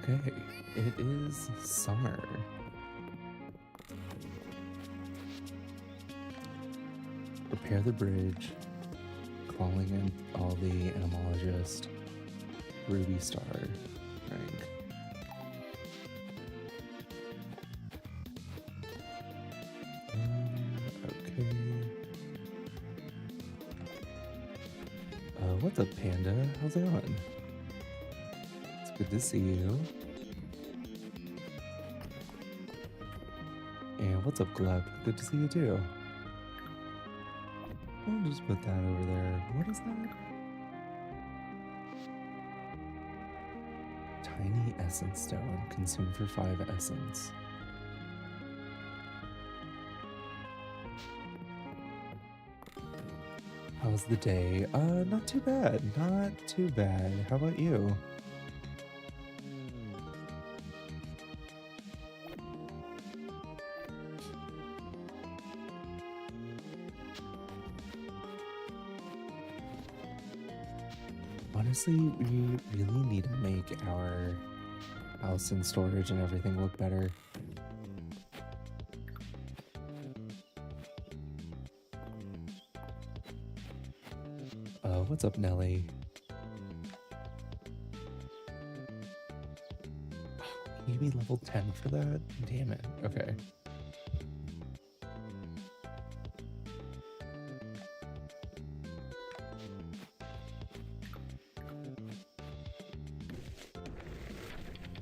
Okay, it is summer. Repair the bridge, calling in all the entomologist, Ruby Star rank. Okay. What's up, Panda? How's it going? It's good to see you. And what's up, Gleb? Good to see you too. I'll just put that over there. What is that? Tiny essence stone, consumed for 5 essence. How's the day? Not too bad. Not too bad. How about you? Honestly, we really need to make our house and storage and everything look better. What's up, Nelly? Can you be level 10 for that? Damn it. Okay.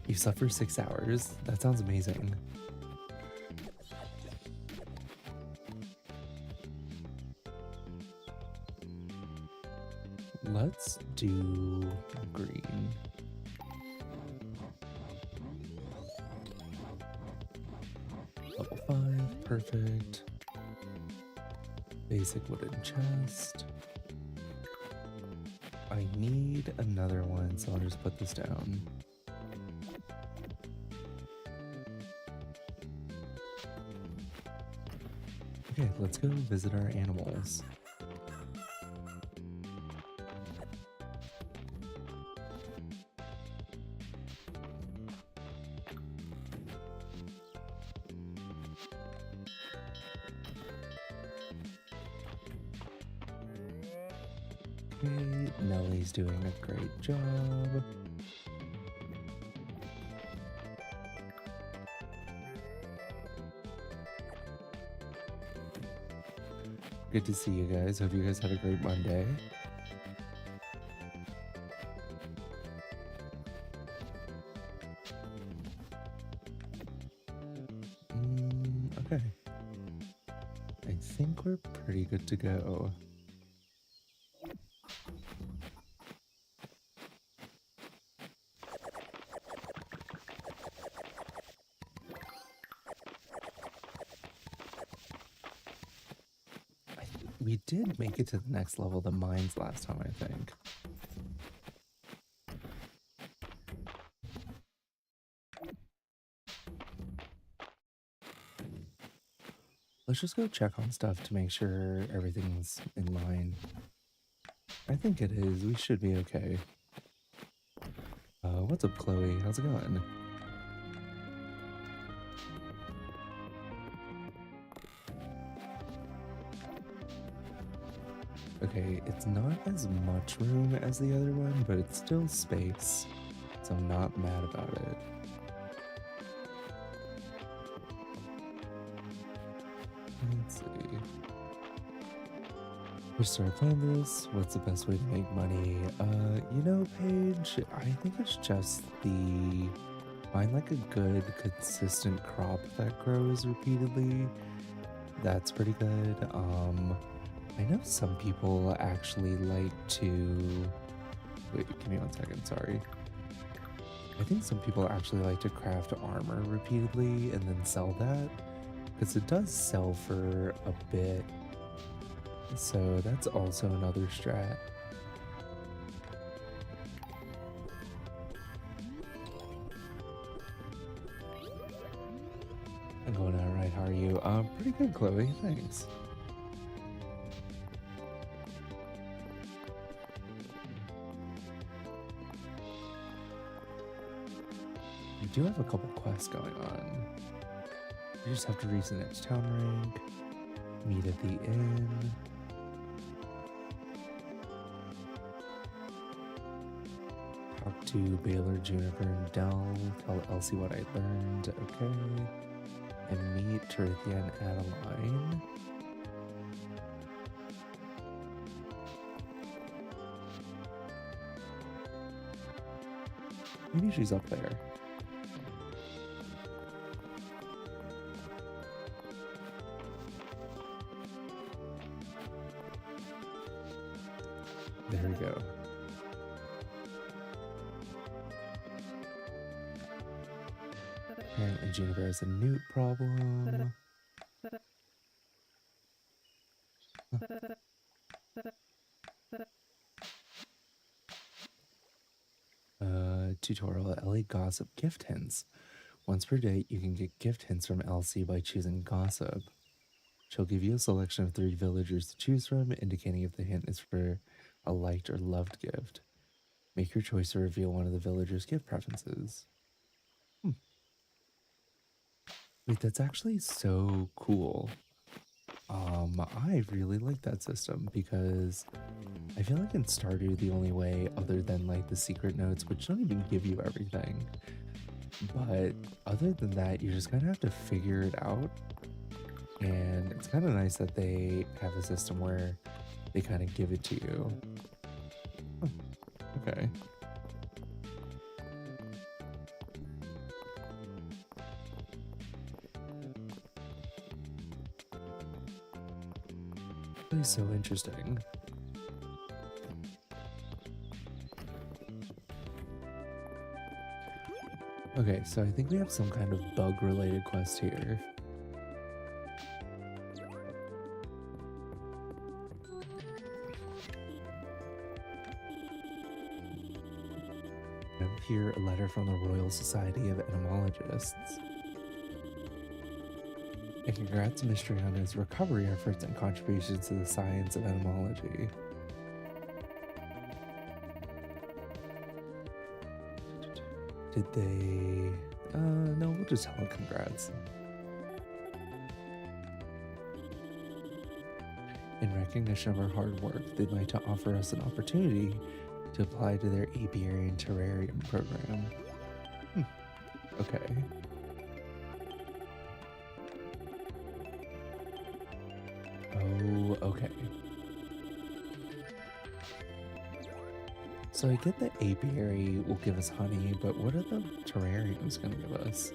You slept for 6 hours? That sounds amazing. Let's do green. Level 5, perfect. Basic wooden chest. I need another one, so I'll just put this down. Okay, let's go visit our animals. Okay, Nellie's doing a great job. Good to see you guys. Hope you guys had a great Monday. Okay. I think we're pretty good to go. We did make it to the next level, the mines, last time, I think. Let's just go check on stuff to make sure everything's in line. I think it is. We should be okay. What's up, Chloe? How's it going? Okay, it's not as much room as the other one, but it's still space, so I'm not mad about it. Let's see. We start playing this. What's the best way to make money? You know, Paige, I think it's just find like a good, consistent crop that grows repeatedly. That's pretty good. I know some people actually like to... Wait, give me 1 second, sorry. I think some people actually like to craft armor repeatedly and then sell that, because it does sell for a bit. So that's also another strat. I'm going out right. How are you? Pretty good, Chloe. Thanks. do have a couple quests going on. You just have to reach the next town rank, meet at the inn. Talk to Baylor, Juniper, and Dell. Tell Elsie what I learned. Okay. And meet Terithia and Adeline. Maybe she's up there. There we go. Apparently Juniper has a newt problem. Tutorial Ellie Gossip Gift Hints. Once per day, you can get gift hints from Elsie by choosing Gossip. She'll give you a selection of 3 villagers to choose from, indicating if the hint is for a liked or loved gift. Make your choice to reveal one of the villagers' gift preferences. Wait, that's actually so cool. I really like that system because I feel like in Stardew the only way other than like the secret notes, which don't even give you everything, but other than that, you just kind of have to figure it out. And it's kind of nice that they have a system where they kind of give it to you. Oh, okay. That is so interesting. Okay, so I think we have some kind of bug-related quest here. I have here a letter from the Royal Society of Entomologists. And congrats to Mistria on his recovery efforts and contributions to the science of entomology. Did they... no, we'll just tell him congrats. In recognition of our hard work, they'd like to offer us an opportunity to apply to their apiary and terrarium program. Okay. Oh, okay. So I get that apiary will give us honey, but what are the terrariums going to give us?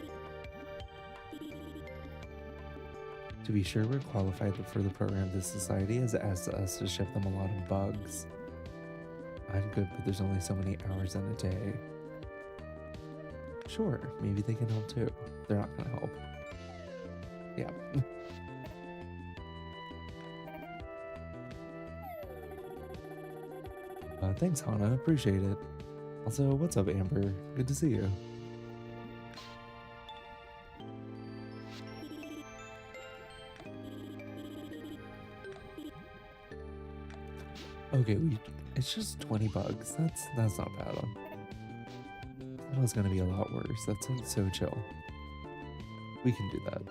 To be sure we're qualified for the program, the society has asked us to ship them a lot of bugs. I'm good, but there's only so many hours in a day. Sure, maybe they can help too. They're not going to help. Yeah. Thanks, Hana. Appreciate it. Also, what's up, Amber? Good to see you. Okay, it's just 20 bugs. That's not bad. I thought it was gonna be a lot worse. That's like so chill. We can do that.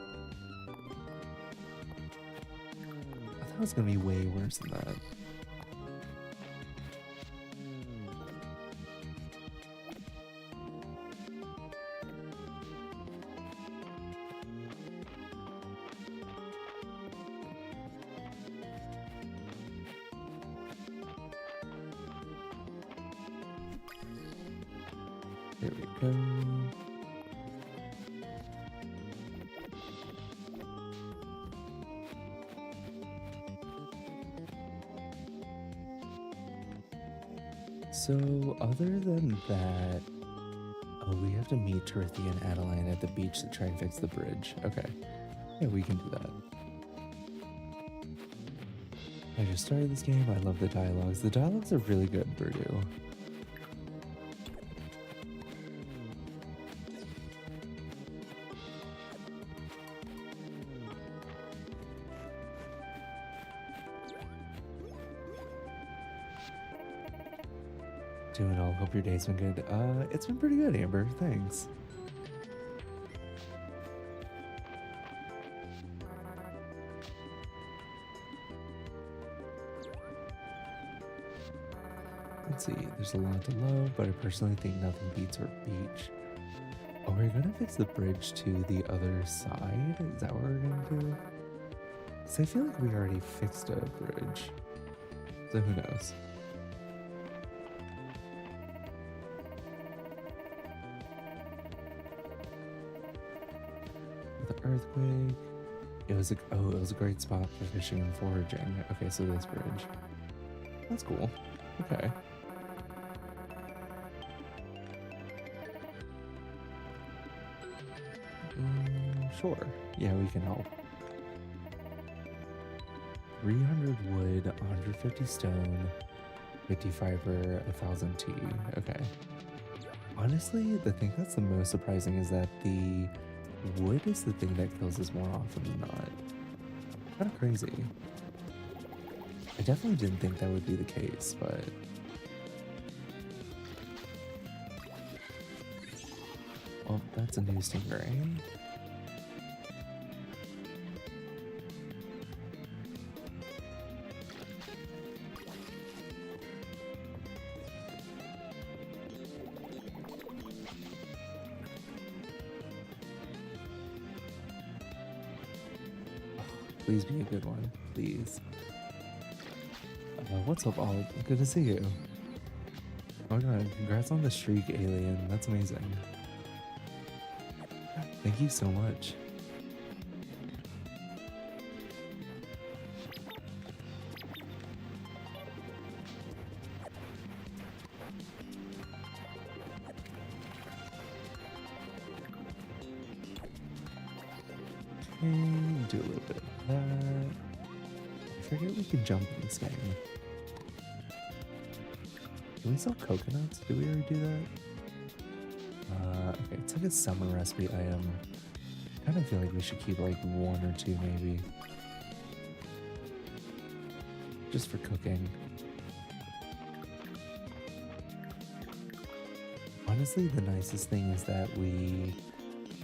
I thought it was gonna be way worse than that. There we go. So, other than that, oh, we have to meet Terithia and Adeline at the beach to try and fix the bridge. Okay. Yeah, we can do that. I just started this game. I love the dialogues. The dialogues are really good, Purdue. Doing all. Hope your day's been good. It's been pretty good, Amber. Thanks. Let's see, there's a lot to love, but I personally think nothing beats our beach. Oh, we're gonna fix the bridge to the other side? Is that what we're gonna do? Because I feel like we already fixed a bridge. So who knows? The earthquake. It was a great spot for fishing and foraging. Okay, so this bridge. That's cool. Okay. Sure. Yeah, we can help. 300 wood, 150 stone, 50 fiber, 1,000 tea. Okay. Honestly, the thing that's the most surprising is that the wood is the thing that kills us more often than not. Kind of crazy. I definitely didn't think that would be the case, but... Oh, that's a new stingray. Please be a good one, please. What's up, all? Good to see you. Oh my god, congrats on the streak, alien. That's amazing. Thank you so much. Okay, do a little bit of that. I forget we can jump in this game. Can we sell coconuts? Did we already do that? Okay, it's like a summer recipe item. I kind of feel like we should keep like one or two maybe. Just for cooking. Honestly, the nicest thing is that we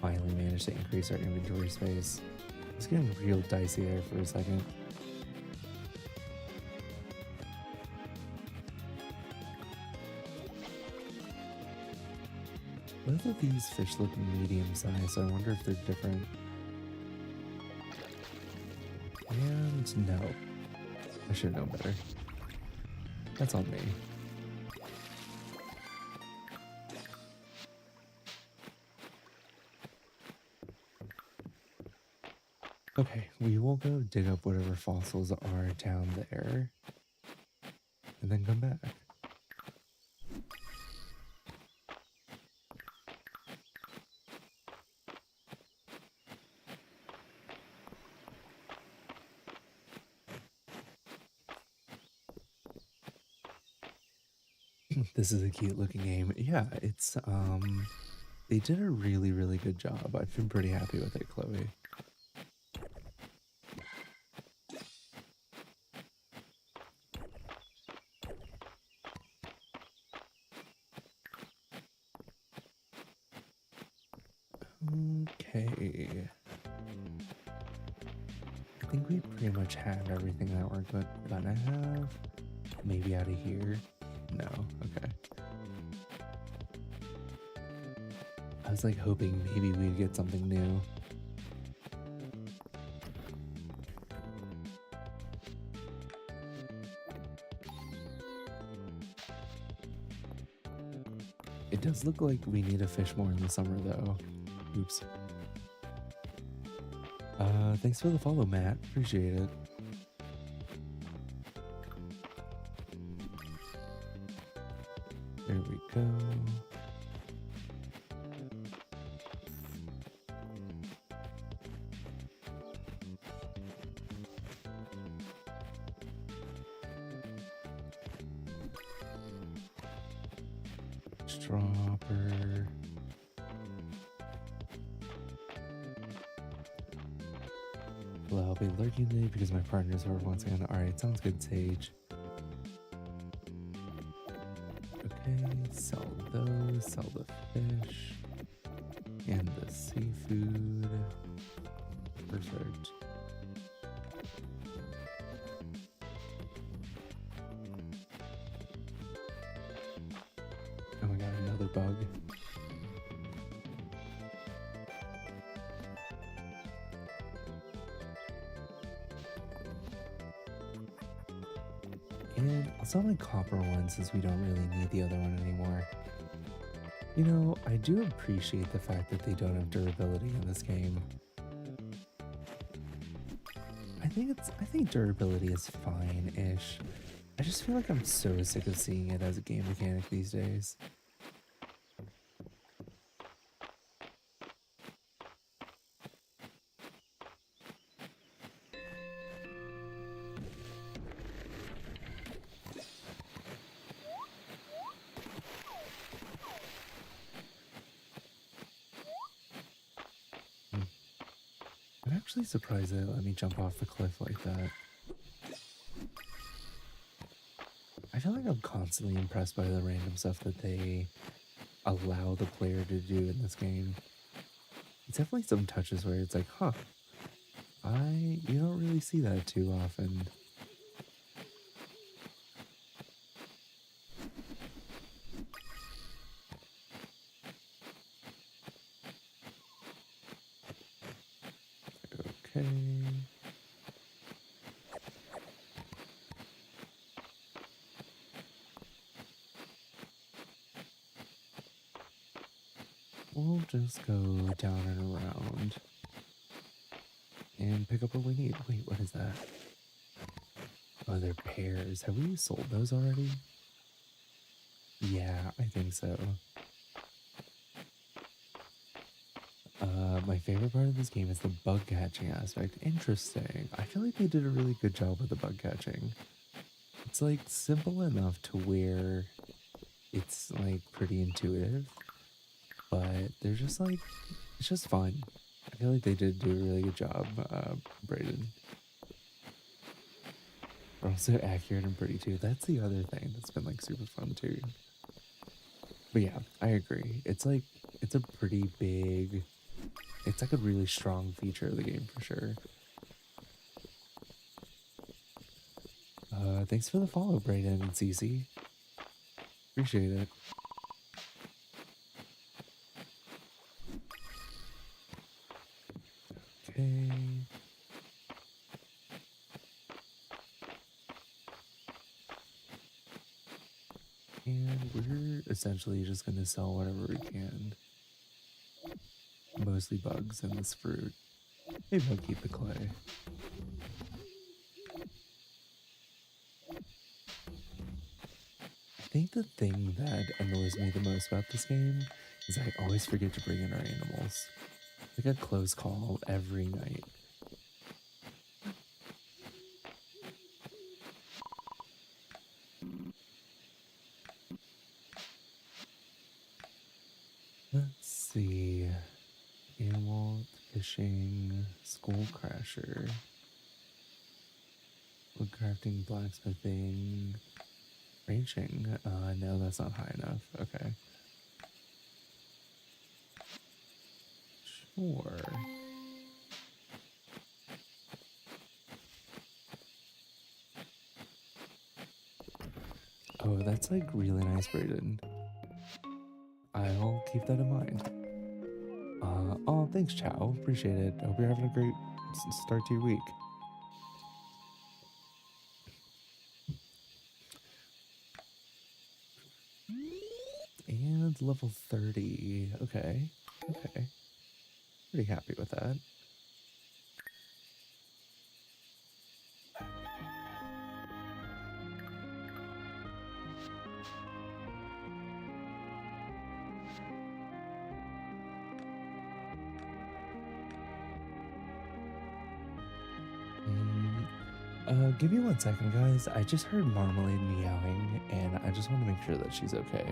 finally managed to increase our inventory space. It's getting real dicey there for a second. Both of these fish look medium sized, so I wonder if they're different. And no. I should know better. That's on me. Okay, we will go dig up whatever fossils are down there. And then come back. This is a cute looking game. Yeah, it's they did a really good job. I've been pretty happy with it, Chloe. Okay. I think we pretty much have everything that we're gonna have. Maybe out of here. No, okay. I was like hoping maybe we'd get something new. It does look like we need to fish more in the summer though. Oops. Thanks for the follow, Matt. Appreciate it. There we go. Strawber. Well, I'll be lurking today because my partner's over once again. Alright, sounds good, Sage. Okay, sell those, sell the fish, and the seafood. Perfect. bug. And I'll sell my copper one since we don't really need the other one anymore. You know, I do appreciate the fact that they don't have durability in this game. I think durability is fine-ish. I just feel like I'm so sick of seeing it as a game mechanic these days. Hmm. I'm actually surprised they let me jump off the cliff like that. I feel like I'm constantly impressed by the random stuff that they allow the player to do in this game. It's definitely some touches where it's like, huh, you don't really see that too often. Okay. We'll just go down and around and pick up what we need. Wait, what is that? Oh, they're pears. Have we sold those already? Yeah, I think so. My favorite part of this game is the bug catching aspect. Interesting. I feel like they did a really good job with the bug catching. It's like simple enough to where it's like pretty intuitive, but they're just like, it's just fun. I feel like they did do a really good job, Brayden. They're also accurate and pretty too. That's the other thing that's been like super fun too. But yeah, I agree. It's a pretty big, it's like a really strong feature of the game for sure. Thanks for the follow, Brayden and Cece. Appreciate it. Okay. And we're essentially just gonna sell whatever we can. Mostly bugs and this fruit. Maybe I'll keep the clay. I think the thing that annoys me the most about this game is I always forget to bring in our animals. Like a close call every night. Let's see. Animal, fishing, school crasher, woodcrafting, blacksmithing, ranching. No, that's not high enough. Okay. Sure. Oh, that's like really nice, Brayden. I'll keep that in mind. Oh, thanks, Chow. Appreciate it. Hope you're having a great start to your week. And level 30. Okay. Okay. Pretty happy with that. Mm, give me 1 second, guys. I just heard Marmalade meowing, and I just want to make sure that she's okay.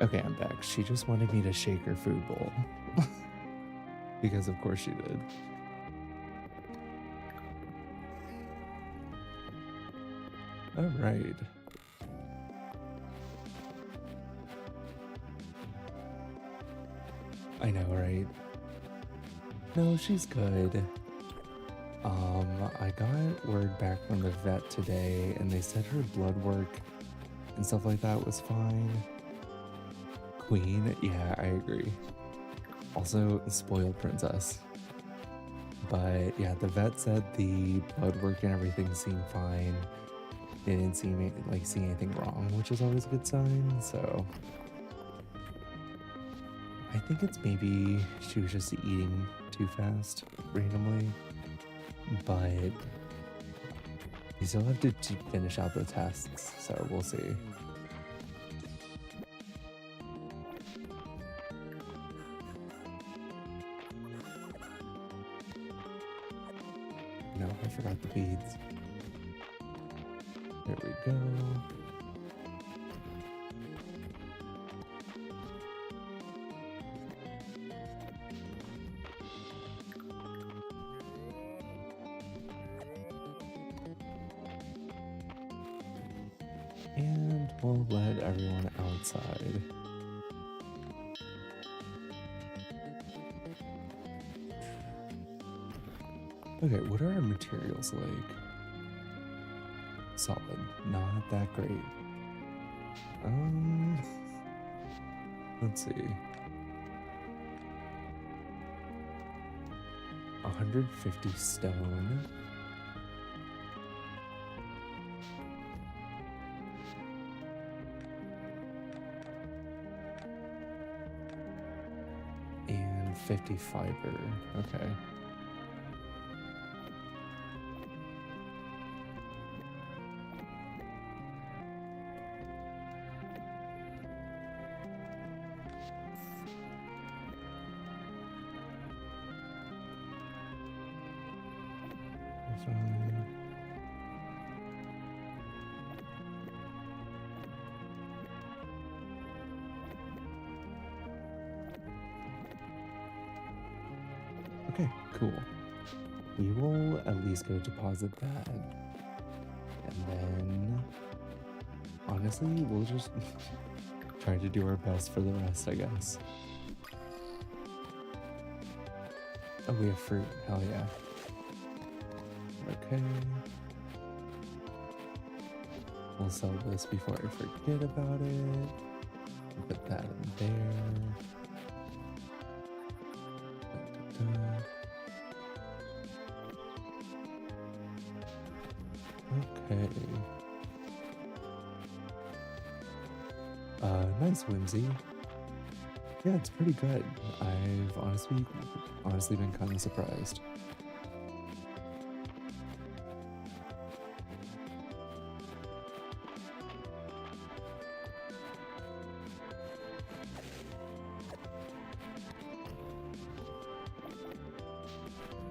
Okay, I'm back. She just wanted me to shake her food bowl. Because of course she did. All right. I know, right? No, she's good. I got word back from the vet today, and they said her blood work and stuff like that was fine. Queen, yeah, I agree. Also, spoiled princess. But yeah, the vet said the blood work and everything seemed fine. They didn't seem like see anything wrong, which is always a good sign. So I think it's maybe she was just eating too fast randomly. But you still have to finish out the tests, so we'll see. No, I forgot the beads. There we go. And we'll let everyone outside. Okay, what are our materials like? Solid, not that great. Let's see. 150 stone. And 50 fiber. Okay. Fine. Okay, cool. We will at least go deposit that. And then, honestly, we'll just try to do our best for the rest, I guess. Oh, we have fruit. Hell yeah. Okay. We'll sell this before I forget about it. Put that in there. Da-da-da. Okay. Nice, Whimsy. Yeah, it's pretty good. I've honestly been kind of surprised.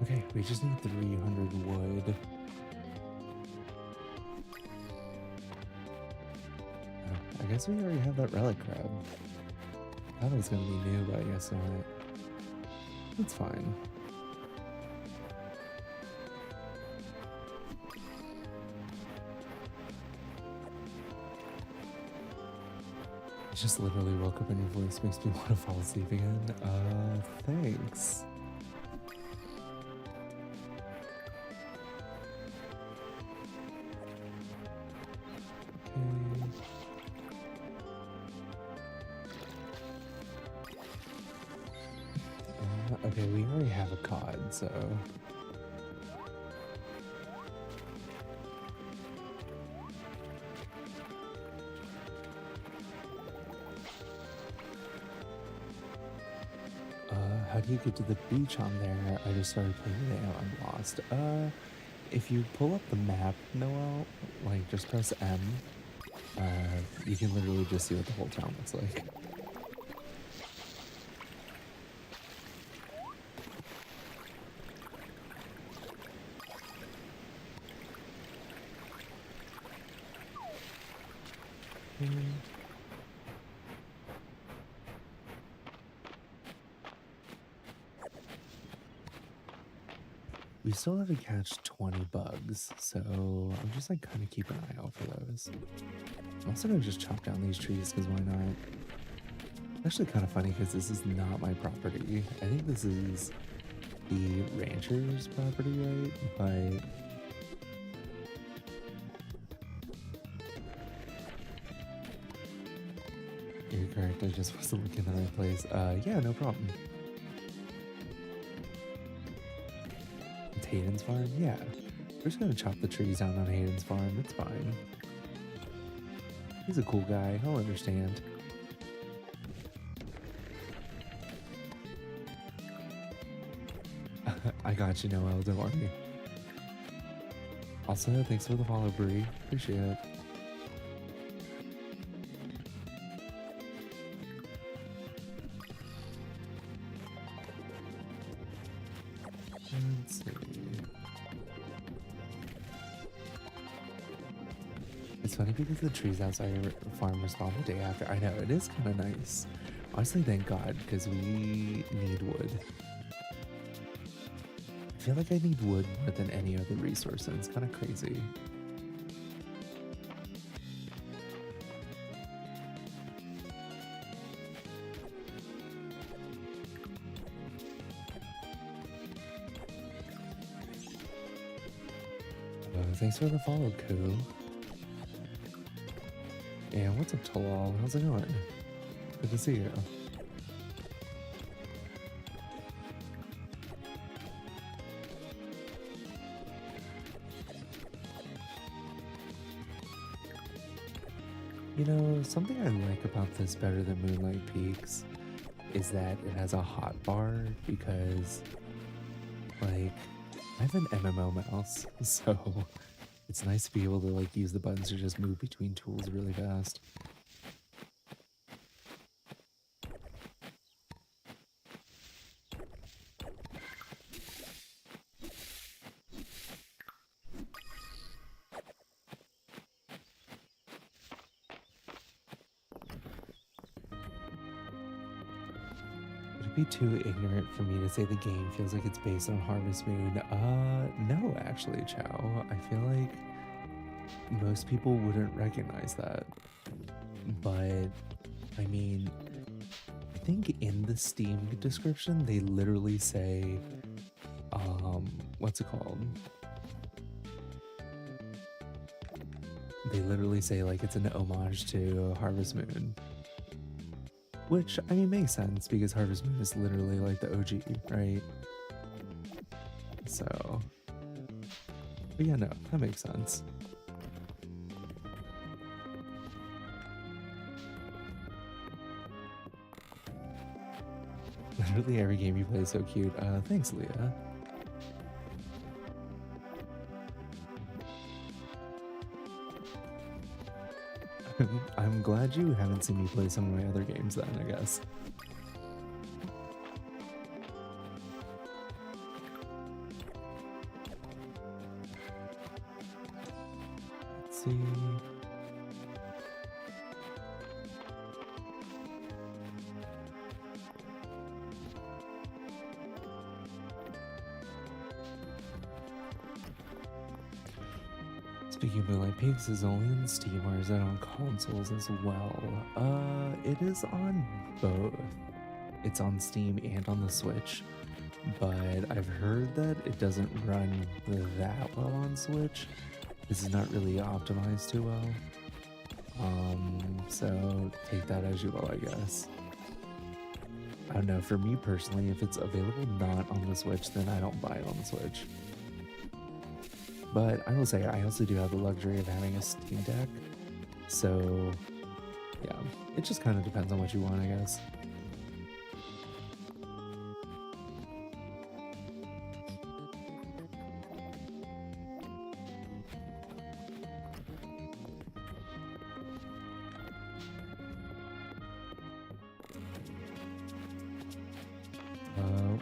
Okay, we just need 300 wood. I guess we already have that relic crab. I thought it was gonna be new, but I guess not. It's fine. I just literally woke up and your voice makes me want to fall asleep again. Thanks. Okay, we already have a cod, so... how do you get to the beach on there? I just started playing it and I'm lost. If you pull up the map, Noel, like, just press M, you can literally just see what the whole town looks like. we still have to catch 20 bugs, so I'm just like kind of keeping an eye out for those. I'm also gonna just chop down these trees because why not? Actually, kind of funny because this is not my property. I think this is the rancher's property, right? But you're correct. I just wasn't looking in the right place. Yeah, no problem. It's Hayden's farm. Yeah, we're just gonna chop the trees down on Hayden's farm. It's fine. He's a cool guy. He'll understand. I got you, Noel. Don't worry. Also, thanks for the follow, Bree. Appreciate it. Let's see. It's funny because the trees outside your farm respond the day after. I know, it is kind of nice. Honestly, thank God, because we need wood. I feel like I need wood more than any other resource, and it's kind of crazy. Thanks for the follow, Koo. And what's up, Talal? How's it going? Good to see you. You know, something I like about this better than Moonlight Peaks is that it has a hot bar because, like, I have an MMO mouse, so it's nice to be able to, like, use the buttons to just move between tools really fast. Be too ignorant for me to say the game feels like it's based on Harvest Moon. No, actually, Chow. I feel like most people wouldn't recognize that. But, I mean, I think in the Steam description, they literally say, what's it called? They literally say, like, it's an homage to Harvest Moon. Which, I mean, makes sense because Harvest Moon is literally like the OG, right? So, but yeah, no, that makes sense. Literally every game you play is so cute. Thanks, Leah. I'm glad you haven't seen me play some of my other games then, I guess. Let's see. Speaking of Moonlight Peaks, is only on Steam or is it on consoles as well? It is on both. It's on Steam and on the Switch, but I've heard that it doesn't run that well on Switch. This is not really optimized too well. So take that as you will, I guess. I don't know, for me personally, if it's available not on the Switch, then I don't buy it on the Switch. But I will say, I also do have the luxury of having a Steam Deck, so yeah, it just kind of depends on what you want, I guess.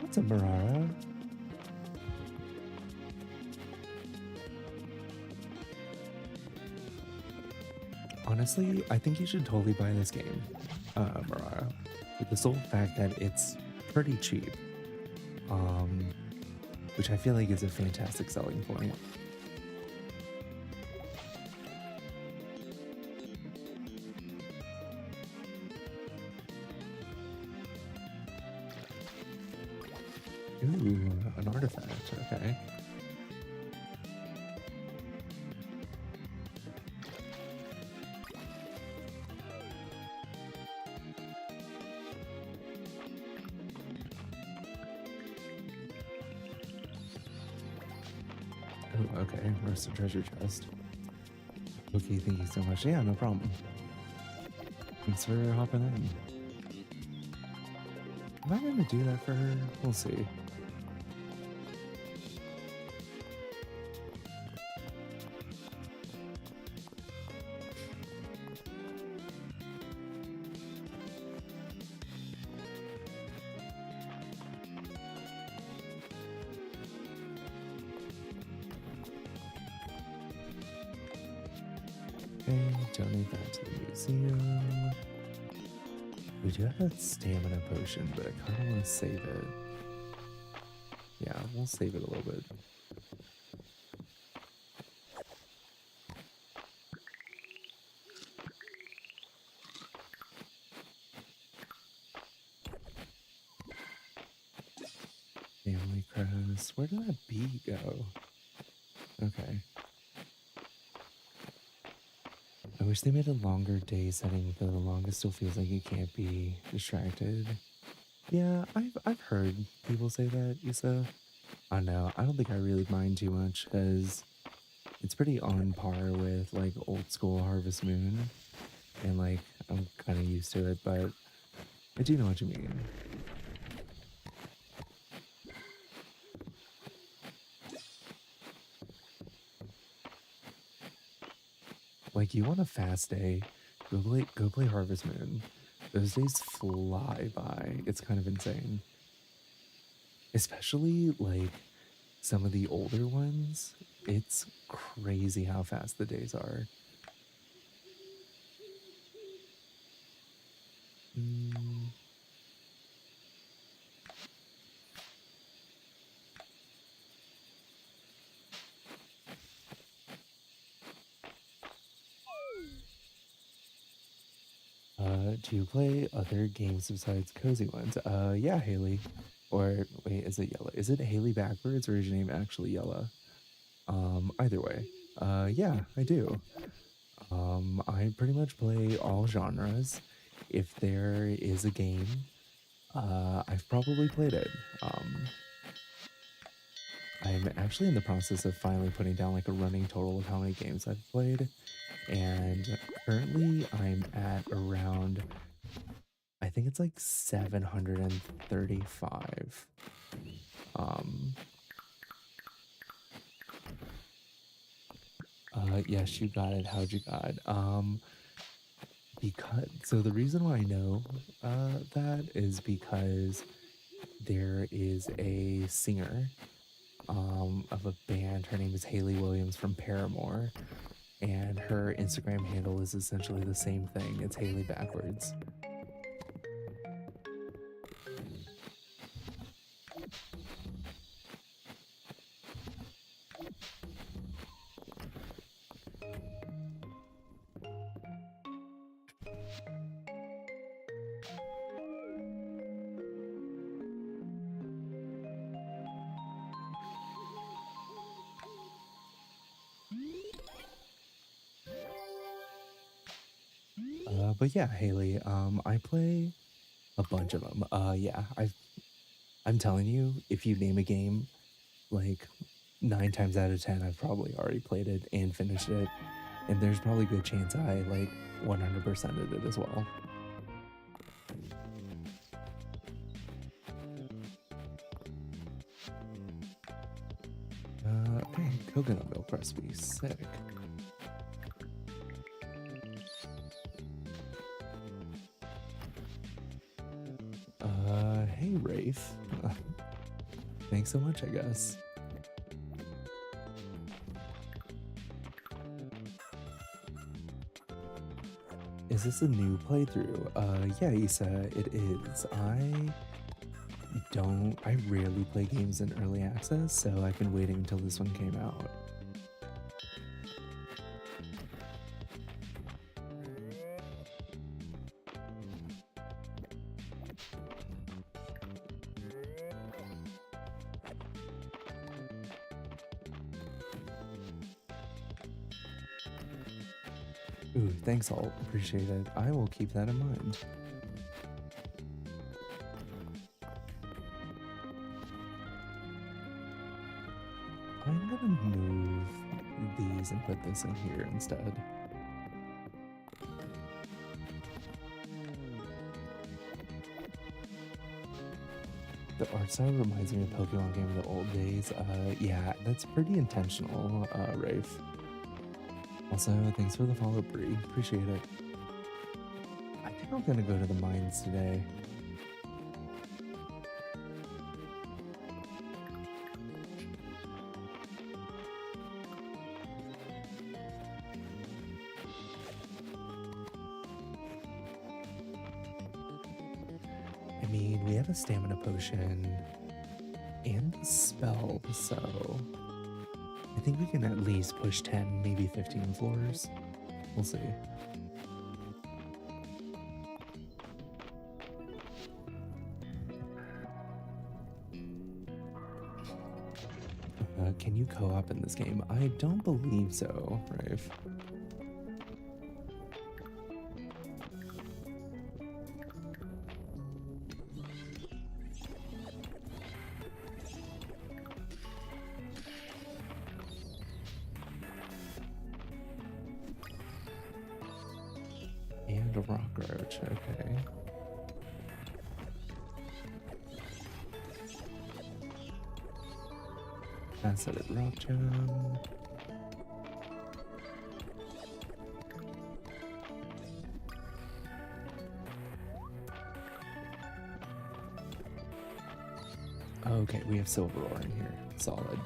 What's up, Marara? Honestly, I think you should totally buy this game, Marara, with the sole fact that it's pretty cheap. which I feel like is a fantastic selling point. Ooh, an artifact. Okay. Oh, okay. Where's the treasure chest? Okay, thank you so much. Yeah, no problem. Thanks for hopping in. Am I gonna do that for her? We'll see. Okay, donate that to the museum. We do have that stamina potion, but I kind of want to save it. Yeah, we'll save it a little bit. Family crest. Where did that bee go? Okay. I wish they made a longer day setting, but the longest still feels like you can't be distracted. Yeah, I've heard people say that, Issa. I don't know. I don't think I really mind too much because it's pretty on par with like old school Harvest Moon, and like I'm kind of used to it, but I do know what you mean. Like you want a fast day, go play Harvest Moon. Those days fly by. It's kind of insane. Especially like some of the older ones. It's crazy how fast the days are. Mm. Do you play other games besides cozy ones? Yeah, Haley. Or wait, is it Yella? Is it Haley backwards or is your name actually Yella? Either way. Yeah, I do. I pretty much play all genres. If there is a game, I've probably played it. I'm actually in the process of finally putting down like a running total of how many games I've played, and currently I'm at around, I think it's like 735. Um, yes, you got it. How'd you got? Because so the reason why I know that is because there is a singer of a band. Her name is Haley Williams from Paramore, and her Instagram handle is essentially the same thing. It's Haley backwards. But yeah, Haley, I play a bunch of them. Yeah, I'm telling you, if you name a game, like 9 times out of 10, I've probably already played it and finished it, and there's probably a good chance I like 100%ed it as well. Okay, coconut milk recipe, sick. Hey Rafe, thanks so much, I guess. Is this a new playthrough? Yeah, Issa, it is. I I rarely play games in early access, so I've been waiting until this one came out. Ooh, thanks all. Appreciate it. I will keep that in mind. I'm gonna move these and put this in here instead. The art style reminds me of Pokemon game of the old days. Yeah, that's pretty intentional, Rafe. Also, thanks for the follow, Bree. Appreciate it. I think I'm gonna go to the mines today. I mean, we have a stamina potion and a spell, so I think we can at least push 10, maybe 15 floors. We'll see. Can you co-op in this game? I don't believe so, Rafe. And a rock roach, okay. Faceted rock gem. Okay, we have silver ore in here. Solid.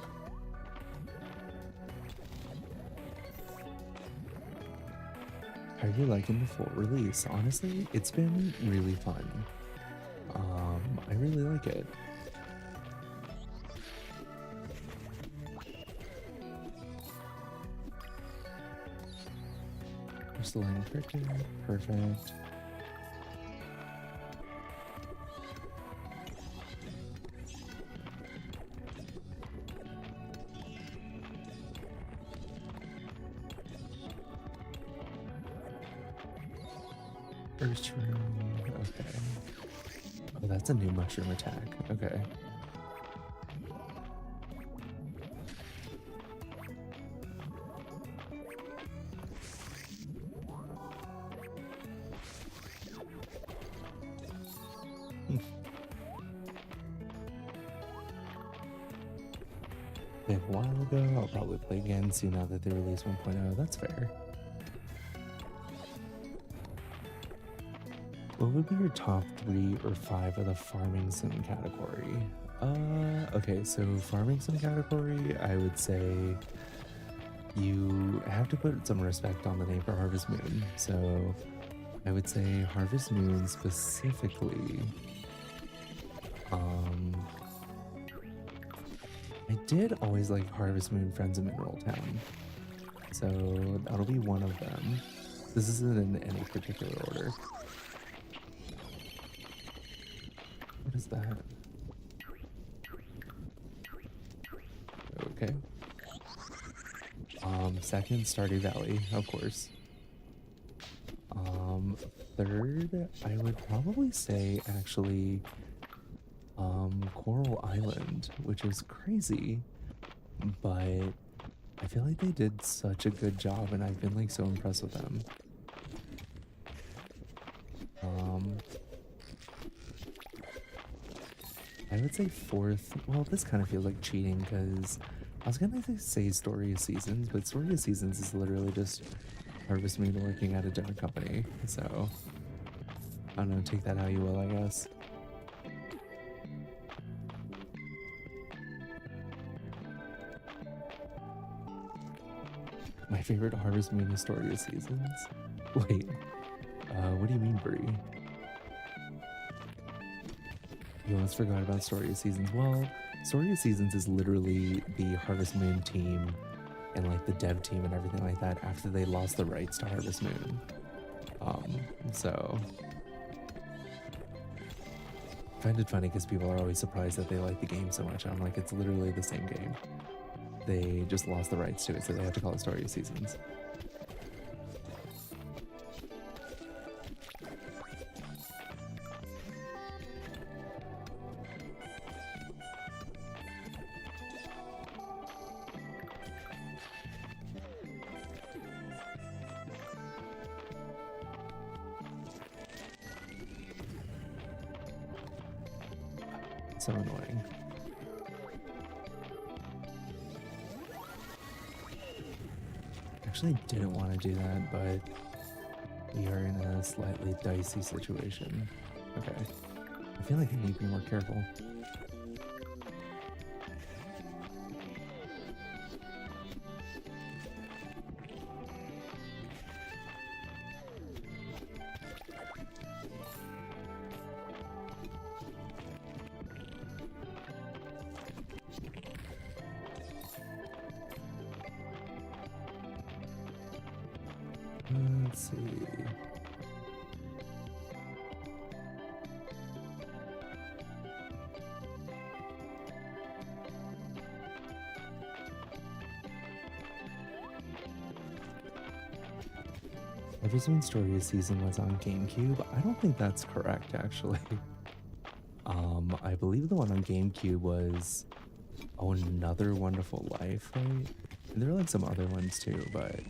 How are you liking the full release? Honestly, it's been really fun. I really like it. Crystalline cricket, perfect. First room, okay. Oh, that's a new mushroom attack, okay. A while ago, I'll probably play again soon now that they released 1.0, that's fair. What would be your top 3 or 5 of the farming sim category? Okay, so farming sim category, I would say you have to put some respect on the name for Harvest Moon. So I would say Harvest Moon specifically. I did always like Harvest Moon Friends of Mineral Town. So that'll be one of them. This isn't in any particular order. What is that? Okay. Second, Stardew Valley, of course. Third, I would probably say actually Coral Island, which is crazy, but I feel like they did such a good job and I've been like so impressed with them. I would say fourth, well, this kind of feels like cheating because I was gonna say Story of Seasons, but Story of Seasons is literally just Harvest Moon working at a different company, so I don't know, take that how you will, I guess. My favorite Harvest Moon is Story of Seasons. Wait, what do you mean, Brie? You almost forgot about Story of Seasons. Well, Story of Seasons is literally the Harvest Moon team and like the dev team and everything like that after they lost the rights to Harvest Moon. So I find it funny because people are always surprised that they like the game so much. I'm like, it's literally the same game. They just lost the rights to it, so they have to call it Story of Seasons. So annoying. Actually didn't want to do that, but we are in a slightly dicey situation. Okay. I feel like I need to be more careful. Let's see. Harvest Moon Story Season was on GameCube. I don't think that's correct, actually. I believe the one on GameCube was Another Wonderful Life, right? And there were like some other ones too, but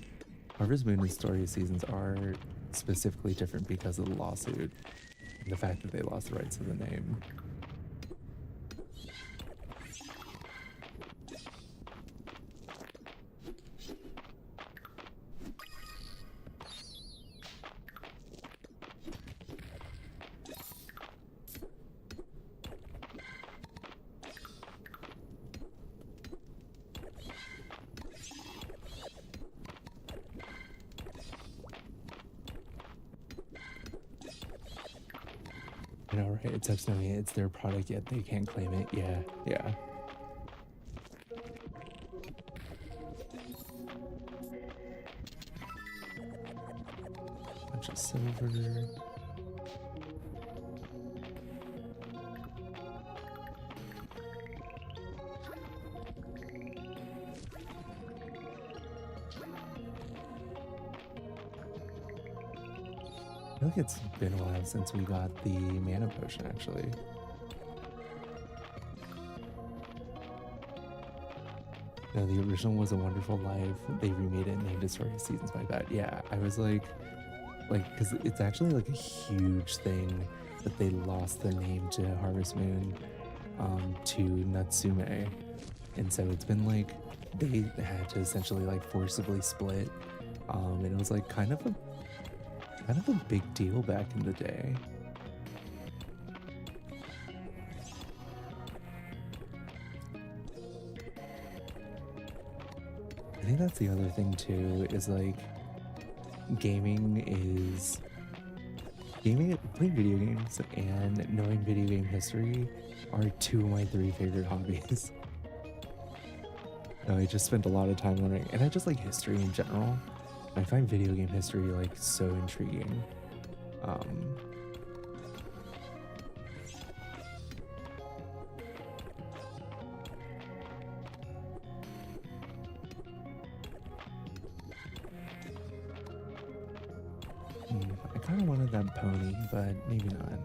Harvest Moon and Story Seasons are specifically different because of the lawsuit and the fact that they lost the rights to the name. I know, right? It's upsetting. It's their product, yet they can't claim it. Yeah, yeah. Bunch of silver. I feel like it's been a while since we got the mana potion, actually. No, the original was A Wonderful Life. They remade it and named it Story of Seasons. My bad. Yeah, I was like, because it's actually like a huge thing that they lost the name to Harvest Moon, to Natsume, and so it's been like they had to essentially like forcibly split, and it was like kind of a big deal back in the day. I think that's the other thing too, is like playing video games and knowing video game history are two of my three favorite hobbies. I just spent a lot of time learning, and I just like history in general. I find video game history like so intriguing. I kind of wanted that pony, but maybe not.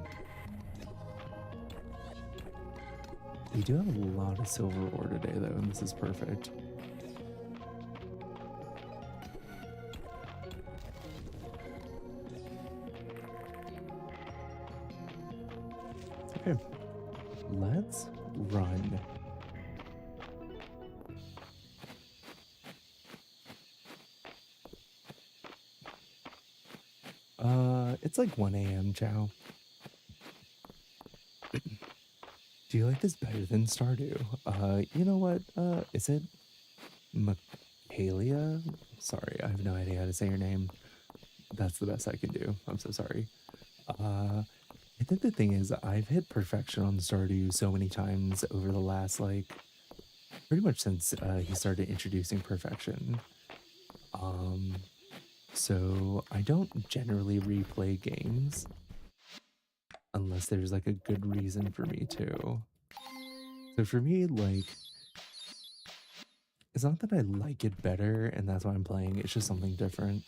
We do have a lot of silver ore today, though, and this is perfect. Okay, let's run. It's like 1 a.m., Chow. Do you like this better than Stardew? You know what? Is it Michaelia? Sorry, I have no idea how to say your name. That's the best I can do. I'm so sorry. I think the thing is I've hit perfection on Stardew so many times over the last like pretty much since he started introducing perfection. Um, so I don't generally replay games unless there's like a good reason for me to. So for me, like, it's not that I like it better and that's why I'm playing, it's just something different.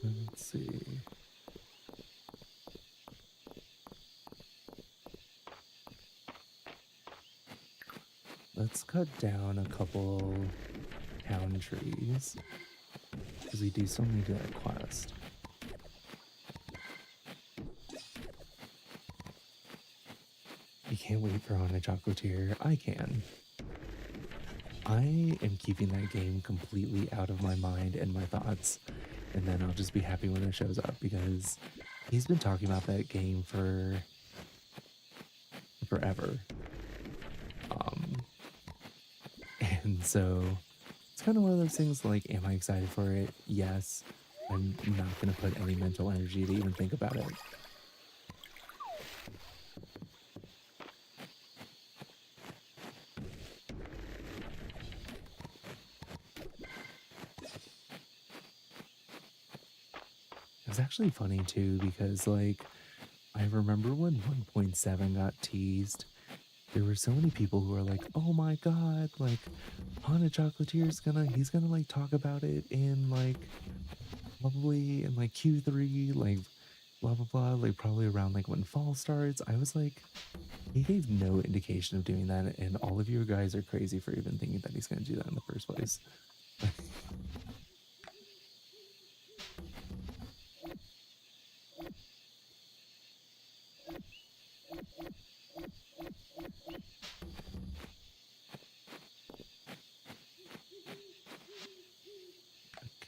Let's see. Let's cut down a couple town trees because we do still need that quest. You can't wait for Haunted Chocolatier. I can. I am keeping that game completely out of my mind and my thoughts, and then I'll just be happy when it shows up because he's been talking about that game for forever. Um, and so it's kind of one of those things like, am I excited for it? Yes. I'm not going to put any mental energy to even think about it. It was actually funny too because like I remember when 1.7 got teased, there were so many people who were like, "Oh my god, like Haunted Chocolatier's he's gonna like talk about it in like probably in like Q3, like blah blah blah, like probably around like when fall starts." I was like, he gave no indication of doing that, and all of you guys are crazy for even thinking that he's gonna do that in the first place.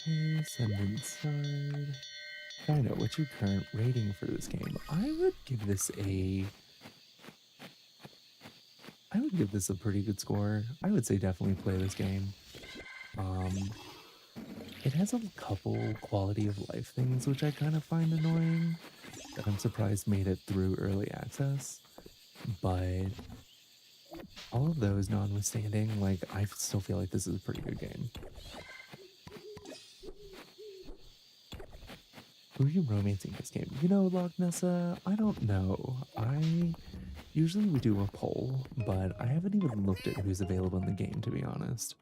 Okay, send inside. China, what's your current rating for this game? I would give this a pretty good score. I would say definitely play this game. Um, it has a couple quality of life things which I kind of find annoying that I'm surprised made it through early access. But all of those notwithstanding, like I still feel like this is a pretty good game. Who are you romancing this game? You know, Loch Nessa, I don't know. I usually we do a poll, but I haven't even looked at who's available in the game to be honest.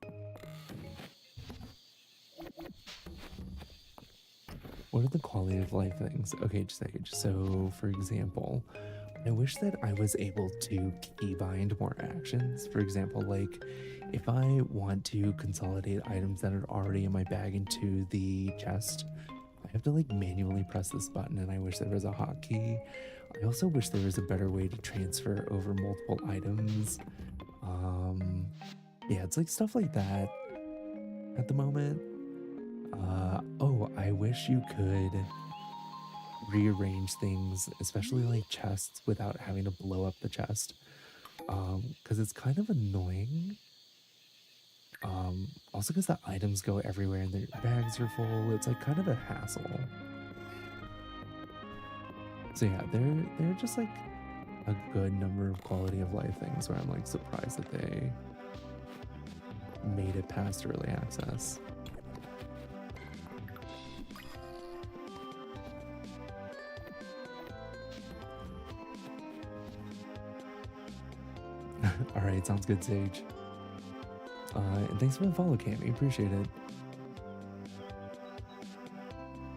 What are the quality of life things? Okay, Sage. So, for example, I wish that I was able to keybind more actions. For example, like if I want to consolidate items that are already in my bag into the chest, I have to like manually press this button, and I wish there was a hotkey. I also wish there was a better way to transfer over multiple items. Um, yeah, it's like stuff like that at the moment. Oh, I wish you could rearrange things, especially like chests, without having to blow up the chest. Because it's kind of annoying. Also because the items go everywhere and their bags are full. It's like kind of a hassle. So yeah, they're just like a good number of quality of life things where I'm like surprised that they made it past early access. All right, sounds good, Sage. And thanks for the follow, Cammy. Appreciate it.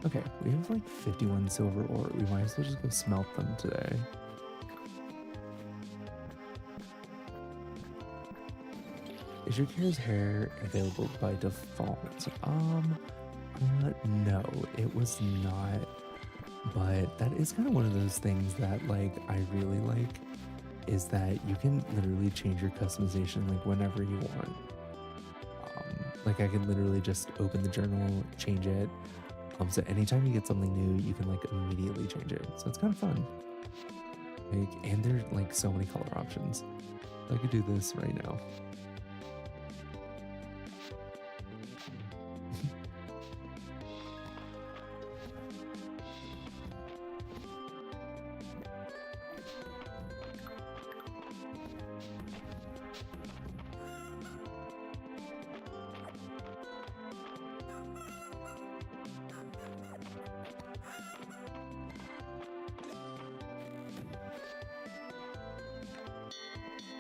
Okay, we have like 51 silver ore. We might as well just go smelt them today. Is your Kira's hair available by default? No, it was not. But that is kind of one of those things that like I really like is that you can literally change your customization like whenever you want. Like I can literally just open the journal, change it. So anytime you get something new, you can like immediately change it. So it's kind of fun. Like, and there's like so many color options. I could do this right now.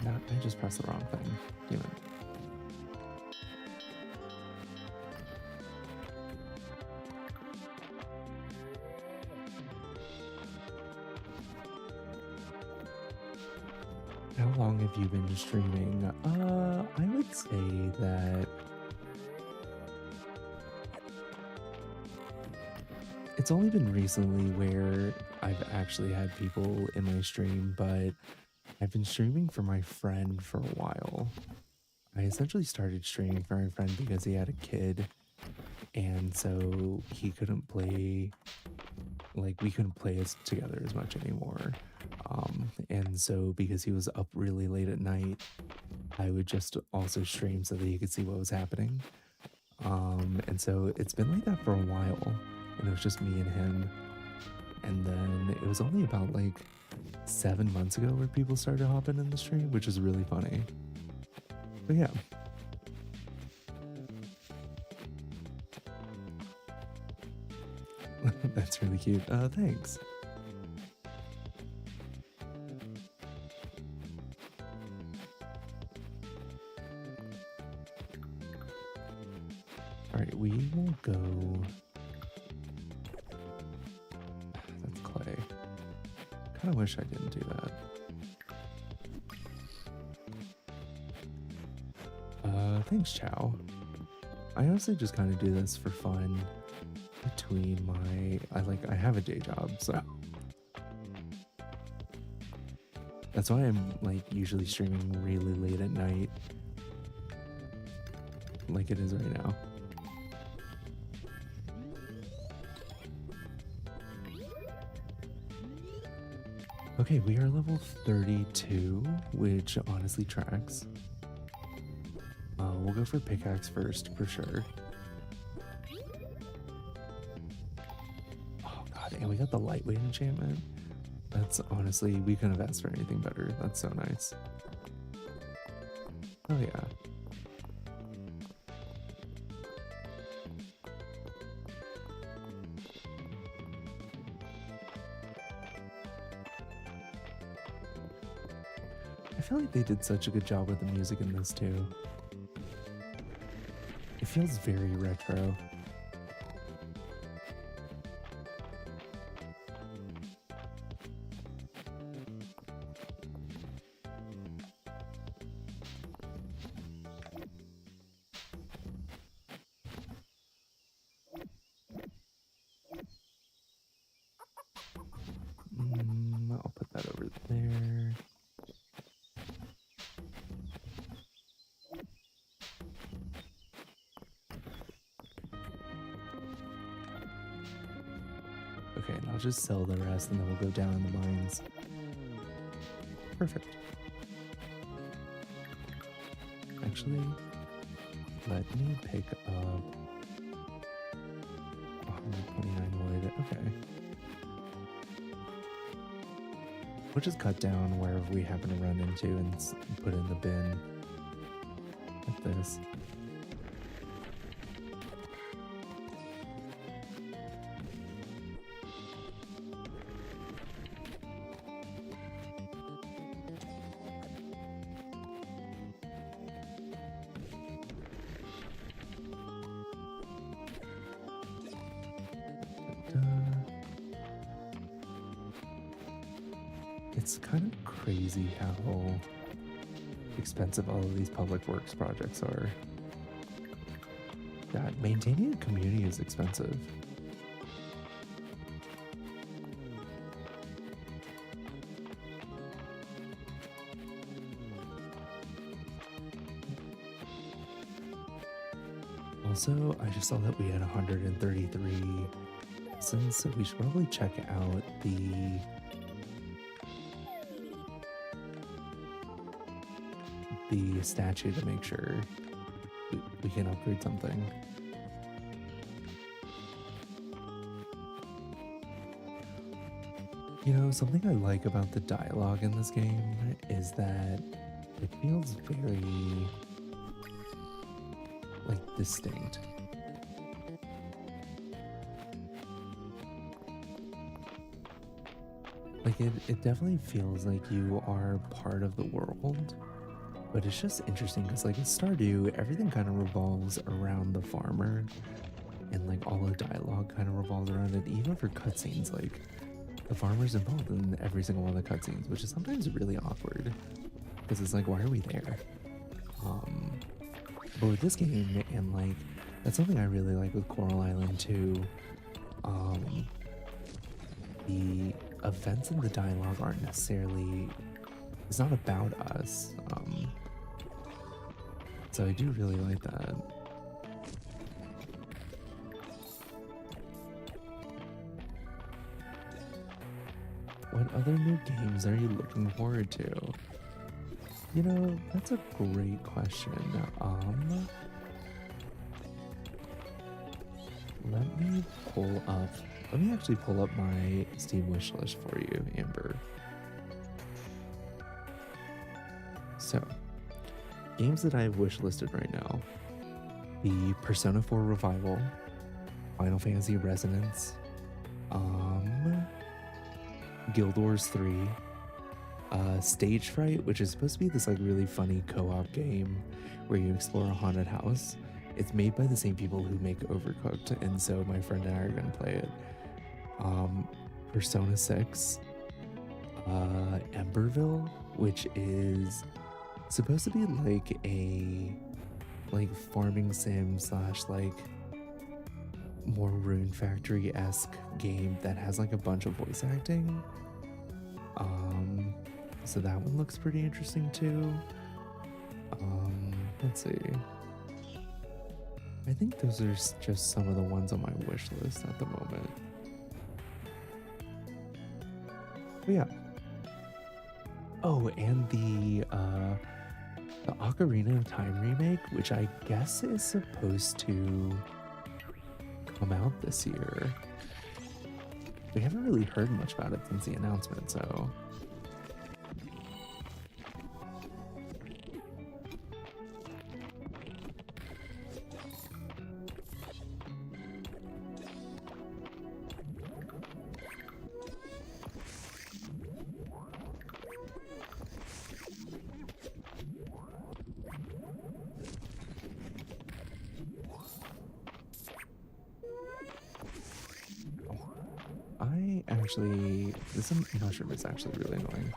No, I just pressed the wrong thing. Damn it. How long have you been streaming? I would say that it's only been recently where I've actually had people in my stream, but I've been streaming for my friend for a while. I essentially started streaming for my friend because he had a kid, and so he couldn't play, like, we couldn't play as together as much anymore. And so because he was up really late at night, I would just also stream so that he could see what was happening. And so it's been like that for a while, and it was just me and him. And then it was only about like 7 months ago where people started hopping in the stream, which is really funny. But yeah. That's really cute. Thanks. All right, we will go. That's clay. Kind of wish I didn't do that. Thanks, Chow. I honestly just kind of do this for fun between I have a day job, so that's why I'm like usually streaming really late at night, like it is right now. Okay, we are level 32, which honestly tracks. We'll go for pickaxe first, for sure. Oh god, and we got the lightweight enchantment. That's honestly, we couldn't have asked for anything better. That's so nice. Oh yeah. I feel like they did such a good job with the music in this too. It feels very retro. I'll put that over there. Okay, and I'll just sell the rest and then we'll go down in the mines. Perfect. Actually, let me pick up 129 wood. Okay. We'll just cut down wherever we happen to run into and put in the bin. Like this. It's kind of crazy how expensive all of these public works projects are. God, maintaining a community is expensive. Also, I just saw that we had 133 lessons, so we should probably check out the the statue to make sure we can upgrade something. You know, something I like about the dialogue in this game is that it feels very, like, distinct. Like, it definitely feels like you are part of the world, but it's just interesting because, like, in Stardew, everything kind of revolves around the farmer, and, like, all the dialogue kind of revolves around it, even for cutscenes. Like, the farmer's involved in every single one of the cutscenes, which is sometimes really awkward because it's like, why are we there? Um, but with this game, and like, that's something I really like with Coral Island too. Um, the events in the dialogue aren't necessarily, it's not about us. So I do really like that. What other new games are you looking forward to? You know, that's a great question. Let me pull up, let me actually pull up my Steam wish list for you, Amber. So, games that I have wish listed right now: the Persona 4 Revival, Final Fantasy Resonance, Guild Wars 3, Stage Fright, which is supposed to be this like really funny co-op game where you explore a haunted house. It's made by the same people who make Overcooked, and so my friend and I are gonna play it. Persona 6, Emberville, which is supposed to be like a farming sim slash like more Rune Factory-esque game that has like a bunch of voice acting. So that one looks pretty interesting too. Let's see. I think those are just some of the ones on my wish list at the moment. But yeah. Oh, and the Ocarina of Time remake, which I guess is supposed to come out this year. We haven't really heard much about it since the announcement, so. This mushroom is actually really annoying.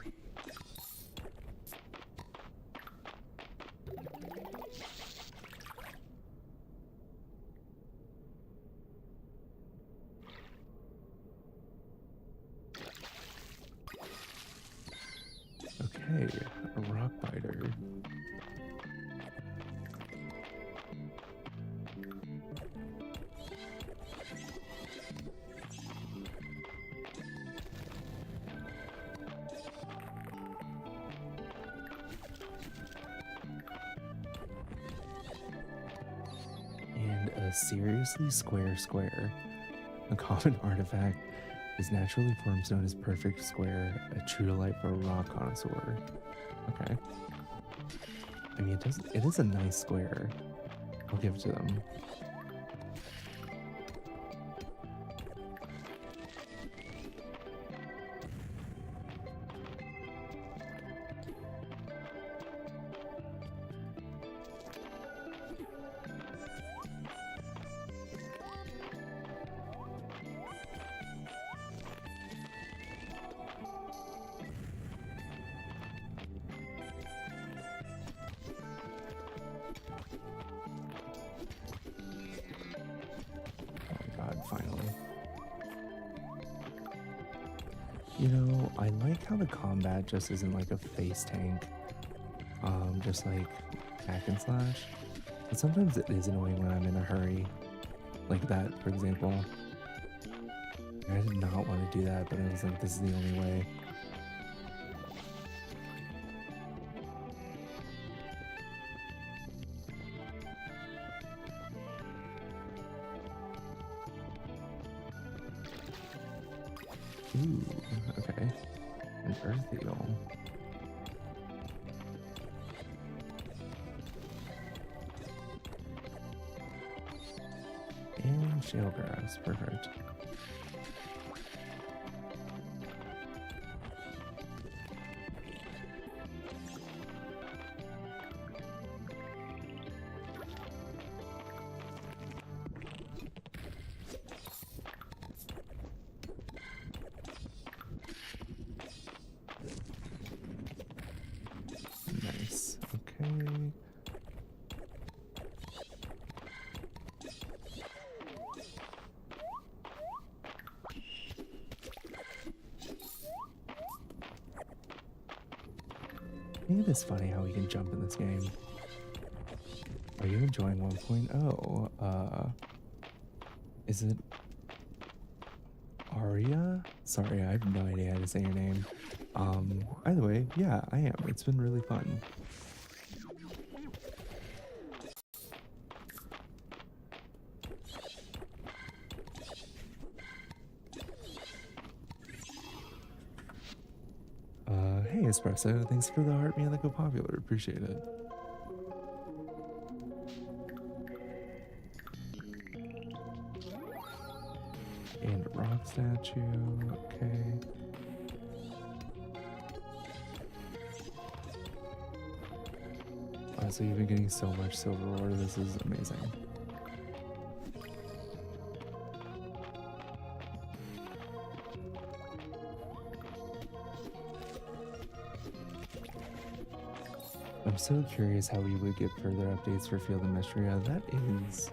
Okay, a rock biter. Seriously square. A common artifact is naturally formed known as perfect square, a true delight for a rock connoisseur. Okay. I mean, it is a nice square. I'll give it to them. Finally. You know, I like how the combat just isn't like a face tank, just like hack and slash. But sometimes it is annoying when I'm in a hurry. Like that, for example. I did not want to do that, but I was like, this is the only way. Ooh, okay. An earth eel. And shale grass. Perfect. Nice. Okay. I think it is funny how we can jump in this game. Are you enjoying 1.0? Is it Aria? Sorry, I have no idea how to say your name. Either way, yeah, I am. It's been really fun. Hey Espresso, thanks for the heart me and the go popular. Appreciate it. And a rock statue, okay. So you've been getting so much silver ore, this is amazing. I'm so curious how we would get further updates for Field of Mistria. That is,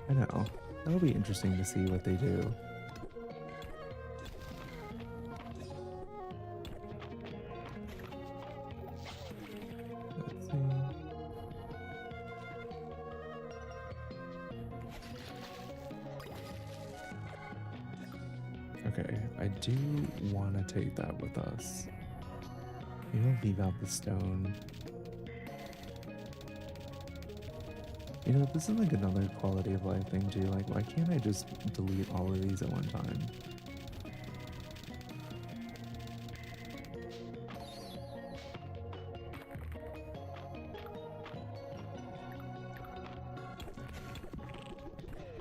I know, that'll be interesting to see what they do. Let's see. Okay, I do want to take that with us. Maybe I'll leave out the stone. You know, this is like another quality of life thing too. Like, why can't I just delete all of these at one time?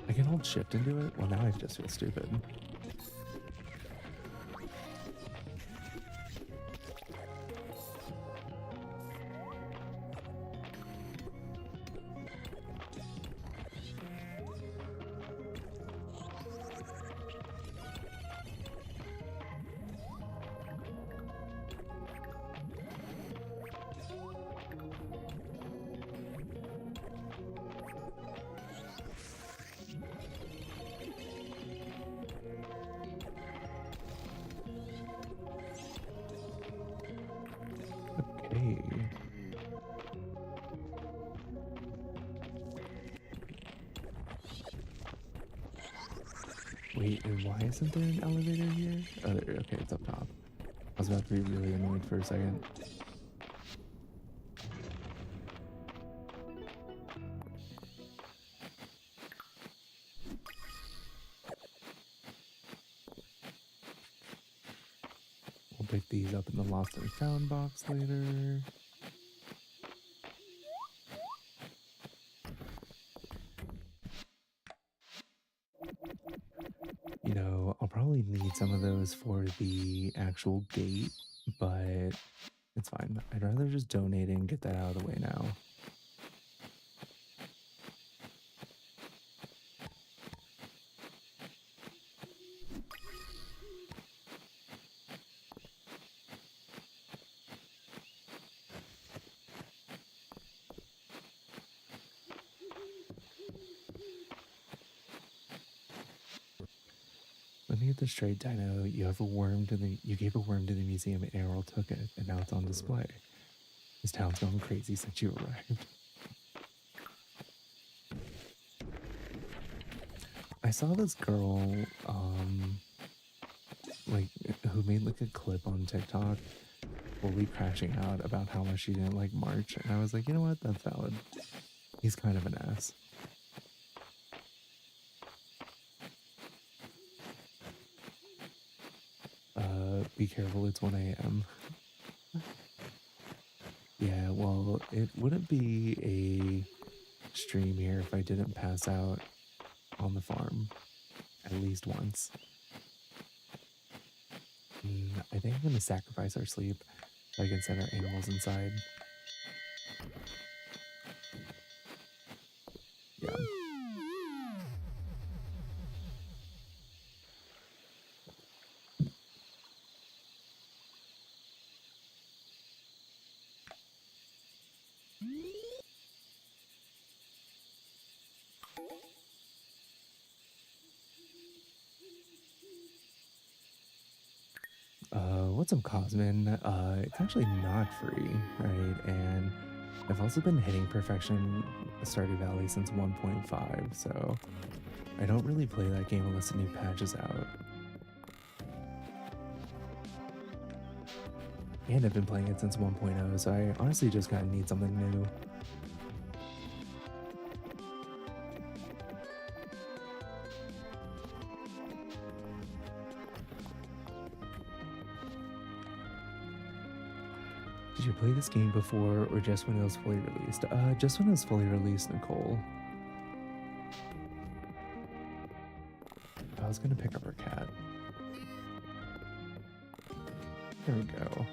I can hold shift into it? Well, now I just feel stupid. Okay. Wait, and why isn't there an elevator here? Oh, there, okay, it's up top. I was about to be really annoyed for a second. We'll pick these up in the lost and found box later. You know, I'll probably need some of those for the actual gate, but it's fine. I'd rather just donate it and get that out of the way now. Let me get this straight, Dino. You gave a worm to the museum and Errol took it, and now it's on display. This town's going crazy since you arrived. I saw this girl, like, who made like a clip on TikTok fully crashing out about how much she didn't like March, and I was like, you know what, that's valid. He's kind of an ass. Be careful, it's 1 a.m. Yeah, well, it wouldn't be a stream here if I didn't pass out on the farm at least once. I think I'm gonna sacrifice our sleep so I can send our animals inside. Yeah. What's up, Cosmin? It's actually not free, right? And I've also been hitting perfection Stardew Valley since 1.5, so I don't really play that game unless a new patch is out. And I've been playing it since 1.0, so I honestly just kind of need something new. Did you play this game before or just when it was fully released? Just when it was fully released, Nicole. I was gonna pick up her cat. There we go.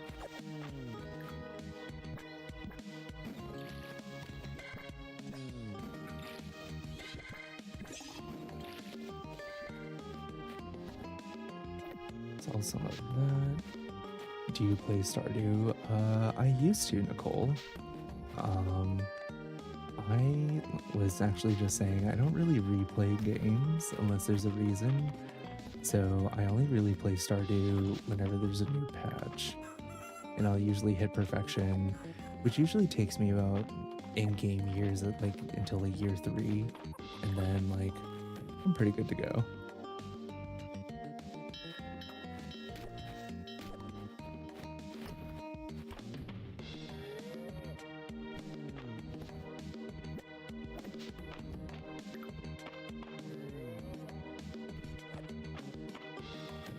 Saw some of that. Do you play Stardew? I used to, Nicole. I was actually just saying I don't really replay games unless there's a reason. So I only really play Stardew whenever there's a new patch. And I'll usually hit perfection, which usually takes me about in-game years, like until like year 3. And then like, I'm pretty good to go.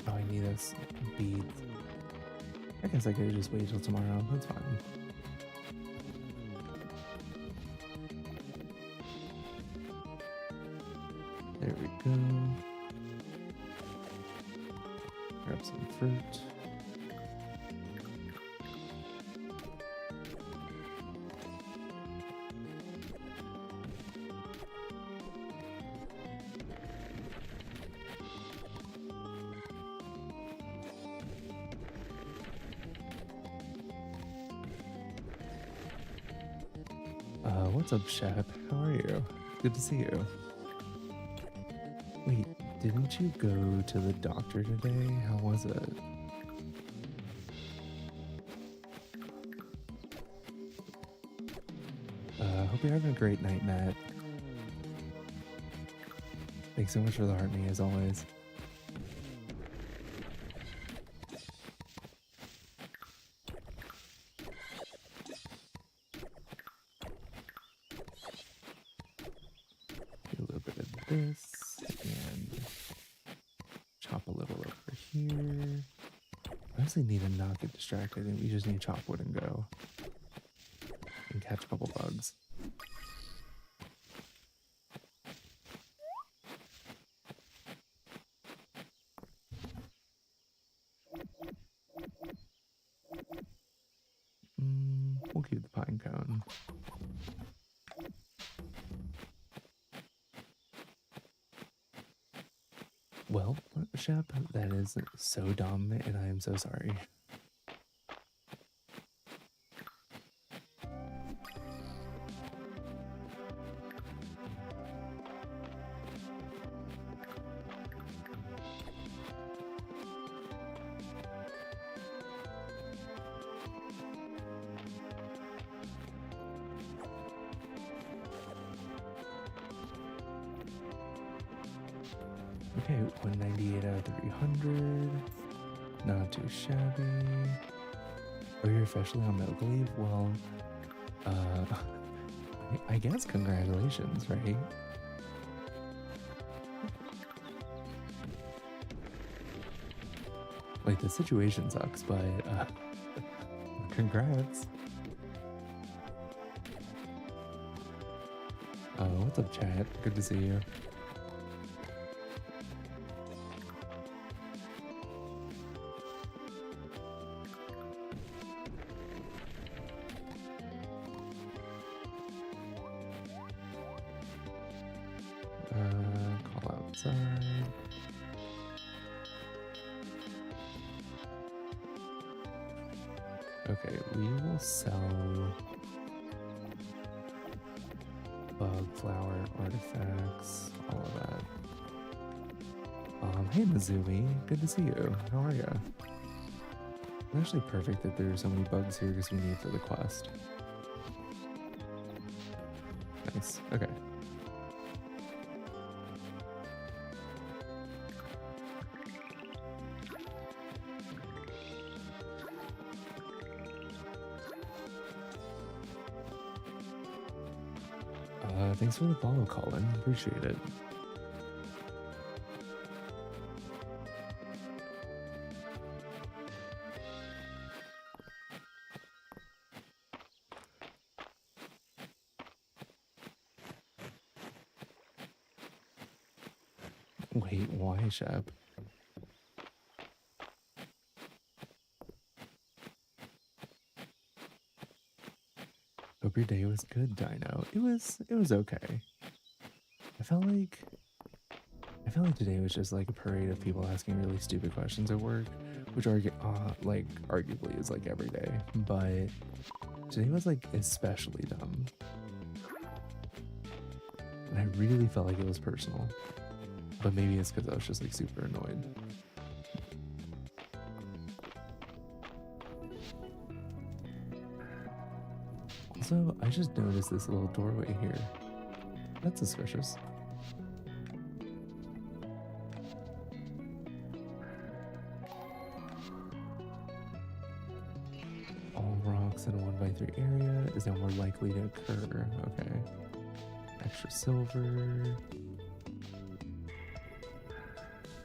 Oh, I need this bead. I guess I could just wait till tomorrow. That's fine. There we go. Grab some fruit. What's up, Shep? How are you? Good to see you. Wait, didn't you go to the doctor today? How was it? Hope you're having a great night, Matt. Thanks so much for the heart me, as always. Do a little bit of this, and chop a little over here. I honestly need to not get distracted, and we just need to chop wood and go. And catch a couple bugs. We'll keep the pine cone. Well, Shep, that is so dumb, and I am so sorry. Okay, 198 out of 300. Not too shabby. Are you officially on medical leave? Well, I guess congratulations, right? Like, the situation sucks, but congrats. What's up, chat? Good to see you. Call outside. Okay, we will sell bug flower artifacts, all of that. Hey Mizumi, good to see you. How are ya? It's actually perfect that there's so many bugs here because we need for the quest. Nice. Okay. Thanks for the follow, Colin. Appreciate it. Wait, why, Shep? Hope your day was good, Dino. It was okay. I felt like today was just like a parade of people asking really stupid questions at work, which arguably is like every day. But today was like especially dumb. And I really felt like it was personal. But maybe it's because I was just like super annoyed. Also, I just noticed this little doorway here. That's suspicious. All rocks in a 1x3 area is now more likely to occur. Okay. Extra silver.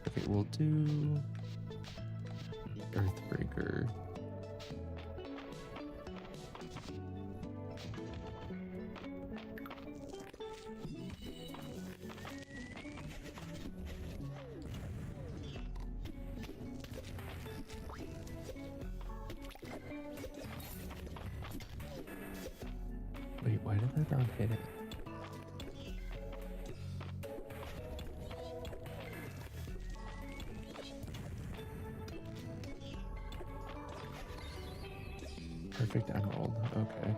Okay, we'll do Earthbreaker. Wait, why did that not hit it? Perfect emerald, okay.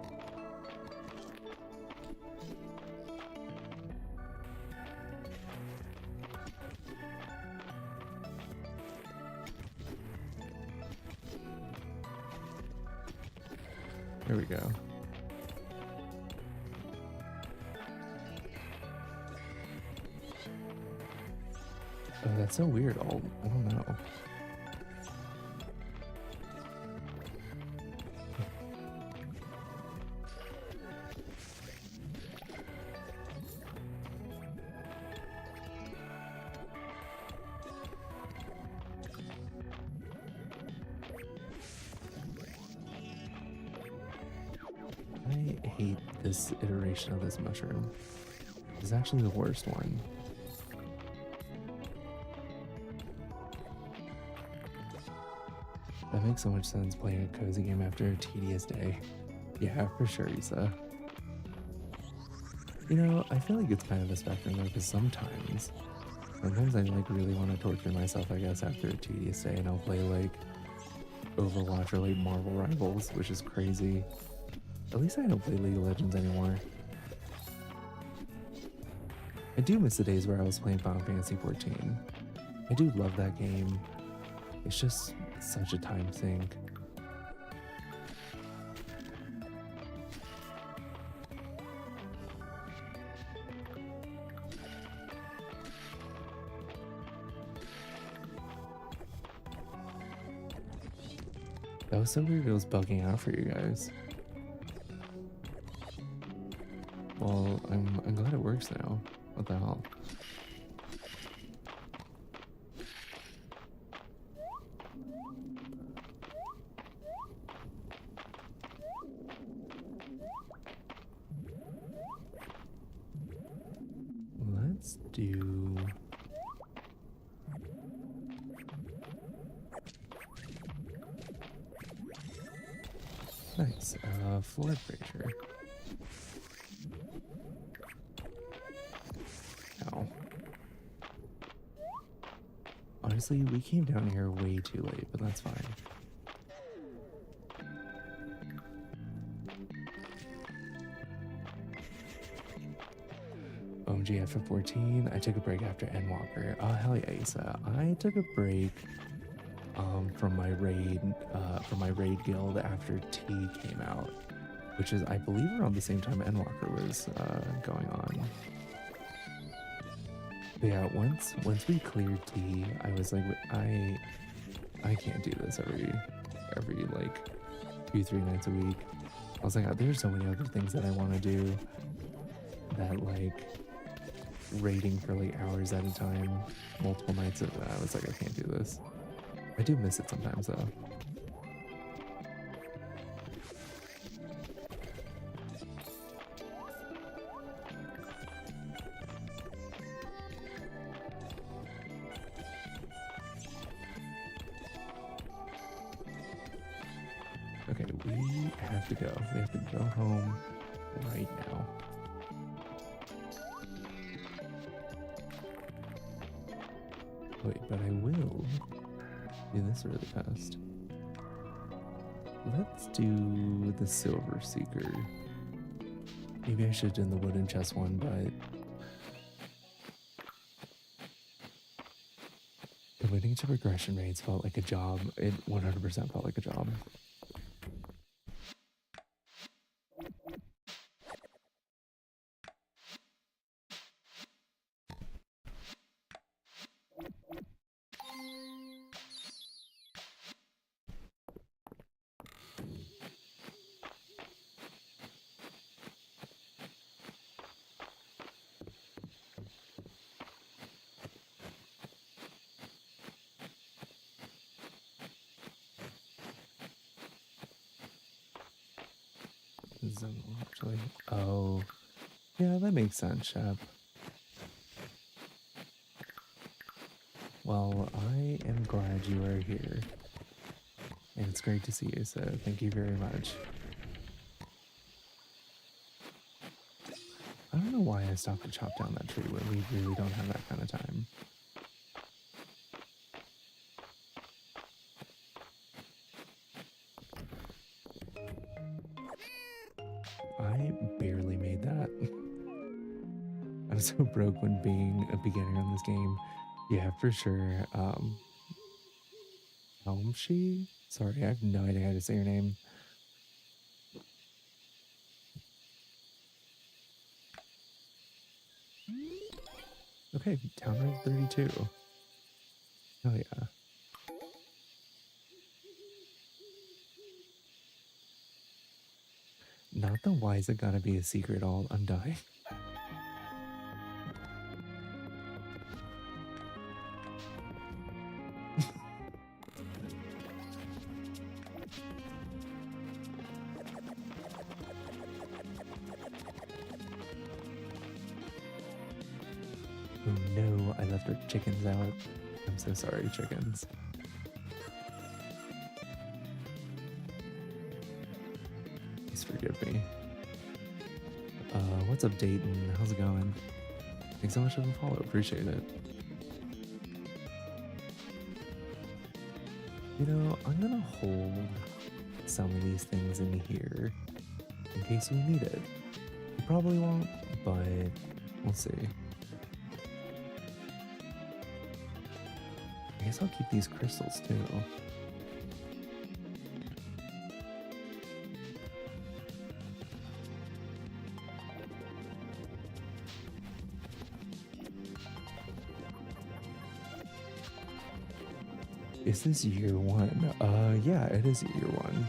There we go. Oh, that's so weird. I don't know. I hate this iteration of this mushroom. It's actually the worst one. That makes so much sense, playing a cozy game after a tedious day. Yeah, for sure, Isa. You know, I feel like it's kind of a spectrum though, because sometimes I like really want to torture myself, I guess, after a tedious day, and I'll play like Overwatch or like Marvel Rivals, which is crazy. At least I don't play League of Legends anymore. I do miss the days where I was playing Final Fantasy XIV. I do love that game. It's just such a time sink. That was so weird it was bugging out for you guys. Well, I'm glad it works now. What the hell? do... Nice, floor pressure. Ow. Honestly, we came down here way too late, but that's fine. OMG, after 14, I took a break after Endwalker. Oh, hell yeah, Issa. I took a break from my raid guild after T came out, which is, I believe, around the same time Endwalker was going on. But yeah, once we cleared T, I was like, I can't do this every like 2-3 nights a week. I was like, there's so many other things that I want to do that, like, raiding for like hours at a time, multiple nights. I was like, I can't do this. I do miss it sometimes though. Okay, we have to go. We have to go home right now. Wait, but I will do this really fast. Let's do the Silver Seeker. Maybe I should have done the wooden chest one, but committing to progression raids felt like a job. It 100% felt like a job. Actually, oh, yeah, that makes sense, Shep. Well, I am glad you are here, and it's great to see you, so thank you very much. I don't know why I stopped to chop down that tree when we really don't have that kind of time. I barely made that. I'm so broke when being a beginner on this game. Yeah, for sure. Helmshi? Sorry, I have no idea how to say your name. Okay, Town Road 32. Oh yeah. Not the why is it gotta be a secret all I'm dying. Oh no, I left our chickens out. I'm so sorry, chickens. Please forgive me. What's up, Dayton? How's it going? Thanks so much for the follow. Appreciate it. You know, I'm gonna hold some of these things in here in case we need it. We probably won't, but we'll see. I guess I'll keep these crystals too. Is this year one? Yeah, it is year one.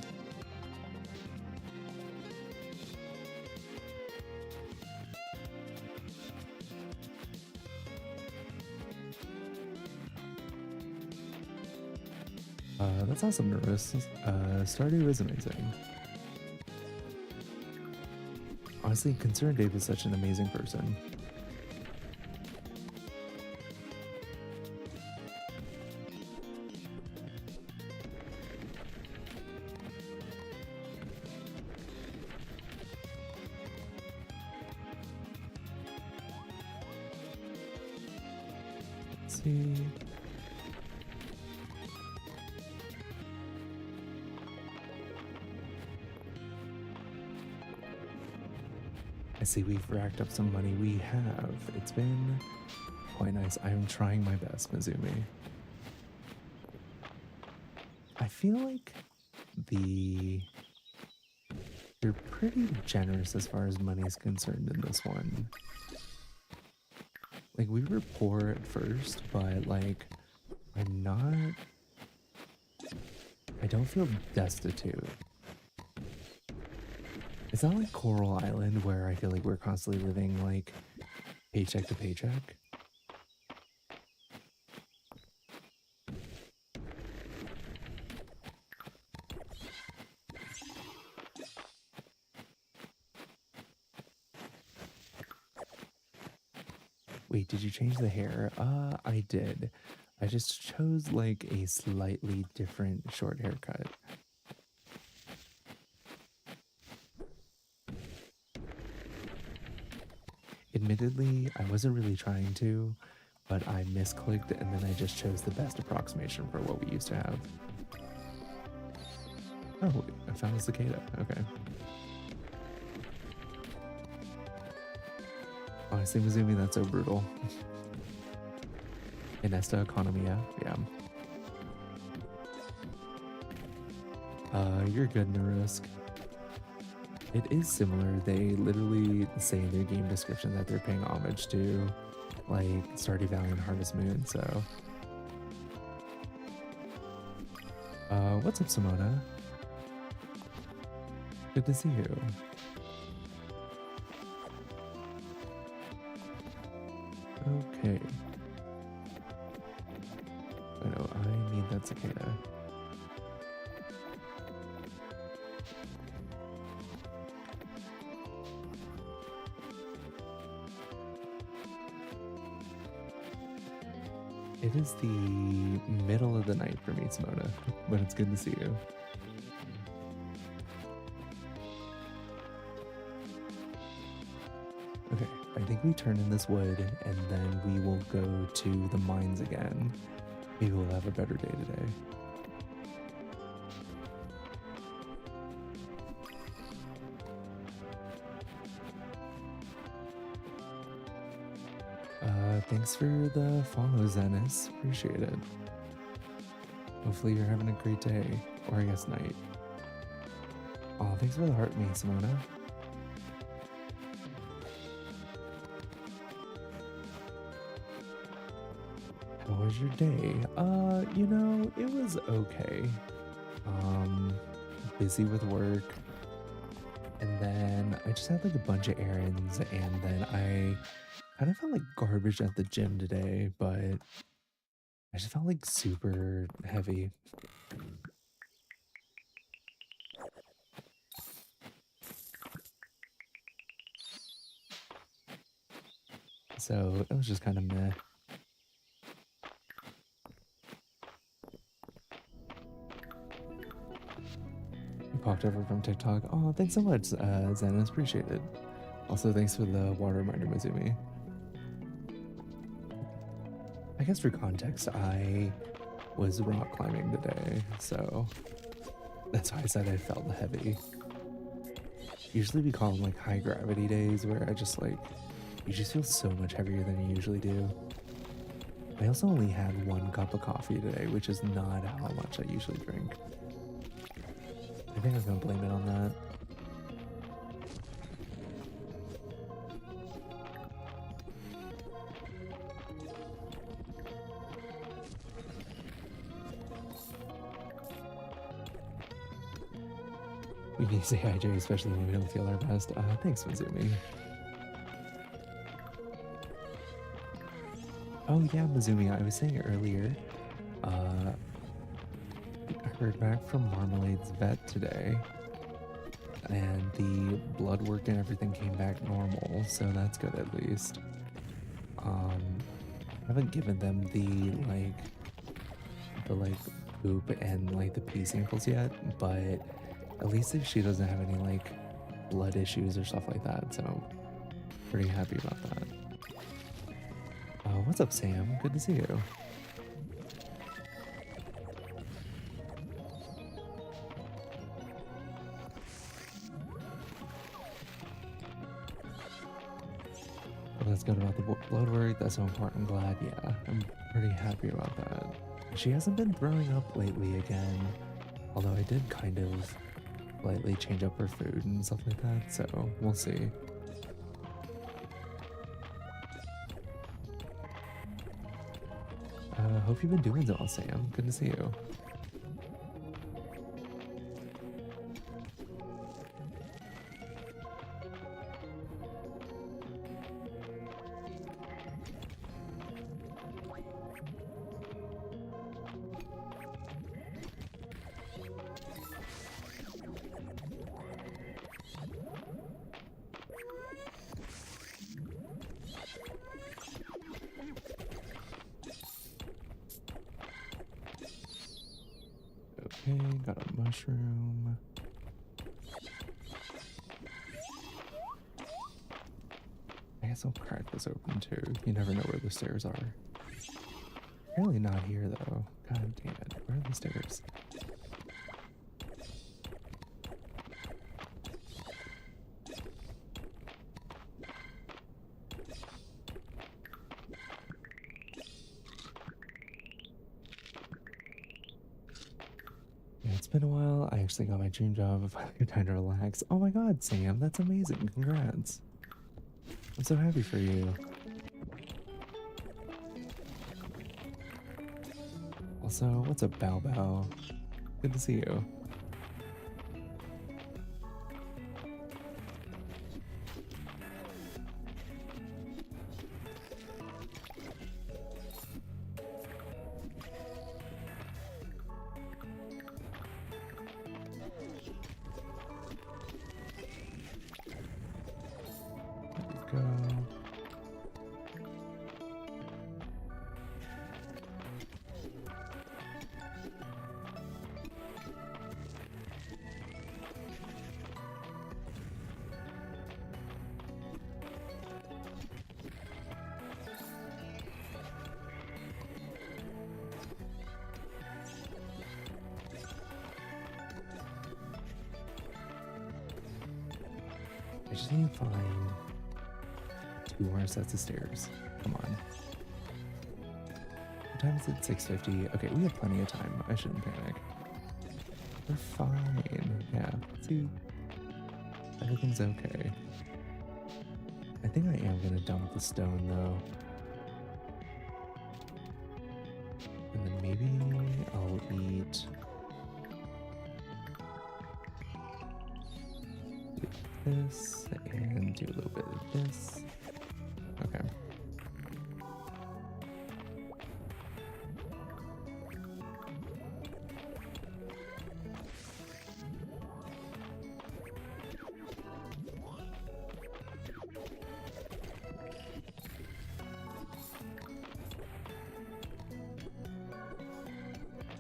That's awesome, Nervous. Stardew is amazing. Honestly, Concerned Dave is such an amazing person. see. I see we've racked up some money. We have. It's been quite nice. I am trying my best, Mizumi. I feel like the you're pretty generous as far as money is concerned in this one. Like, we were poor at first, but like, I'm not. I don't feel destitute. It's not like Coral Island where I feel like we're constantly living like paycheck to paycheck. Wait, did you change the hair? I did. I just chose like a slightly different short haircut. Admittedly, I wasn't really trying to, but I misclicked and then I just chose the best approximation for what we used to have. Oh, I found a cicada. Okay. Honestly, Mizumi, that's so brutal. Inesta Economia, yeah. You're good, Narusk. It is similar. They literally say in their game description that they're paying homage to, like, Stardew Valley and Harvest Moon, so. What's up, Simona? Good to see you. Okay. I know, I need that cicada. It is the middle of the night for me, Simona, but it's good to see you. Okay, I think we turn in this wood and then we will go to the mines again. Maybe we'll have a better day today. Thanks for the follow, Zenis. Appreciate it. Hopefully you're having a great day, or I guess night. Oh, thanks for the heart, me, Simona. How was your day? You know, it was okay. Busy with work. And then I just had like a bunch of errands, and then I kind of felt like garbage at the gym today, but I just felt like super heavy. So it was just kind of meh. You popped over from TikTok. Oh, thanks so much, Zenos. Appreciate it. Also, thanks for the water reminder, Mizumi. I guess for context, I was rock climbing today, so that's why I said I felt heavy. Usually we call them like high gravity days where I just like, you just feel so much heavier than you usually do. I also only had 1 cup of coffee today, which is not how much I usually drink. I think I'm gonna blame it on that. We need to say hi, Jay, especially when we don't feel our best. Thanks, Mizumi. Oh yeah, Mizumi, I was saying earlier, I heard back from Marmalade's vet today, and the blood work and everything came back normal, so that's good at least. I haven't given them the poop and like the pee samples yet, but at least if she doesn't have any like blood issues or stuff like that, so pretty happy about that. What's up, Sam? Good to see you. Well, that's good about the blood work. That's so important. Glad. Yeah, I'm pretty happy about that. She hasn't been throwing up lately again. Although I did kind of lightly change up her food and stuff like that. So we'll see. Hope you've been doing well, Sam. Good to see you. Okay, got a mushroom. I guess I'll crack this open too. You never know where the stairs are. Apparently not here though. God damn it. Where are the stairs? Yeah, it's been a while. I actually got my dream job. I finally had time to relax. Oh my god, Sam, that's amazing. Congrats. I'm so happy for you. Also, what's up, Bao Bao? Good to see you. There we go. I just need to find 2 more sets of stairs. Come on. What time is it? 6:50. Okay, we have plenty of time. I shouldn't panic. We're fine. Yeah. See, everything's okay. I think I am gonna dump the stone though. And then maybe I'll eat this and do a little bit of this. Okay.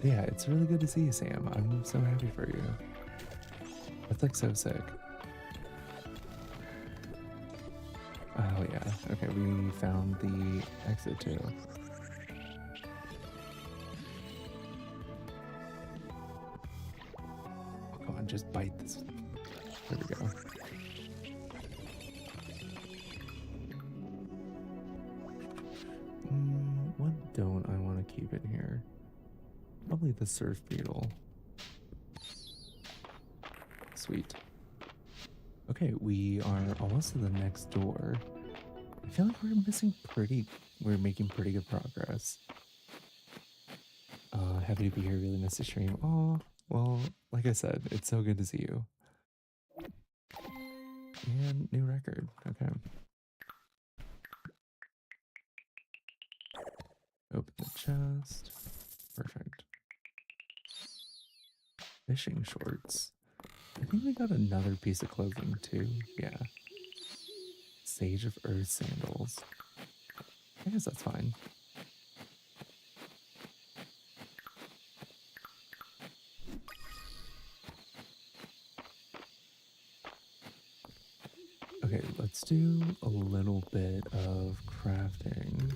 Yeah, it's really good to see you, Sam. I'm so happy for you. That's like so sick. Oh yeah, okay, we found the exit too. Oh, come on, just bite this. There we go. What don't I want to keep in here? Probably the surf beetle. Sweet. Okay, we are almost to the next door. I feel like we're making pretty good progress. Happy to be here, really missed the stream. Oh, well, like I said, it's so good to see you. And new record, okay. Open the chest, perfect. Fishing shorts. I think we got another piece of clothing too, yeah. Sage of Earth sandals. I guess that's fine. Okay, let's do a little bit of crafting.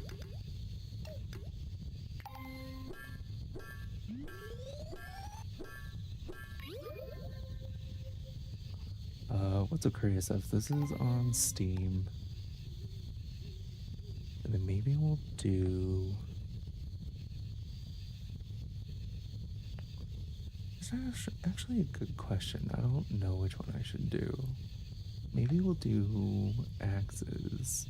What's so curious if this is on Steam, and then maybe we'll do. Actually a good question. I don't know which one I should do. Maybe we'll do axes.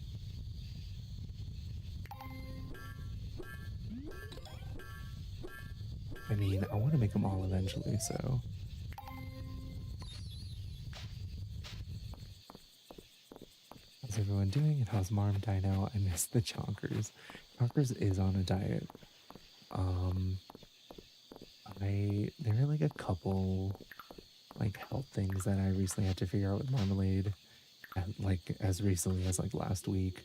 I mean, I want to make them all eventually, so. How's everyone doing? And how's Marm Dino? I missed the Chonkers. Chonkers is on a diet. Um, there are like a couple like health things that I recently had to figure out with Marmalade, like as recently as like last week.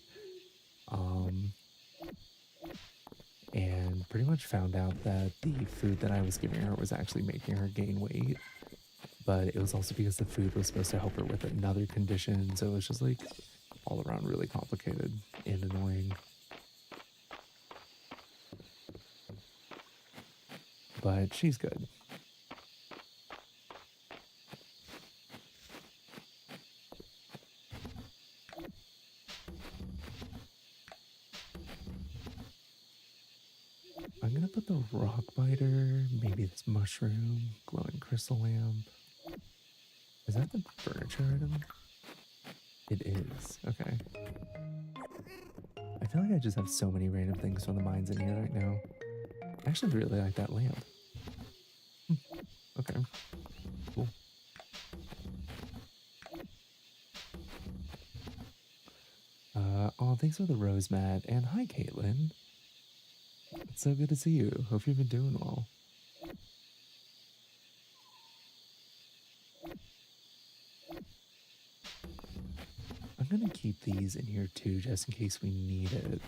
Um, and pretty much found out that the food that I was giving her was actually making her gain weight. But it was also because the food was supposed to help her with another condition, so it was just like all around really complicated and annoying. But she's good. I'm gonna put the rock biter, maybe this mushroom, glowing crystal lamp. Is that the furniture item? It is. Okay. I feel like I just have so many random things from the mines in here right now. I actually really like that lamp. Okay. Cool. Oh, thanks for the rose mat. And hi, Caitlin. It's so good to see you. Hope you've been doing well. I'm gonna keep these in here too, just in case we need it.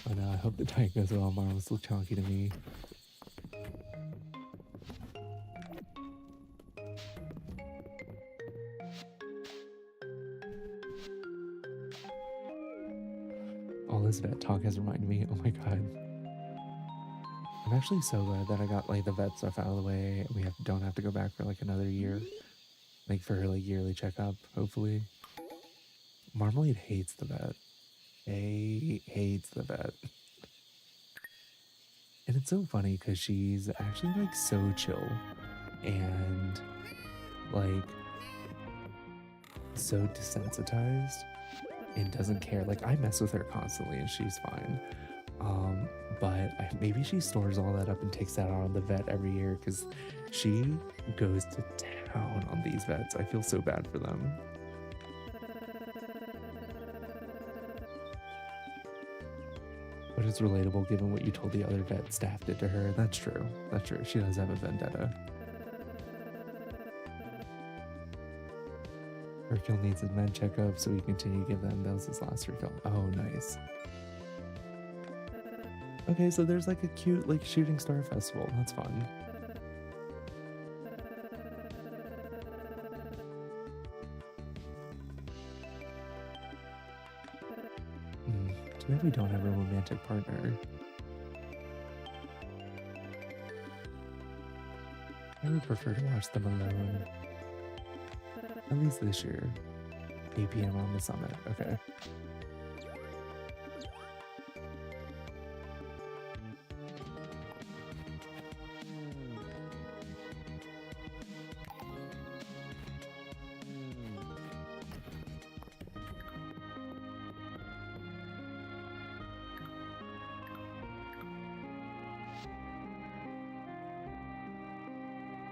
Oh no, I hope the diet goes well. Marlon's look chunky to me. All this vet talk has reminded me, oh my god. I'm actually so glad that I got like the vet stuff out of the way. We don't have to go back for like another year. Like for her like yearly checkup, hopefully. Marmalade hates the vet. Hates the vet. And it's so funny because she's actually like so chill and like so desensitized and doesn't care. Like I mess with her constantly and she's fine. But maybe she stores all that up and takes that out on the vet every year because she goes to town on these vets. I feel so bad for them. But it's relatable given what you told the other vet staff did to her. That's true. That's true. She does have a vendetta. Hercule needs his med checkup, so we continue to give them. That was his last refill. Oh, nice. Okay, so there's like a cute like shooting star festival. That's fun. Too bad we don't have a romantic partner. I would prefer to watch them alone. At least this year. 8 p.m. on the summit. Okay.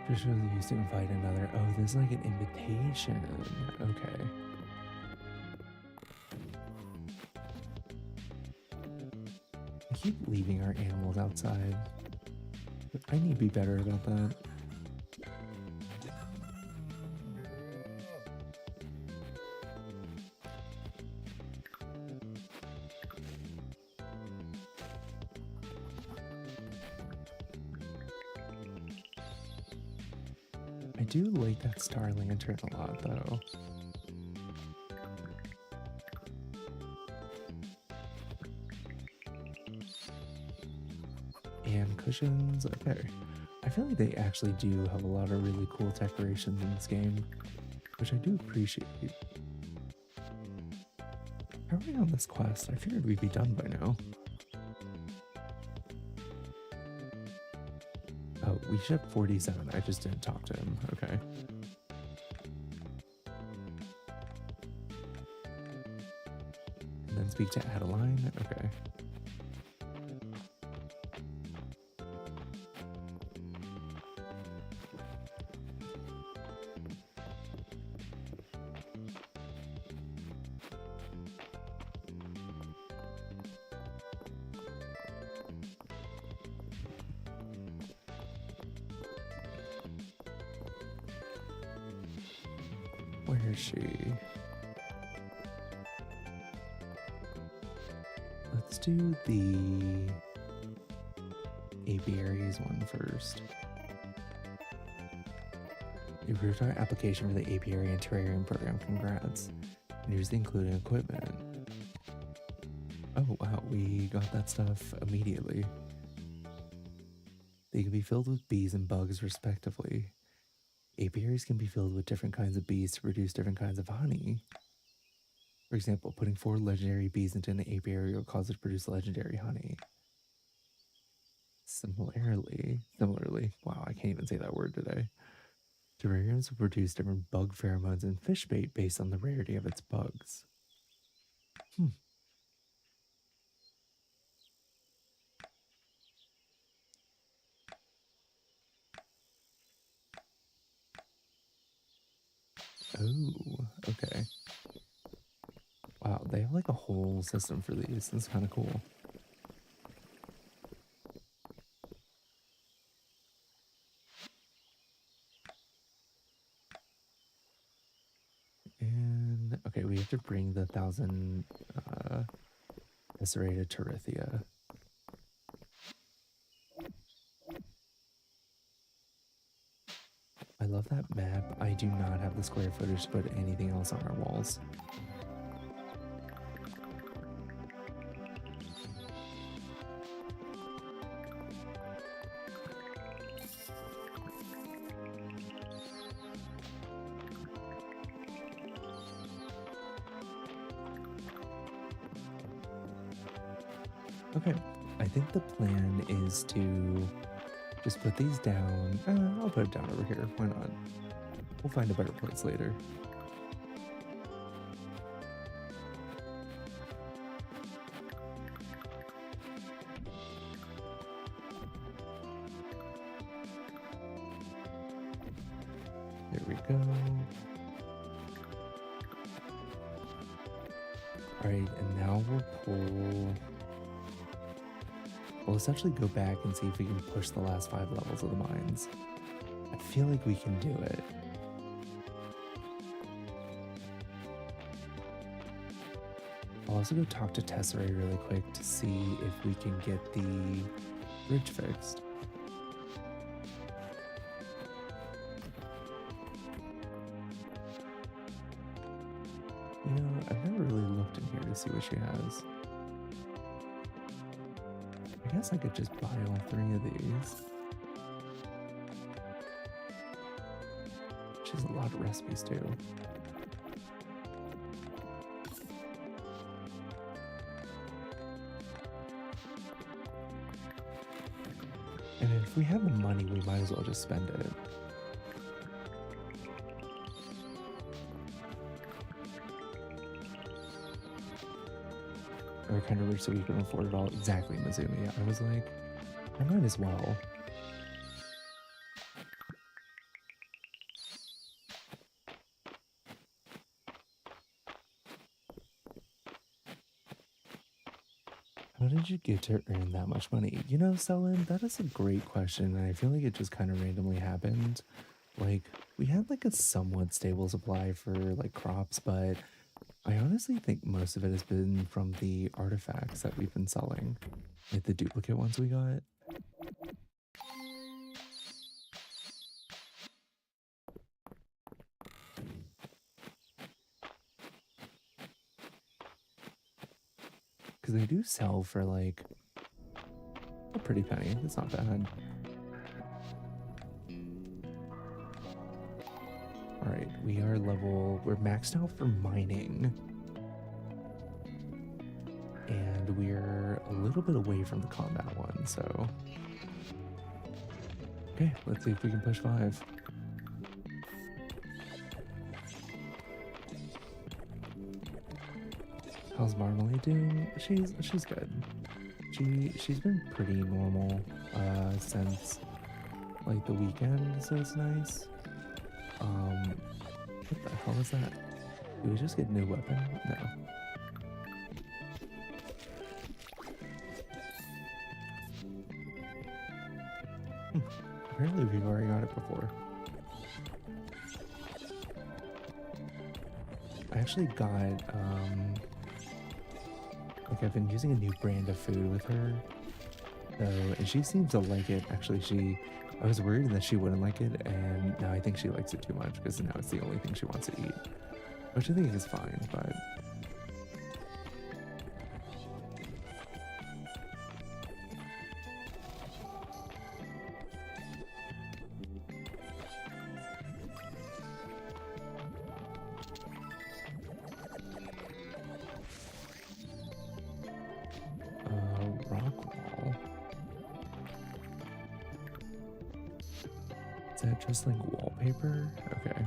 Just really used to invite another. Oh, this is like an invitation. Okay. I keep leaving our animals outside. I need to be better about that. I do like that star lantern a lot, though. And cushions. Okay. I feel like they actually do have a lot of really cool decorations in this game, which I do appreciate. How are we on this quest? I figured we'd be done by now. Oh, we shipped 47. I just didn't talk to him. Okay. And then speak to Adeline. Okay. Where is she? Let's do the apiaries one first. You approved our application for the apiary and terrarium program. Congrats. And here's the included equipment. Oh wow, we got that stuff immediately. They can be filled with bees and bugs respectively. Apiaries can be filled with different kinds of bees to produce different kinds of honey. For example, putting 4 legendary bees into an apiary will cause it to produce legendary honey. Similarly, wow, I can't even say that word today. Terrariums will produce different bug pheromones and fish bait based on the rarity of its bugs. Oh, okay. Wow, they have like a whole system for these. This is kind of cool. And okay, we have to bring the 1,000 Esserated Terithia. I love that map. I do not have the square footage to put anything else on our walls. Okay, I think the plan is to just put these down. I'll put it down over here. Why not? We'll find a better place later. There we go. All right, and now we'll pull. Well, let's actually go back and see if we can push the last 5 levels of the mines. I feel like we can do it. I'll also go talk to Tesserae really quick to see if we can get the bridge fixed. You know, I've never really looked in here to see what she has. I guess I could just buy all 3 of these. She has a lot of recipes too. And if we have the money, we might as well just spend it. We're kind of rich so we can afford it all. Exactly, Mizumi. I was like, I might as well. How did you get to earn that much money? You know, Selin, that is a great question, and I feel like it just kind of randomly happened. Like, we had like a somewhat stable supply for like crops, but I honestly think most of it has been from the artifacts that we've been selling. Like the duplicate ones we got. Because they do sell for like A pretty penny. That's not bad. Alright, we're maxed out for mining. And we're a little bit away from the combat one, so. Okay, let's see if we can push 5. How's Marmalade doing? She's good. She's been pretty normal since like the weekend, so it's nice. What the hell is that? Did we just get a new weapon? No. Apparently we've already got it before. I actually got like I've been using a new brand of food with her, though, and she seems to like it. Actually, I was worried that she wouldn't like it, and now I think she likes it too much because now it's the only thing she wants to eat, which I think is fine, but. Rock wall. Is that just like wallpaper? Okay.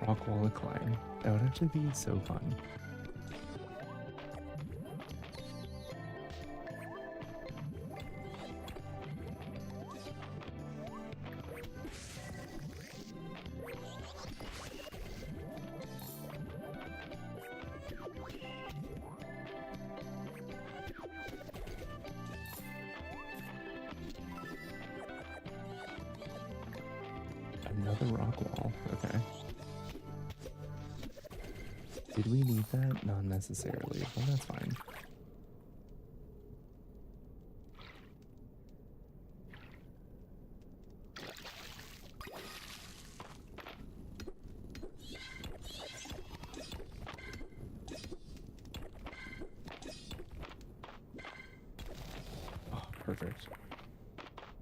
Rock wall to climb. That would actually be so fun. Another rock wall. Okay. Did we need that? Not necessarily, but that's fine. Oh, perfect.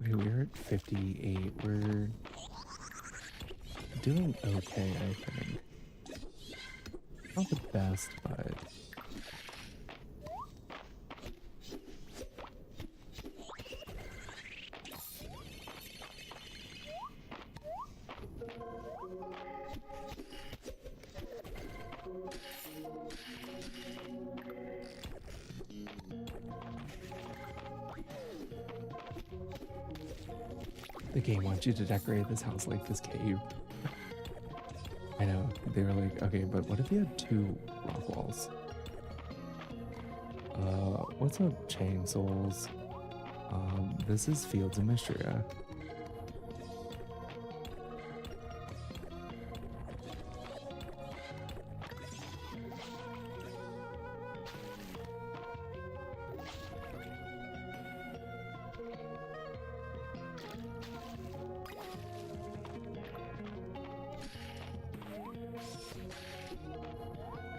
Okay, we're at 58. We're doing okay, I think. Not the best, but the game wants you to decorate this house like this cave. I know, they were like, okay, but what if you had 2 rock walls? What's up, Chain Souls? This is Fields of Mistria.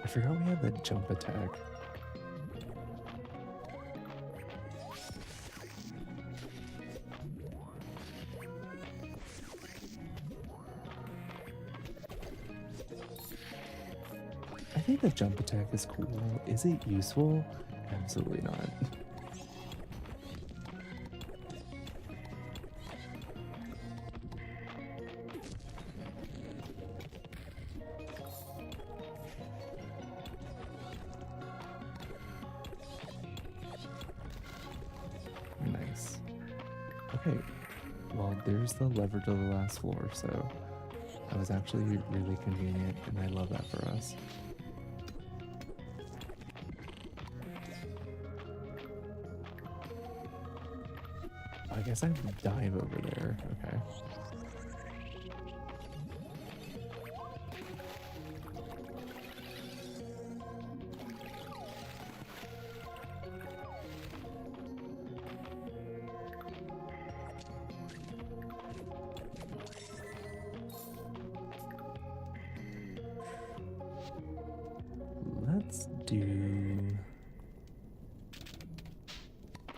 I forgot we had that jump attack. I think the jump attack is cool. Is it useful? Absolutely not. Nice. Okay, well, there's the lever to the last floor, so that was actually really convenient, and I love that for us. I guess I have to dive over there. Okay. Let's do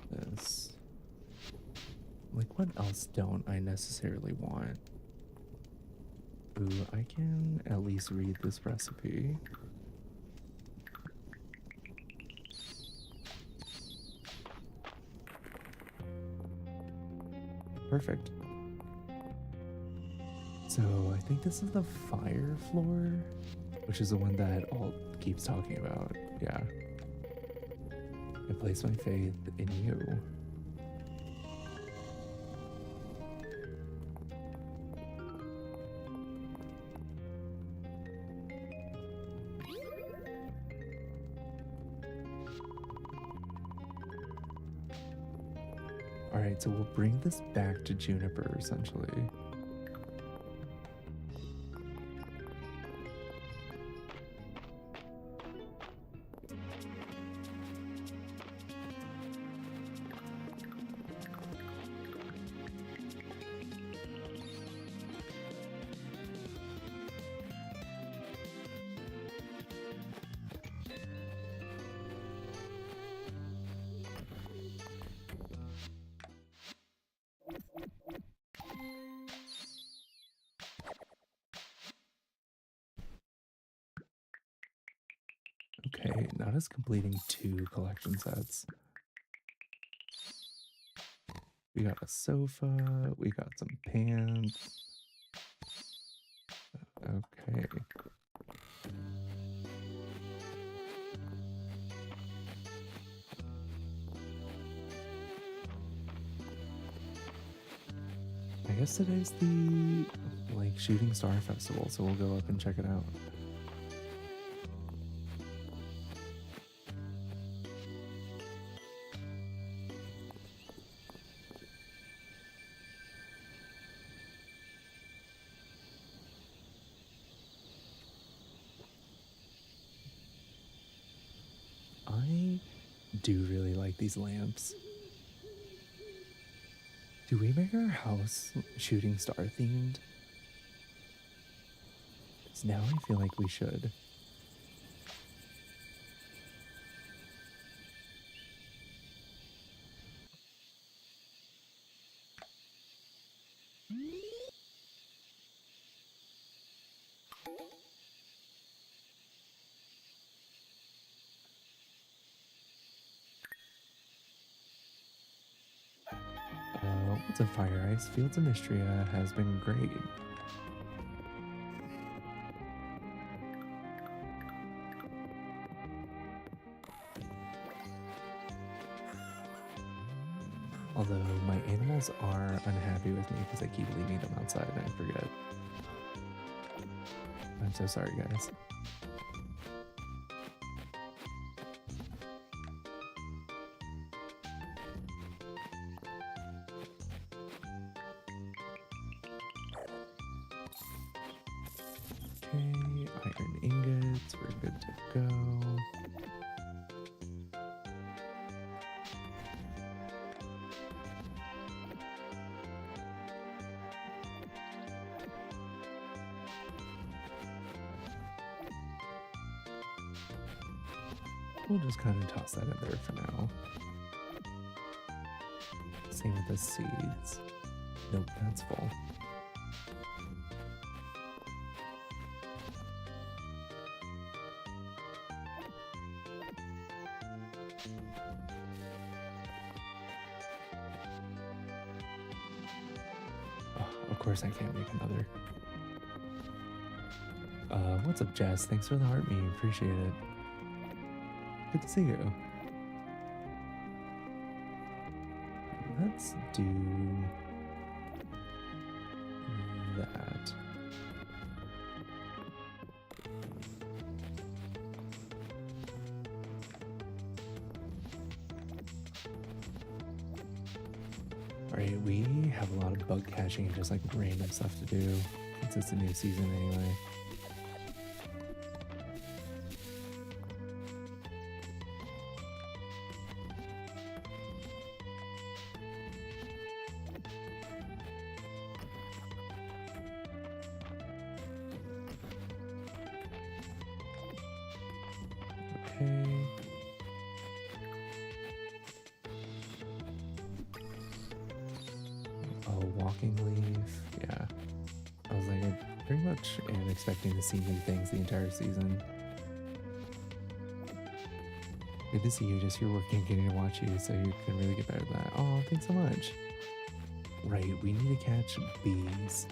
this. Like, what else don't I necessarily want? Ooh, I can at least read this recipe. Perfect. So I think this is the fire floor, which is the one that Alt keeps talking about. Yeah. I place my faith in you. Alright, so we'll bring this back to Juniper, essentially. Okay, not us completing 2 collection sets. We got a sofa, we got some pants. Okay. I guess today's the, like, Shooting Star Festival, so we'll go up and check it out. I do really like these lamps. Do we make our house Shooting Star themed? 'Cause now I feel like we should. What's a Fire Ice? Fields of Mistria has been great. Although my animals are unhappy with me because I keep leaving them outside and I forget. I'm so sorry, guys. Okay, iron ingots, we're good to go. We'll just kind of toss that in there for now. Same with the seeds. Nope, that's full. Oh, of course I can't make another. What's up, Jess? Thanks for the heart meme. Appreciate it. Good to see you. Let's do that. Alright, we have a lot of bug catching and just like random stuff to do since it's a new season anyway. okay. Oh, walking leaf. Yeah. I was like, I pretty much am expecting to see new things the entire season. Good to see you. Just your working getting to watch you, so you can really get better at that. Oh, thanks so much. Right, we need to catch bees.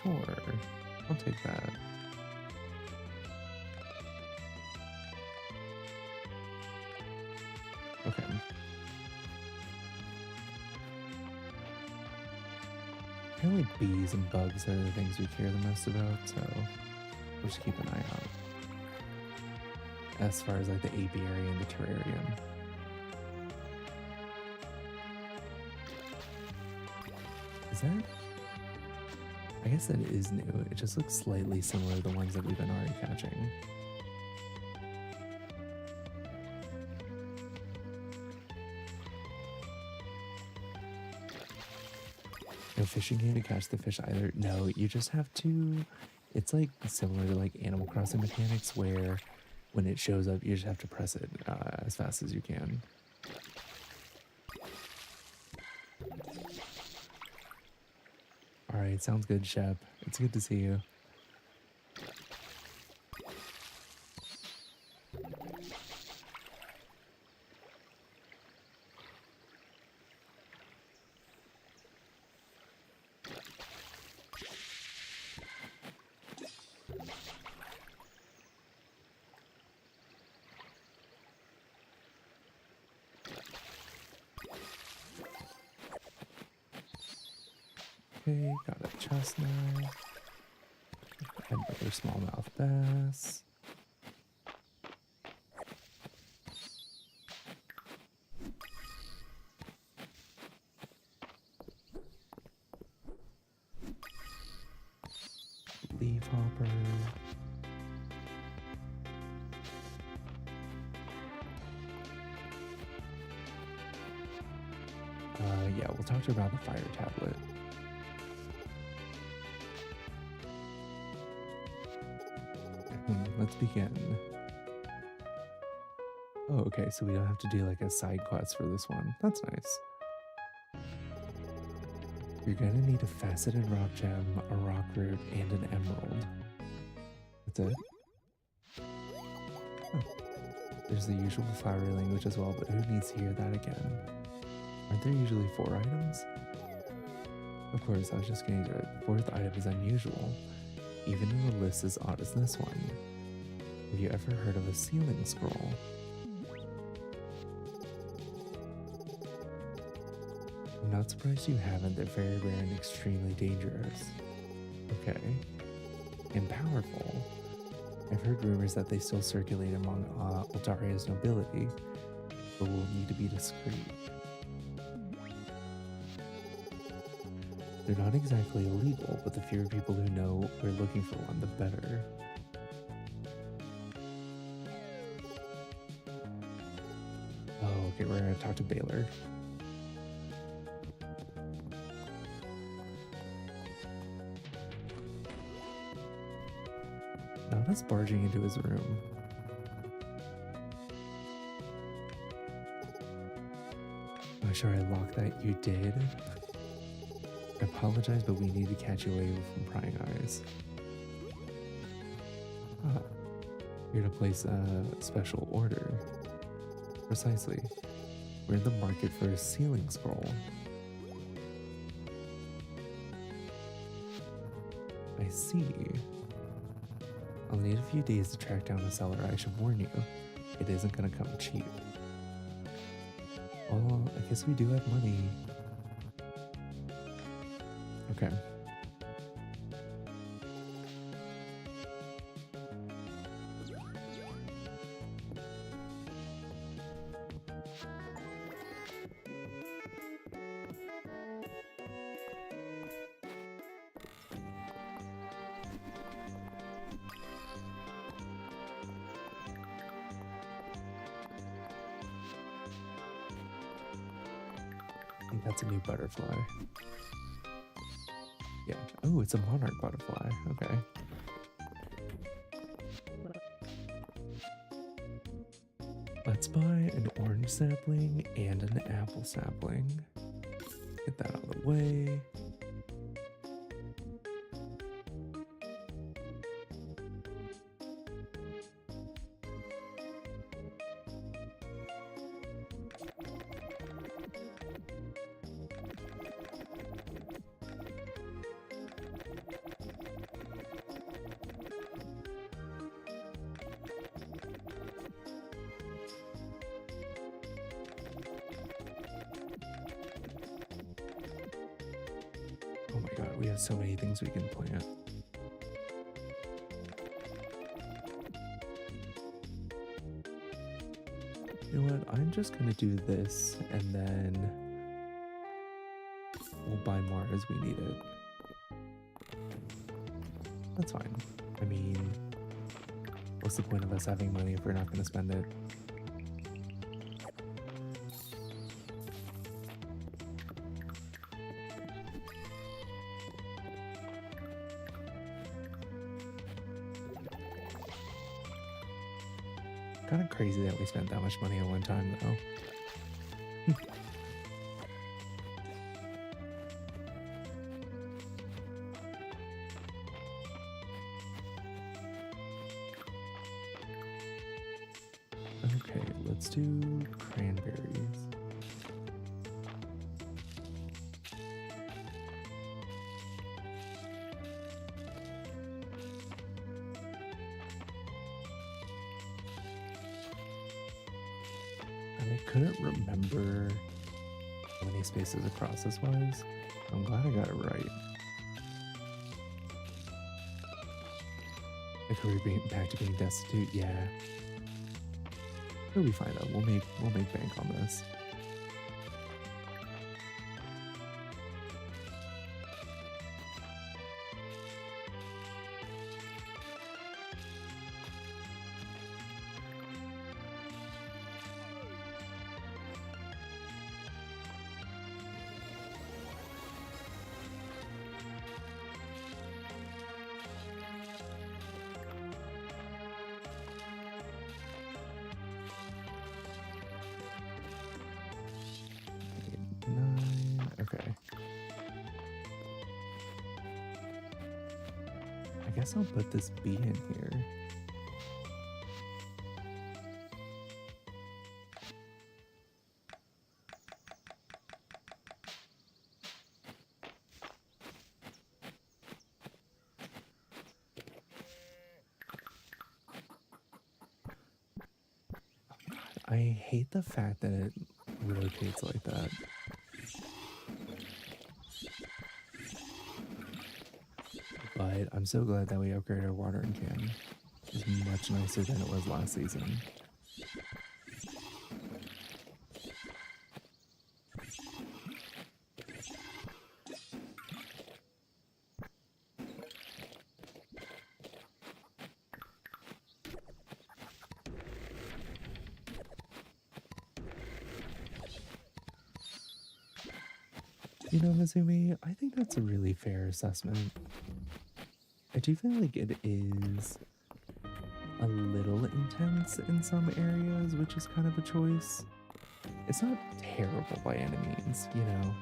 Sure, I'll take that. Okay. Apparently bees and bugs are the things we care the most about, so we'll just keep an eye out. As far as like the apiary and the terrarium. Is that? I guess that is new. It just looks slightly similar to the ones that we've been already catching. No fishing game to catch the fish either. No, you just have to. It's like similar to like Animal Crossing mechanics where when it shows up, you just have to press it as fast as you can. All right, sounds good, Shep. It's good to see you. Okay, got a chestnut. Another smallmouth bass. Leaf hopper. Yeah, we'll talk to her about the fire tablet. Let's begin. Oh, okay, so we don't have to do like a side quest for this one. That's nice. You're gonna need a faceted rock gem, a rock root, and an emerald. That's it? Oh. There's the usual flowery language as well, but who needs to hear that again? Aren't there usually 4 items? Of course, I was just getting to it. 4th item is unusual, even in a list as odd as this one. Have you ever heard of a ceiling scroll? I'm not surprised you haven't. They're very rare and extremely dangerous. Okay. And powerful. I've heard rumors that they still circulate among Altaria's nobility, but we'll need to be discreet. They're not exactly illegal, but the fewer people who know we're looking for one, the better. Oh, okay, we're gonna talk to Baylor. Not us barging into his room. I'm sure I locked that. You did? I apologize, but we need to catch you away from prying eyes. Ah, you're to place a special order. Precisely. We're in the market for a ceiling scroll. I see. I'll need a few days to track down the seller. I should warn you, it isn't gonna come cheap. Well, I guess we do have money. Okay. think that's a new butterfly. Yeah. Oh, it's a monarch butterfly. Okay. Let's buy an orange sapling and an apple sapling. Get that out of the way. Oh my god, we have so many things we can plant. You know what? I'm just gonna do this and then we'll buy more as we need it. That's fine. I mean, what's the point of us having money if we're not gonna spend it? Kind of crazy that we spent that much money at one time, though. Okay, let's do cranberries. I couldn't remember how many spaces across this was. I'm glad I got it right. If we're back to being destitute, yeah. We'll be fine though. We'll make bank on this. Nine. Okay. I guess I'll put this bee in here. I hate the fact that it rotates like that. But I'm so glad that we upgraded our watering can. It's much nicer than it was last season. You know, Mizumi, I think that's a really fair assessment. I do feel like it is a little intense in some areas, which is kind of a choice. It's not terrible by any means, you know,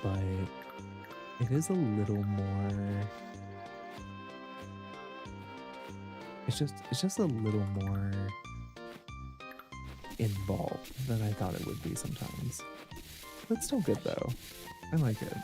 but it is a little more. It's just a little more involved than I thought it would be sometimes. But still good though. I like it.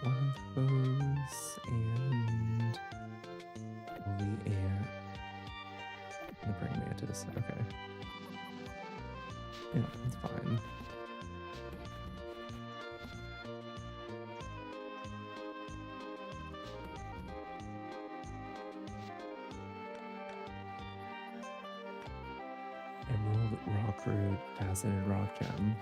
One of those and the air. cactus. Okay. Yeah, that's fine. Emerald rock root, faceted rock gem.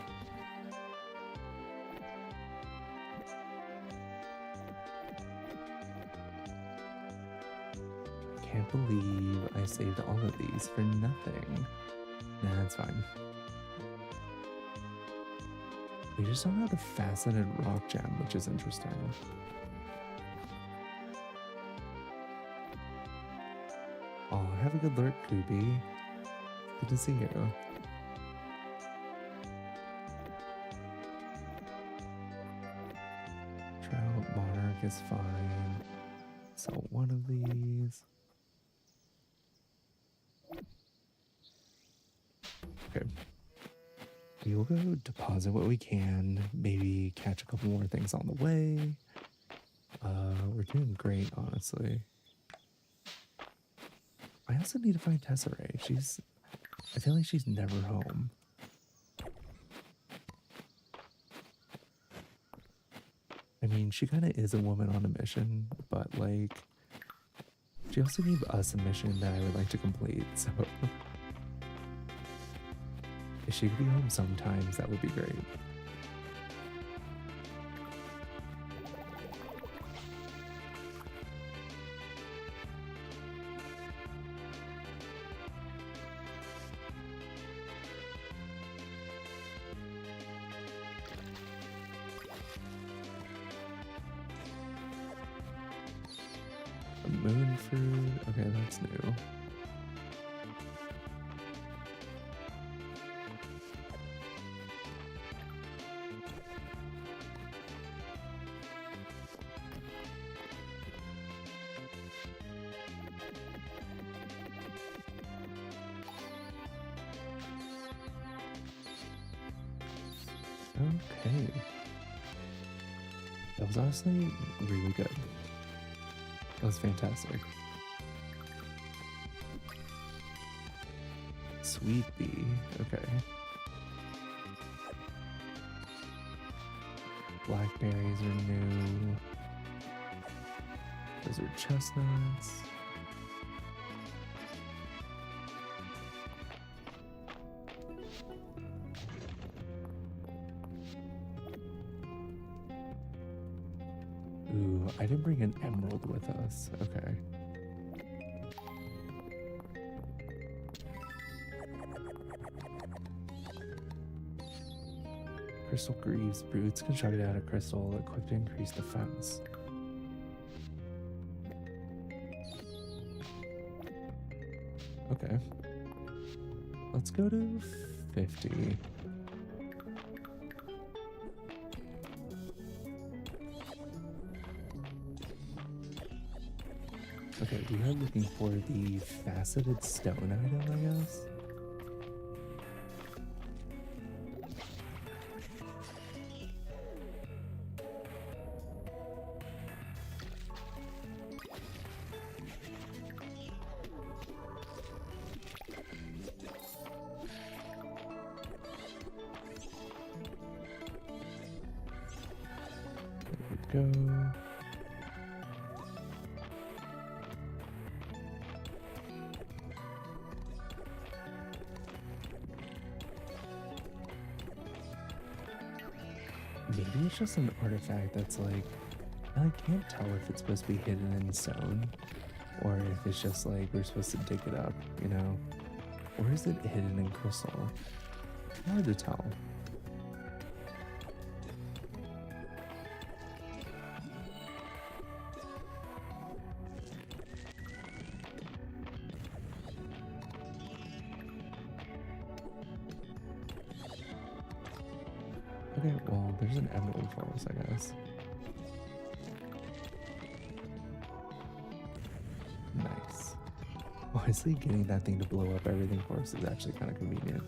Can't believe I saved all of these for nothing. Nah, that's fine. We just don't have the faceted rock gem, which is interesting. Oh, have a good lurk, Koopy. Good to see you. Trout monarch is fine. Sell one of these. Okay. We'll go deposit what we can. Maybe catch a couple more things on the way. We're doing great, honestly. I also need to find Tesserae. I feel like she's never home. I mean, she kind of is a woman on a mission, but like, she also gave us a mission that I would like to complete, so if she could be home sometimes, that would be great. Moon fruit. Okay, that's new. Okay. That was honestly really good. That was fantastic. Sweet bee. Okay. Blackberries are new. Those are chestnuts. Ooh, I didn't bring an emerald with us. Okay. Crystal Greaves boots constructed out of crystal equipped to increase defense. Okay. Let's go to 50. Okay, we are looking for the faceted stone item, I guess. There we go. Maybe it's just an artifact that's like, I can't tell if it's supposed to be hidden in stone or if it's just like we're supposed to dig it up, you know? Or is it hidden in crystal? Hard to tell. Okay, well, there's an emerald for us, I guess. Nice. Honestly, getting that thing to blow up everything for us is actually kind of convenient.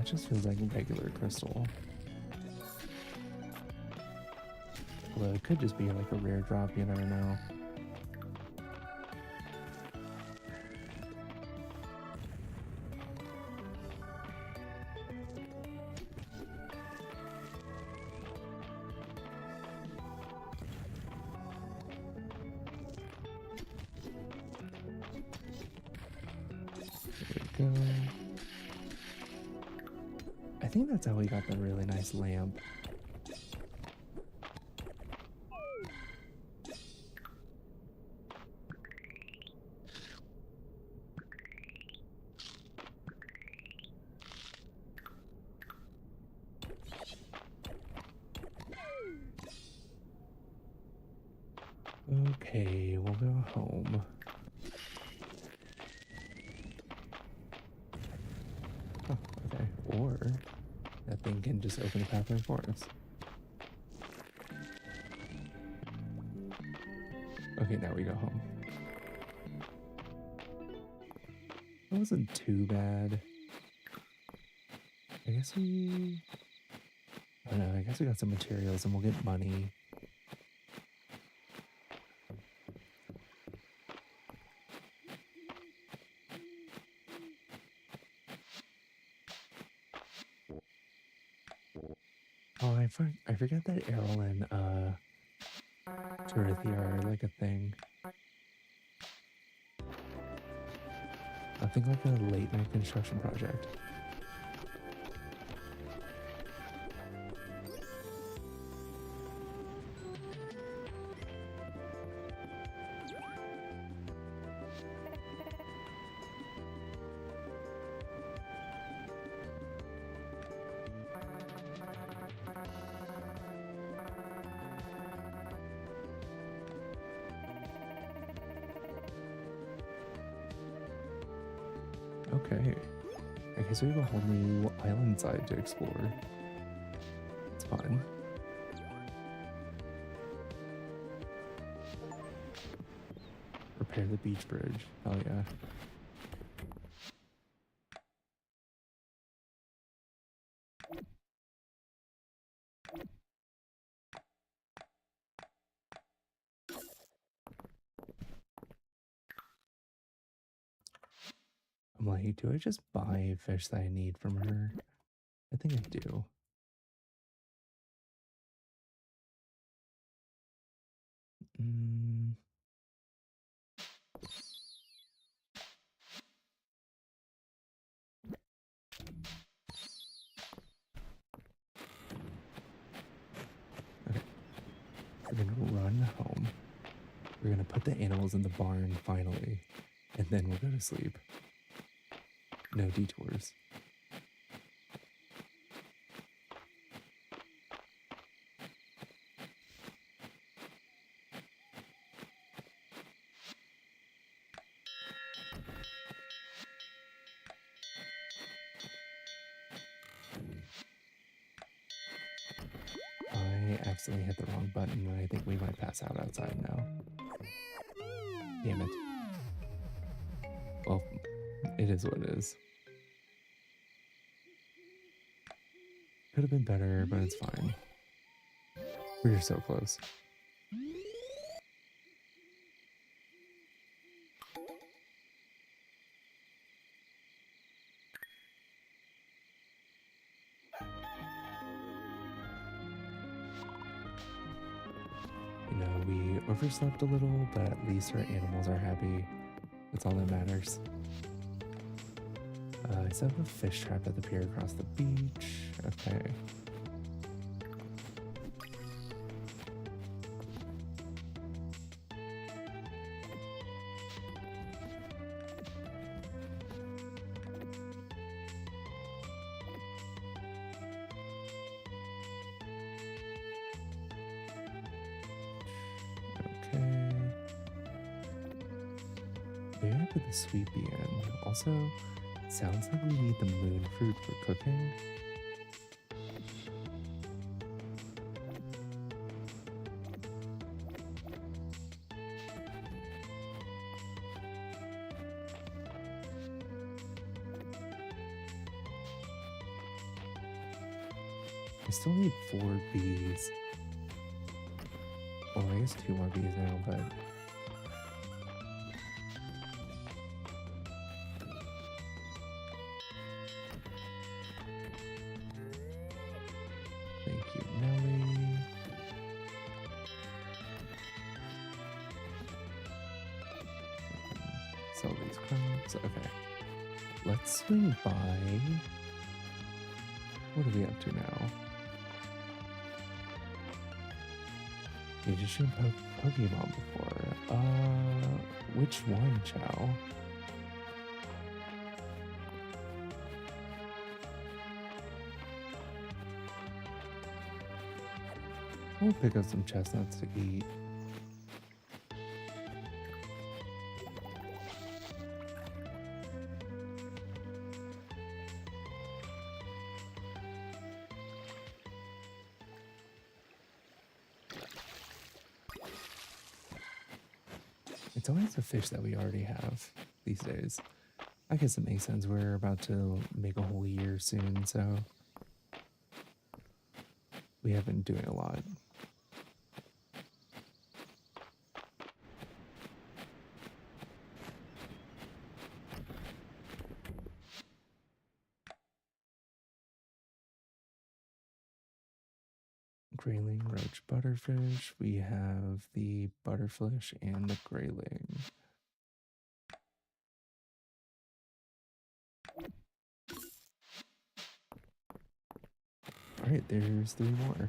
That just feels like regular crystal. Although it could just be like a rare drop, you never know. There we go. I think that's how we got the really nice lamp. Okay, we'll go home. Oh, okay. Or that thing can just open a pathway for us. Okay, now we go home. That wasn't too bad. I guess we... I don't know, I guess we got some materials and we'll get money. Oh, I forgot that Errol and Dorothy are like a thing. I think like a late night construction project. Okay. I guess we have a whole new island side to explore. It's fun. Repair the beach bridge. Oh yeah. I'm like, do I just buy fish that I need from her? I think I do. Mm. Okay. We're gonna run home. We're gonna put the animals in the barn finally, and then we'll go to sleep. No detours. I accidentally hit the wrong button, and I think we might pass out outside now. Damn it. Well, it is what it is. Could have been better, but it's fine. We're so close. You know, we overslept a little, but at least our animals are happy. That's all that matters. I set up a fish trap at the pier across the beach. Okay. Okay. Maybe I put the sweet bee in. Also, it sounds like we need the moon fruit for cooking. I still need 4 bees. Well, I guess 2 more bees now, but thank you, Nelly. Sell these crops. Okay. Let's swing by. What are we up to now? You just shown Pokemon before. Which one, Chow? We'll pick up some chestnuts to eat. It's always a fish that we already have these days. I guess it makes sense. We're about to make a whole year soon, so we have been doing a lot. Grayling, roach, butterfish. We have the butterfish and the grayling. All right, there's 3 more.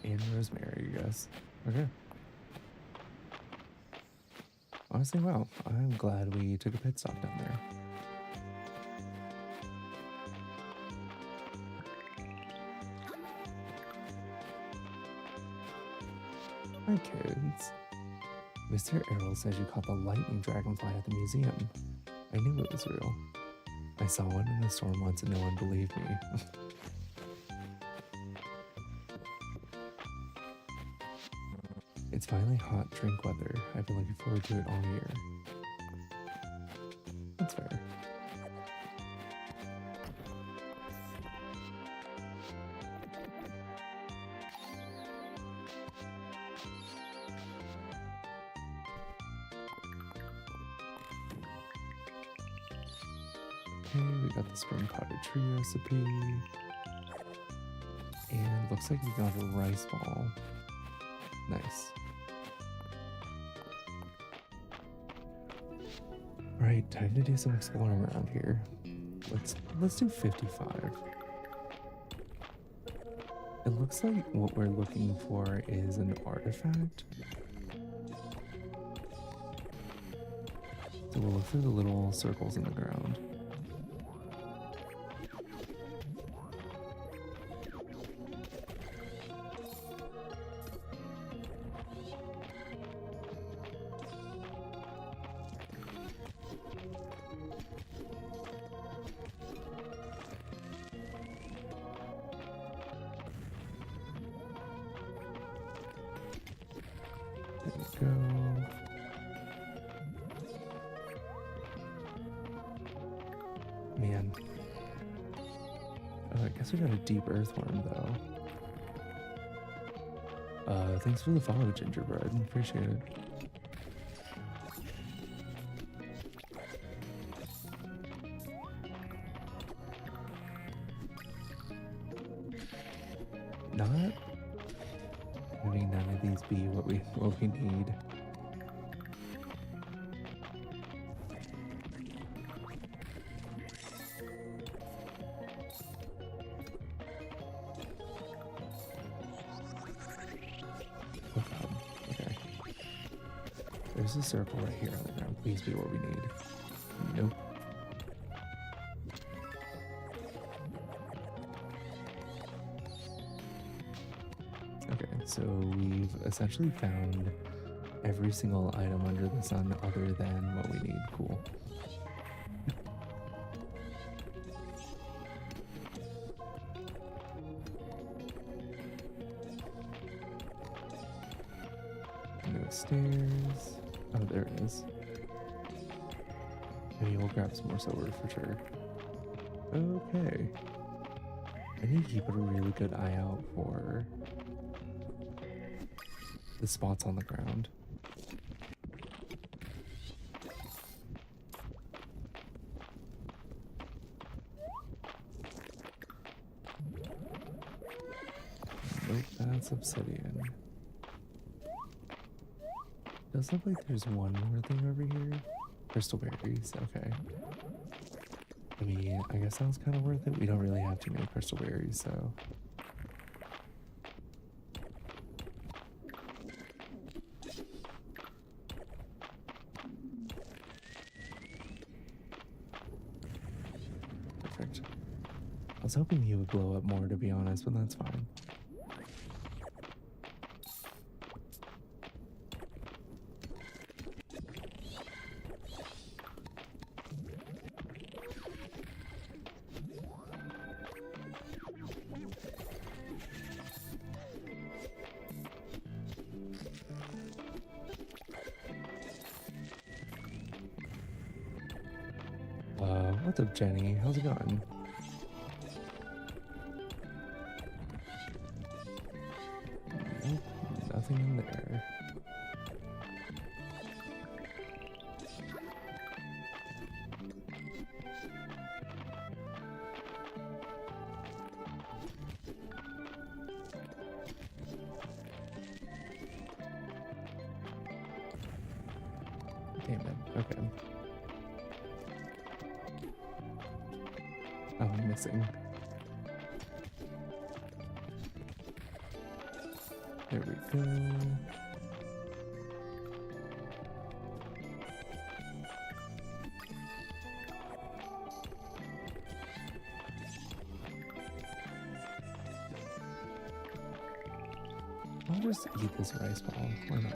And rosemary, I guess. Okay. Honestly, wow. I'm glad we took a pit stop down there. Hi, kids. Mr. Errol says you caught the lightning dragonfly at the museum. I knew it was real. I saw one in the storm once and no one believed me. It's finally hot drink weather. I've been looking forward to it all year. That's fair. Okay, we got the spring potted tree recipe. And looks like we got a rice ball. Nice. Alright, time to do some exploring around here. Let's do 55. It looks like what we're looking for is an artifact. So we'll look for the little circles in the ground. Go. Man. I guess we got a deep earthworm though. Thanks for the follow, Gingerbread. Appreciate it. Not having none of these be what we need. Oh god. Okay. There's a circle right here on the ground. Please be what we need. Nope. Okay, so we've essentially found every single item under the sun other than what we need. Cool. No stairs. Oh, there it is. Maybe we'll grab some more silver for sure. Okay. I need to keep a really good eye out for the spots on the ground. Nope, that's obsidian. Does look like there's one more thing over here. Crystal berries, okay. I mean, I guess that was kind of worth it. We don't really have too many crystal berries, so. Perfect. I was hoping he would blow up more, to be honest, but that's fine. What's up, Jenny? How's it going? Nope, nothing in there. Damn it. Okay. I'm missing. There we go. I'll just eat this rice ball. Why not?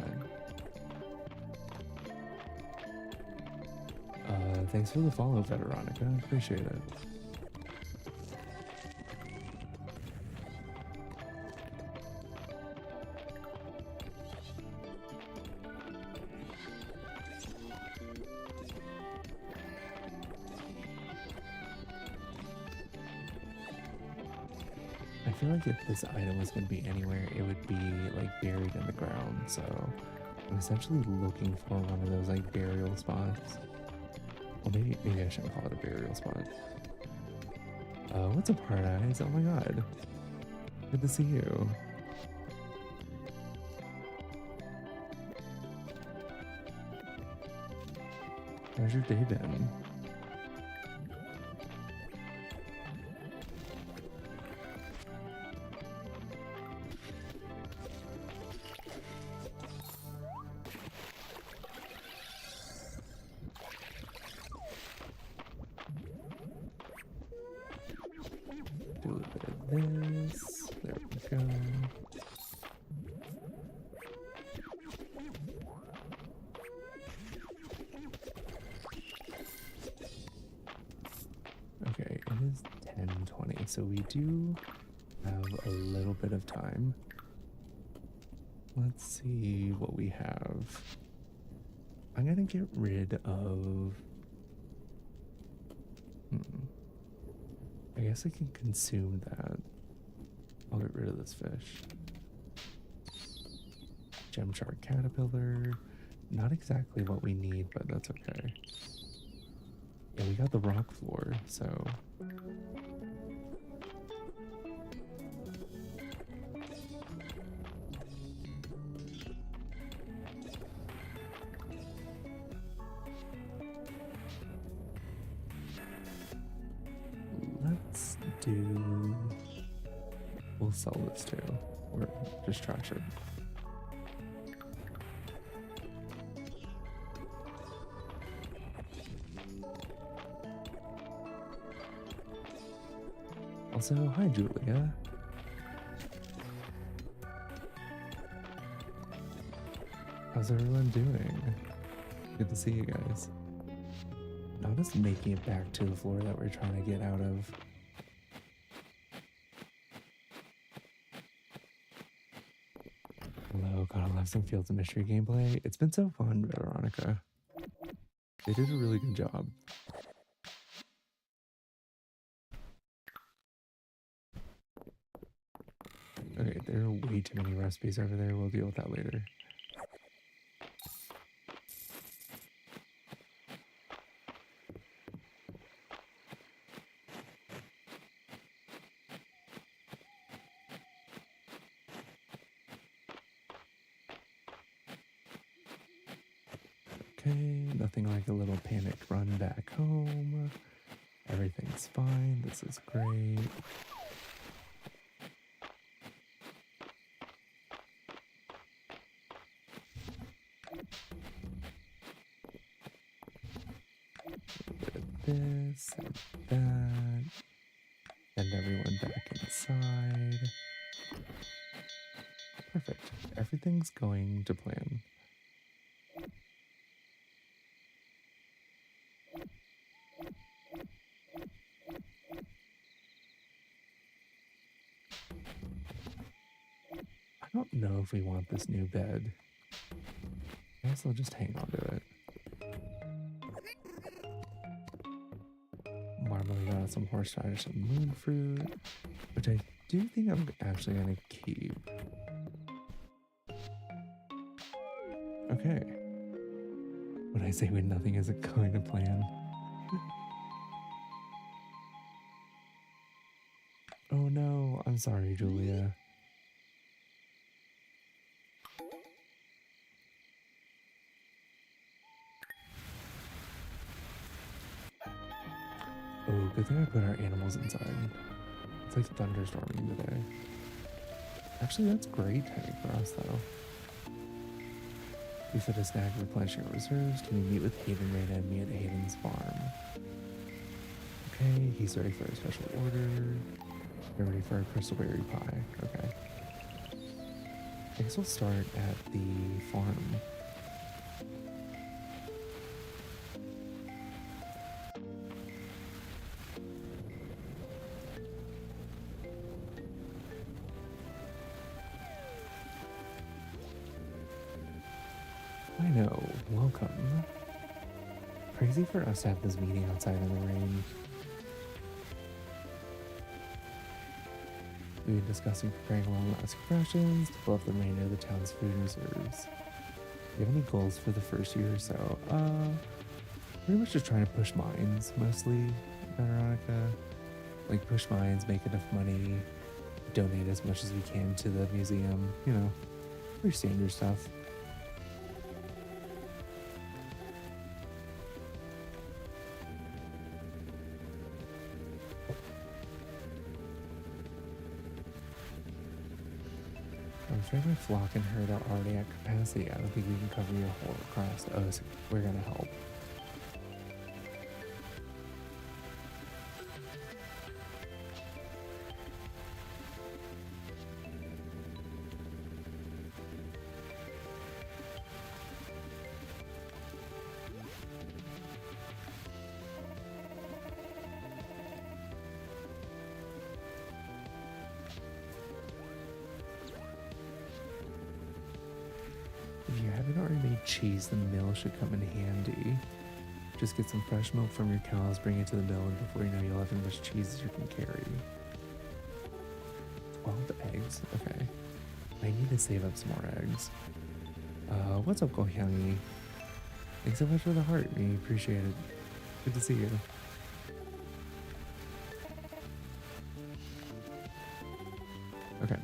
Thanks for the follow, Veronica. Appreciate it. I feel like if this item was going to be anywhere, it would be like buried in the ground. So I'm essentially looking for one of those like burial spots. Well, maybe I shouldn't call it a burial spot. What's up, Hard Eyes? Oh my god. Good to see you. How's your day been? Do a little bit of this. There we go. Okay, it is 10:20, so we do have a little bit of time. Let's see what we have. I'm gonna get rid of... I guess I can consume that. I'll get rid of this fish. Gem shark caterpillar. Not exactly what we need, but that's okay. Yeah, we got the rock floor, so... Let's do... We'll sell this too, or just trash it. Also, hi Julia. How's everyone doing? Good to see you guys. Not us making it back to the floor that we're trying to get out of. Hello, gotta love some Fields of Mystery gameplay. It's been so fun, Veronica. They did a really good job. way too many recipes over there. We'll deal with that later. Okay, nothing like a little panicked run back home. Everything's fine. This is great. This and that. Send everyone back inside. Perfect. Everything's going to plan. I don't know if we want this new bed. I guess I'll just hang on to it. Marmalade got some horseradish and moon fruit, which I do think I'm actually gonna keep. Okay. When I say when nothing is going to plan. Oh no, I'm sorry, Julia. Oh, good thing I put our animals inside. It's like thunderstorming today. Actually, that's great timing for us, though. We fit a snack replenishing our reserves. Can we meet with Hayden right at me at Hayden's farm? Okay, he's ready for a special order. We're ready for a crystal berry pie. Okay. I guess we'll start at the farm. I know, welcome. Crazy for us to have this meeting outside in the rain. We've been discussing preparing long-lasting rations to fill up the remainder of the town's food reserves. Do you have any goals for the first year or so? Pretty much just trying to push mines, mostly, Veronica. Like, push mines, make enough money, donate as much as we can to the museum, you know, pretty standard stuff. I'm afraid my flock and herd are already at capacity. I don't think we can cover your whole request. Oh, so we're gonna help. If you haven't already made cheese, the mill should come in handy. Just get some fresh milk from your cows, bring it to the mill, and before you know, you'll have as much cheese as you can carry. 12 eggs? Okay. I need to save up some more eggs. What's up, Gohyungi? Thanks so much for the heart. We appreciate it. Good to see you. Okay.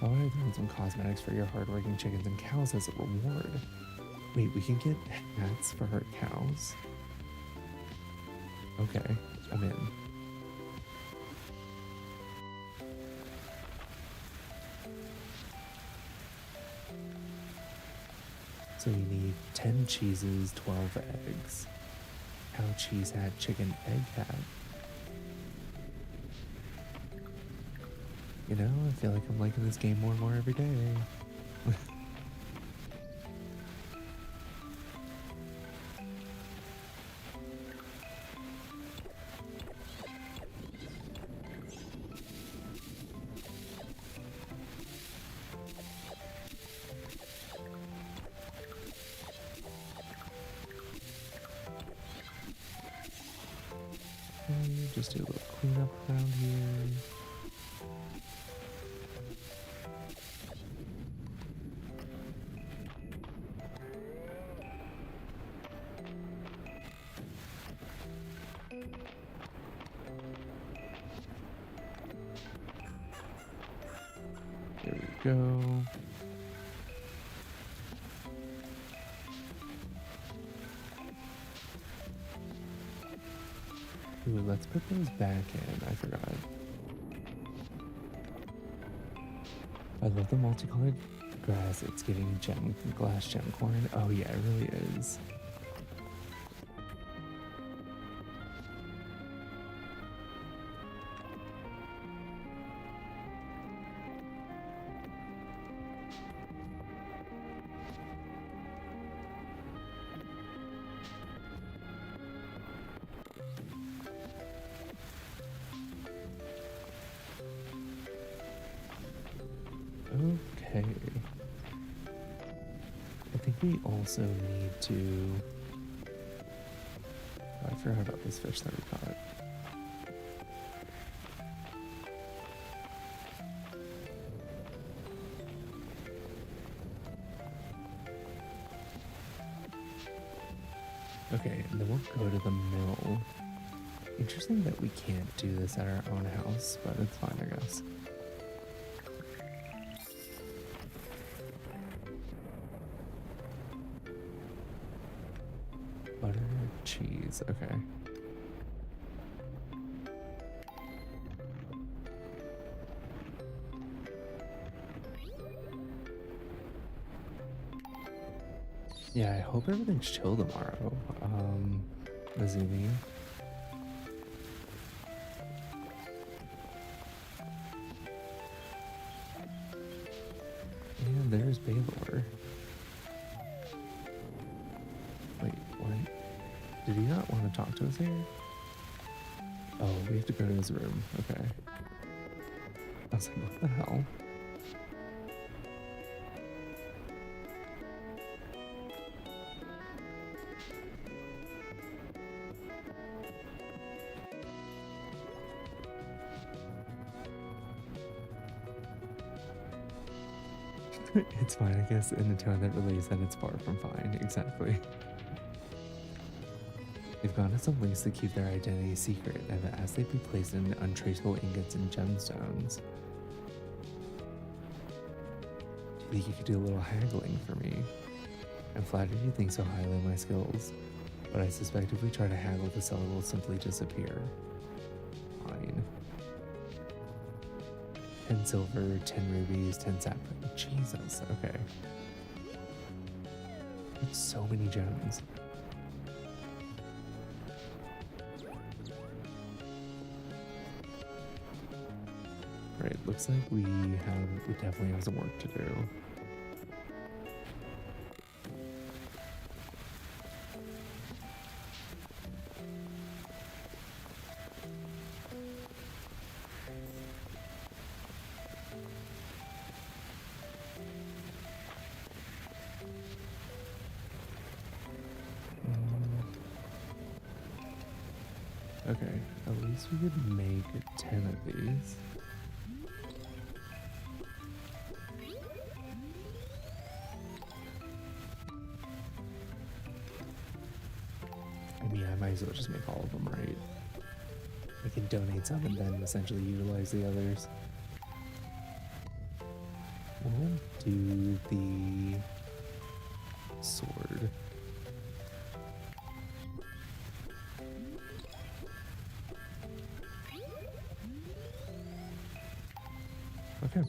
I want to throw in some cosmetics for your hardworking chickens and cows as a reward. Wait, we can get hats for our cows? Okay, I'm in. So you need 10 cheeses, 12 eggs. Cow cheese hat, chicken egg hat. You know, I feel like I'm liking this game more and more every day. Okay, just do a little cleanup around here. go. Ooh, let's put those back in. I forgot. I love the multicolored grass. It's giving glass gem corn. Oh yeah, it really is. Okay. I think we also need to... Oh, I forgot about this fish that we caught. Okay, and then we'll go to the mill. Interesting that we can't do this at our own house, but it's fine, I guess. Butter, cheese, okay. Yeah, I hope everything's chill tomorrow. Azumi. And there's Baylor. Wait, what? Did he not want to talk to us here? Oh, we have to go to his room. Okay. I was like, what the hell? It's fine, I guess, in the tone that relays that it's far from fine. Exactly. They've gone to some lengths to keep their identity secret, and have asked they be placed in untraceable ingots and gemstones. Do you think you could do a little haggling for me? I'm flattered you think so highly of my skills, but I suspect if we try to haggle, the seller will simply disappear. Fine. 10 silver, 10 rubies, 10 sapphire. Jesus, okay. That's so many gems. Right, looks like we definitely have some work to do. Okay, at least we could make 10 of these. I mean, I might as well just make all of them, right? We can donate some and then essentially utilize the others. We'll do the sword. Okay.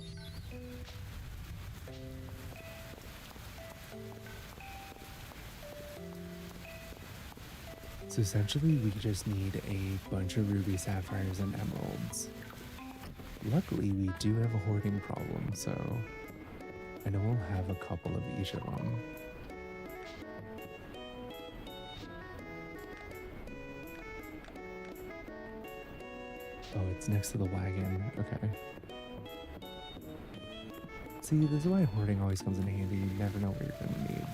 So essentially we just need a bunch of ruby sapphires and emeralds. Luckily we do have a hoarding problem, so I know we'll have a couple of each of them. Oh, it's next to the wagon. Okay. See, this is why hoarding always comes in handy. You never know what you're going to need.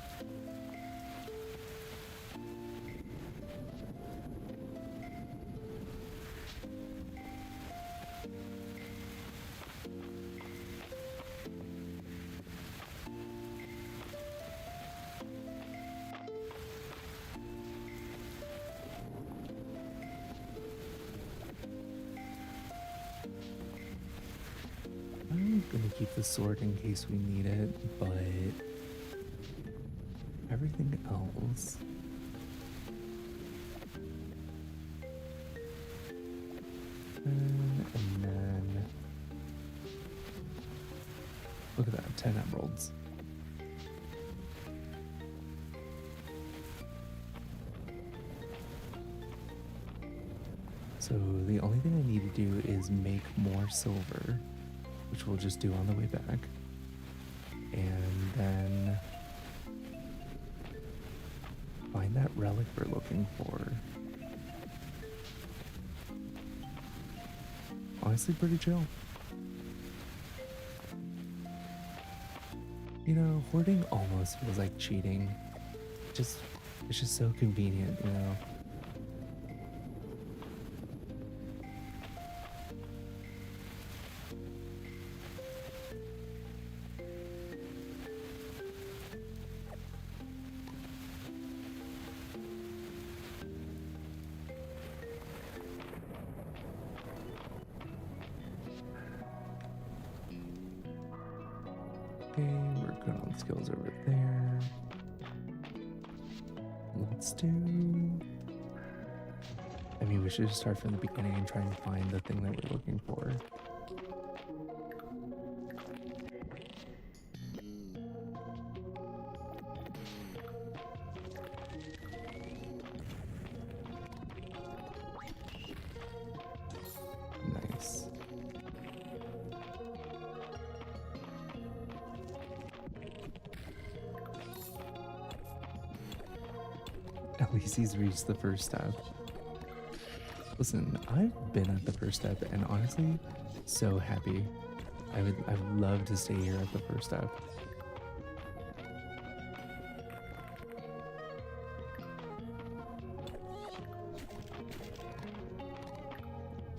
I'm gonna keep the sword in case we need it, but everything else. And then look at that, 10 emeralds. So the only thing I need to do is make more silver, which we'll just do on the way back. And then find that relic we're looking for. Honestly, pretty chill. You know, hoarding almost feels like cheating. It's just so convenient, you know. Okay, we're good on skills over there. Let's do... I mean, we should just start from the beginning and try and find the thing that we're looking for. Nice. At least he's reached the first step. Listen, I've been at the first step and honestly, so happy. I'd love to stay here at the first step.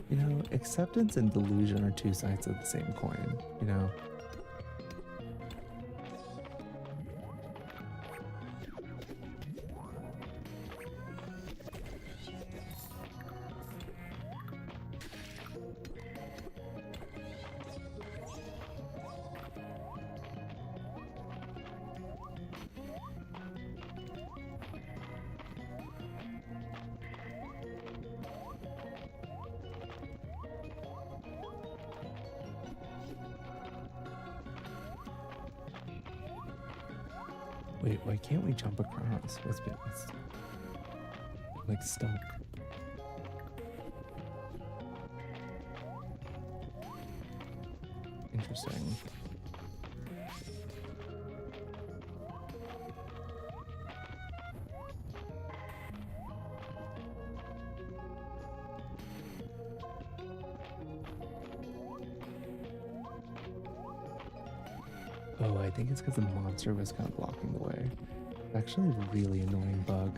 You know, acceptance and delusion are two sides of the same coin, you know? Wait, why can't we jump across? What's like stuck? Interesting. Oh, I think it's because the monster was kind of blocking the way. Actually, a really annoying bug.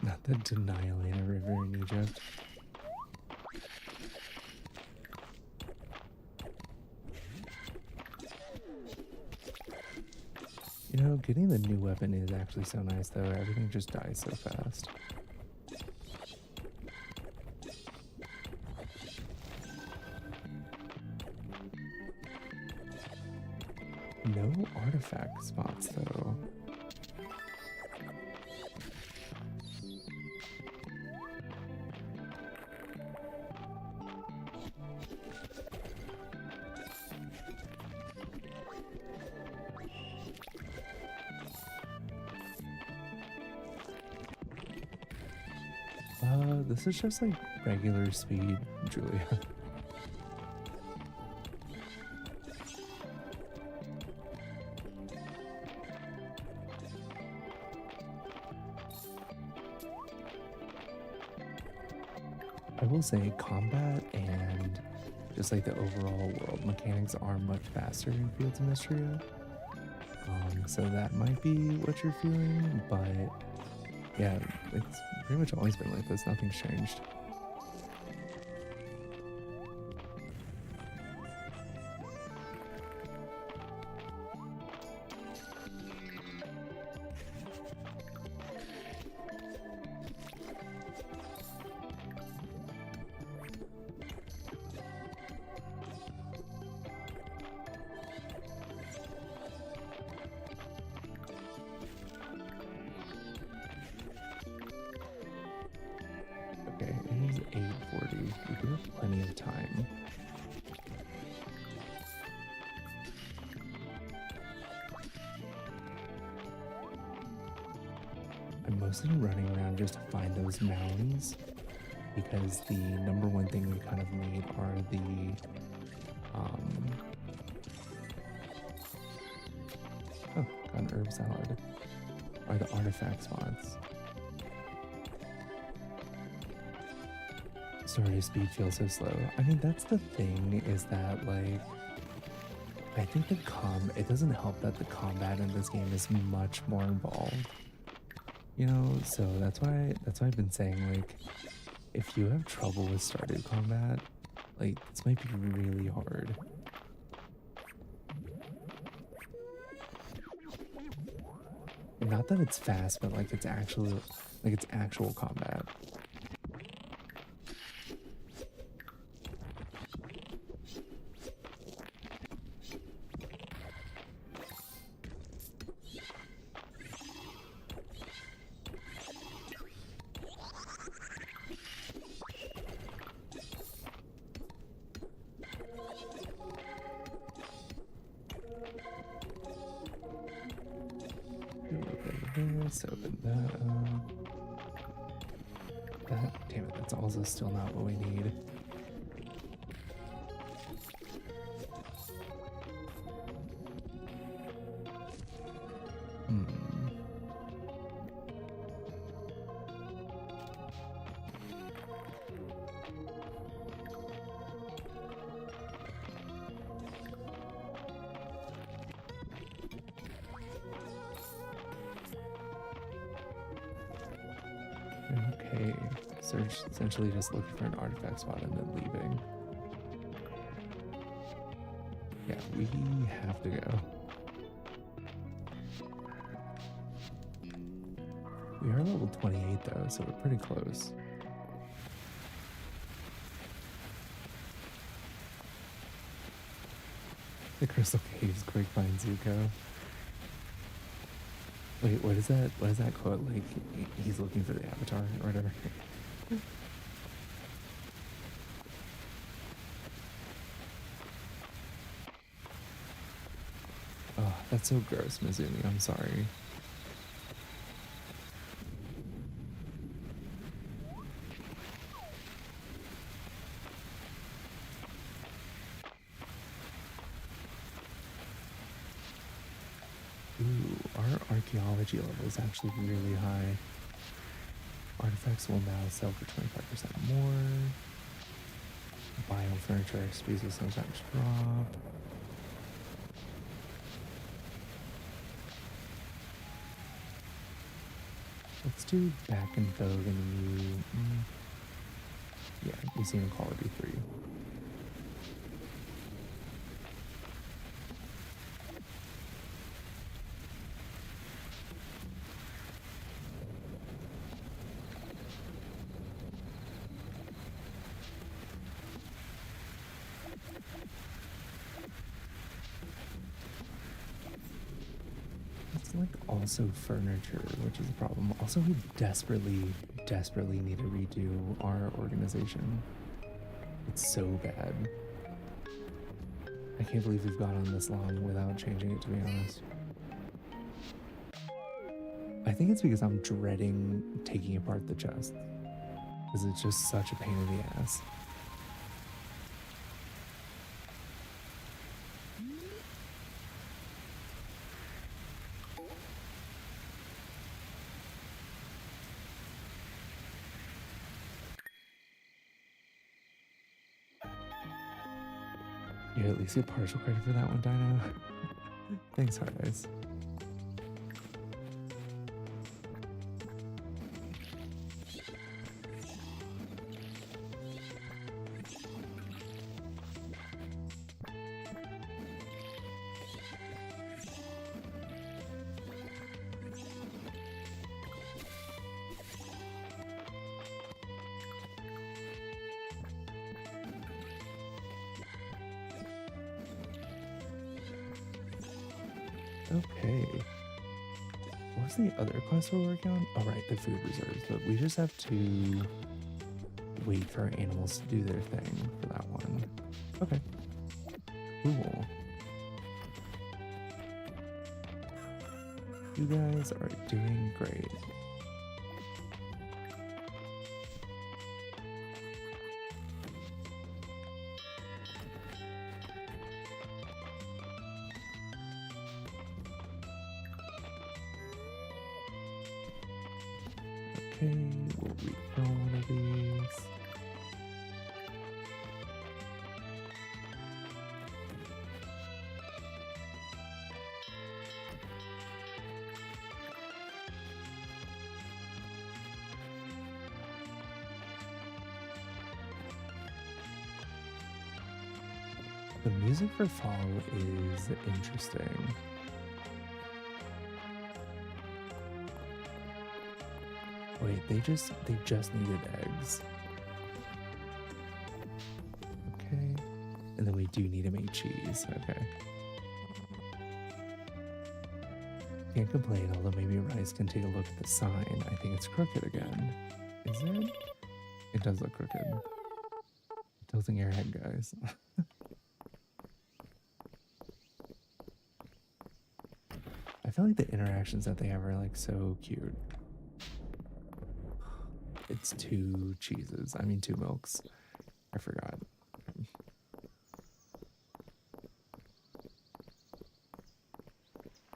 Not the Denialina River in Egypt. You know, getting the new weapon is actually so nice though. Everything just dies so fast. No artifact spots though. This is just like regular speed, Julia. I will say combat and just like the overall world mechanics are much faster in Fields of Mistria. So that might be what you're feeling, but yeah, it's pretty much always been like this. Nothing's changed. Okay, it is 8:40. We do have plenty of time. I'm mostly running around just to find those mounds because the number one thing we kind of need are the oh, got an herb salad. Are the artifact spots. Sorry, speed feels so slow. I mean, that's the thing, is that like I think it doesn't help that the combat in this game is much more involved. You know, so that's why I've been saying, like, if you have trouble with started combat, like this might be really hard. Not that it's fast, but like it's actual combat. This, open that damn it, that's also still not what we need. Okay, so essentially just looking for an artifact spot and then leaving. Yeah, we have to go. We are level 28 though, so we're pretty close. The Crystal Caves, Grapevine Zuko. Wait, what is that? What is that quote? Like, he's looking for the avatar or whatever. Oh, that's so gross, Mizumi. I'm sorry. Ooh, our archaeology level is actually really high. Artifacts will now sell for 25% more. Bio furniture XP will sometimes drop. Let's do back in vogue and new. Yeah, museum quality 3. It's like also furniture, which is a problem. Also, we desperately need to redo our organization. It's so bad. I can't believe we've gone on this long without changing it, to be honest. I think it's because I'm dreading taking apart the chest, because it's just such a pain in the ass. You at least get partial credit for that one, Dino. Thanks, Hard Eyes. Okay. What's the other quest we're working on? Oh, right, the food reserves. But we just have to wait for our animals to do their thing for that one. Okay. Cool. You guys are doing great. Okay, we'll refill one of these. The music for fall is interesting. Wait, they just needed eggs. Okay. And then we do need to make cheese. Okay. Can't complain, although maybe Rice can take a look at the sign. I think it's crooked again. Is it? It does look crooked. Tilting your head, guys. I feel like the interactions that they have are like so cute. It's 2 cheeses. I mean 2 milks. I forgot.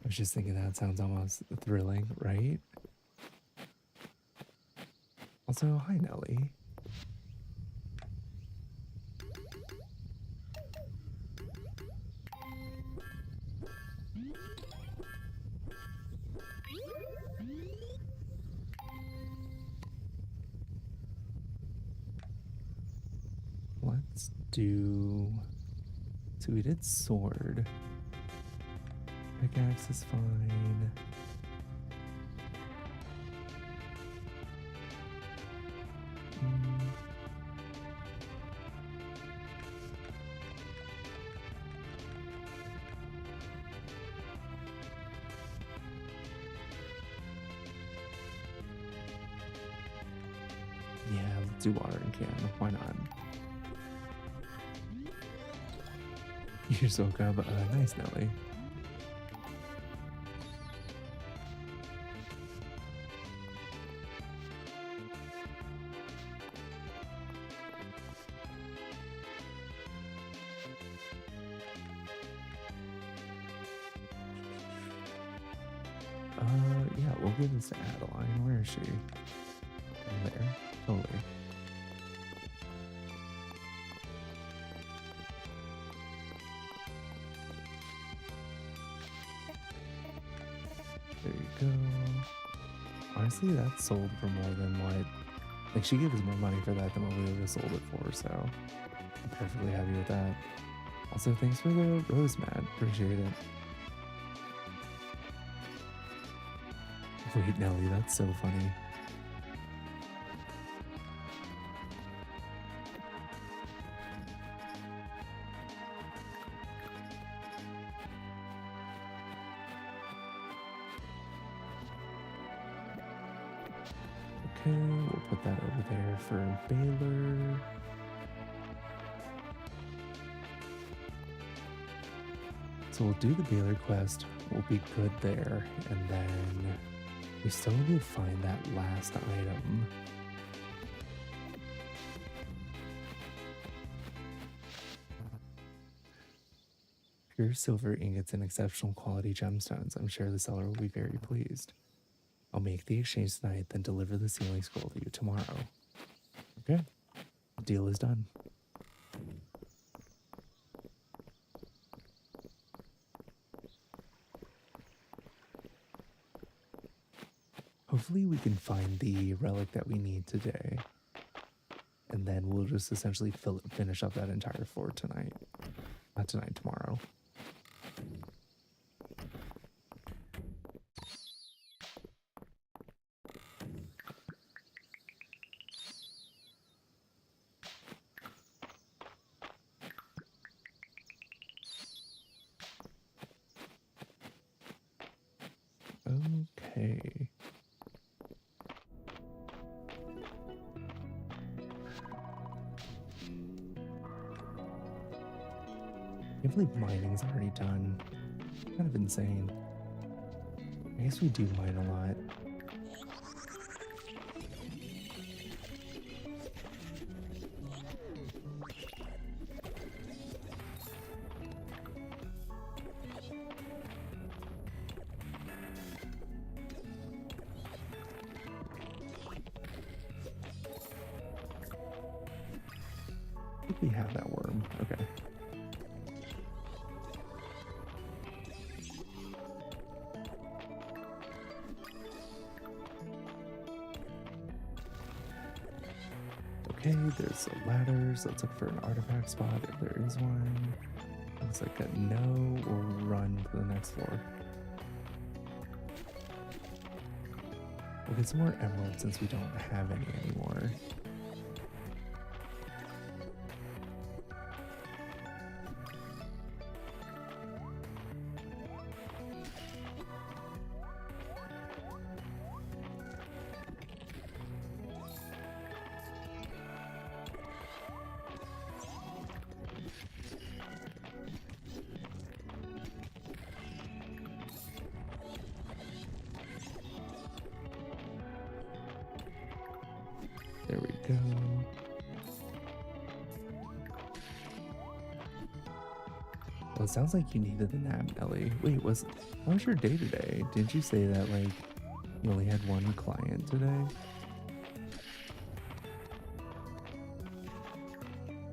I was just thinking that sounds almost thrilling, right? Also, hi Nelly. Let's do... So we did sword. Pickaxe is fine. Yeah, let's do watering can. Why not? You're so good, but nice, Nelly. Yeah, we'll give this to Adeline. Where is she? There. Totally. There you go. Honestly, that's sold for more than what... Like, she gave us more money for that than what we would have sold it for, so... I'm perfectly happy with that. Also, thanks for the rose mat. Appreciate it. Wait, Nelly, that's so funny. Okay, we'll put that over there for Baylor. So we'll do the Baylor quest, we'll be good there, and then we still need to find that last item. Pure silver ingots and exceptional quality gemstones. I'm sure the seller will be very pleased. I'll make the exchange tonight, then deliver the ceiling scroll to you tomorrow. Okay, deal is done. Hopefully we can find the relic that we need today, and then we'll just essentially finish up that entire floor tonight. Not tonight, tomorrow. Okay. I can't believe mining's already done. Kind of insane. I guess we do mine a lot. I think we have that worm. Okay. Okay, there's the ladders. Let's look for an artifact spot if there is one. Looks like a no. We'll run to the next floor. We'll get some more emeralds since we don't have any anymore. There we go. Well, it sounds like you needed the nap, Ellie. Wait, how was your day today? Didn't you say that, like, you only had one client today?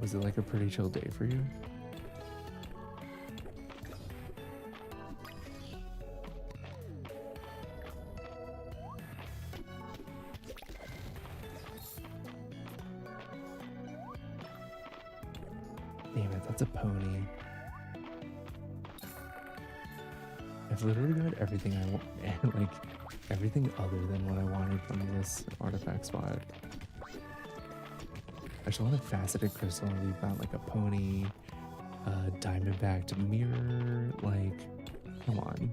Was it, like, a pretty chill day for you? Damn it, that's a pony. I've literally got everything I want, and like everything other than what I wanted from this artifact spot. I just want a faceted crystal, and we've got like a pony, a diamond-backed mirror. Like, come on.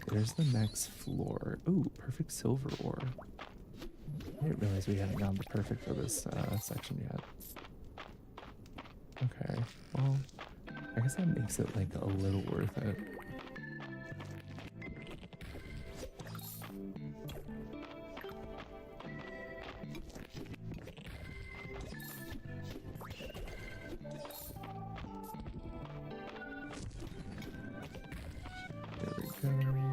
There's the next floor. Ooh, perfect silver ore. I didn't realize we hadn't gotten the perfect for this section yet. Okay, well, I guess that makes it like a little worth it. There we go.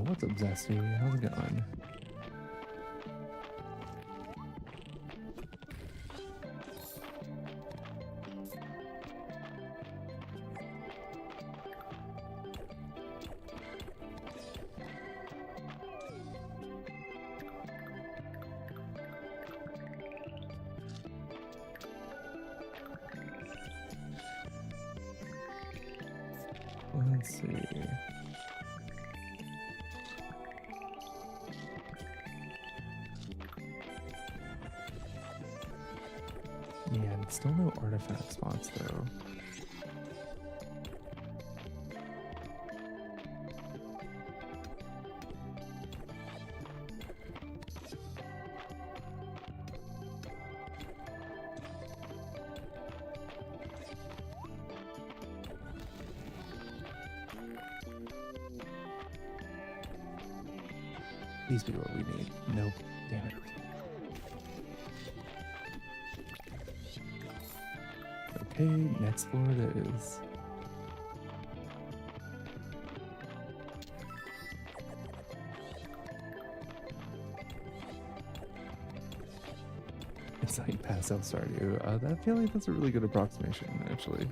What's up, Zesty? How's it going? Let's see. Man, still no artifact spots though. Please be what we need. Nope. Damn it. Okay, next floor it is. It's like past El Stardew. I feel like that's a really good approximation, actually.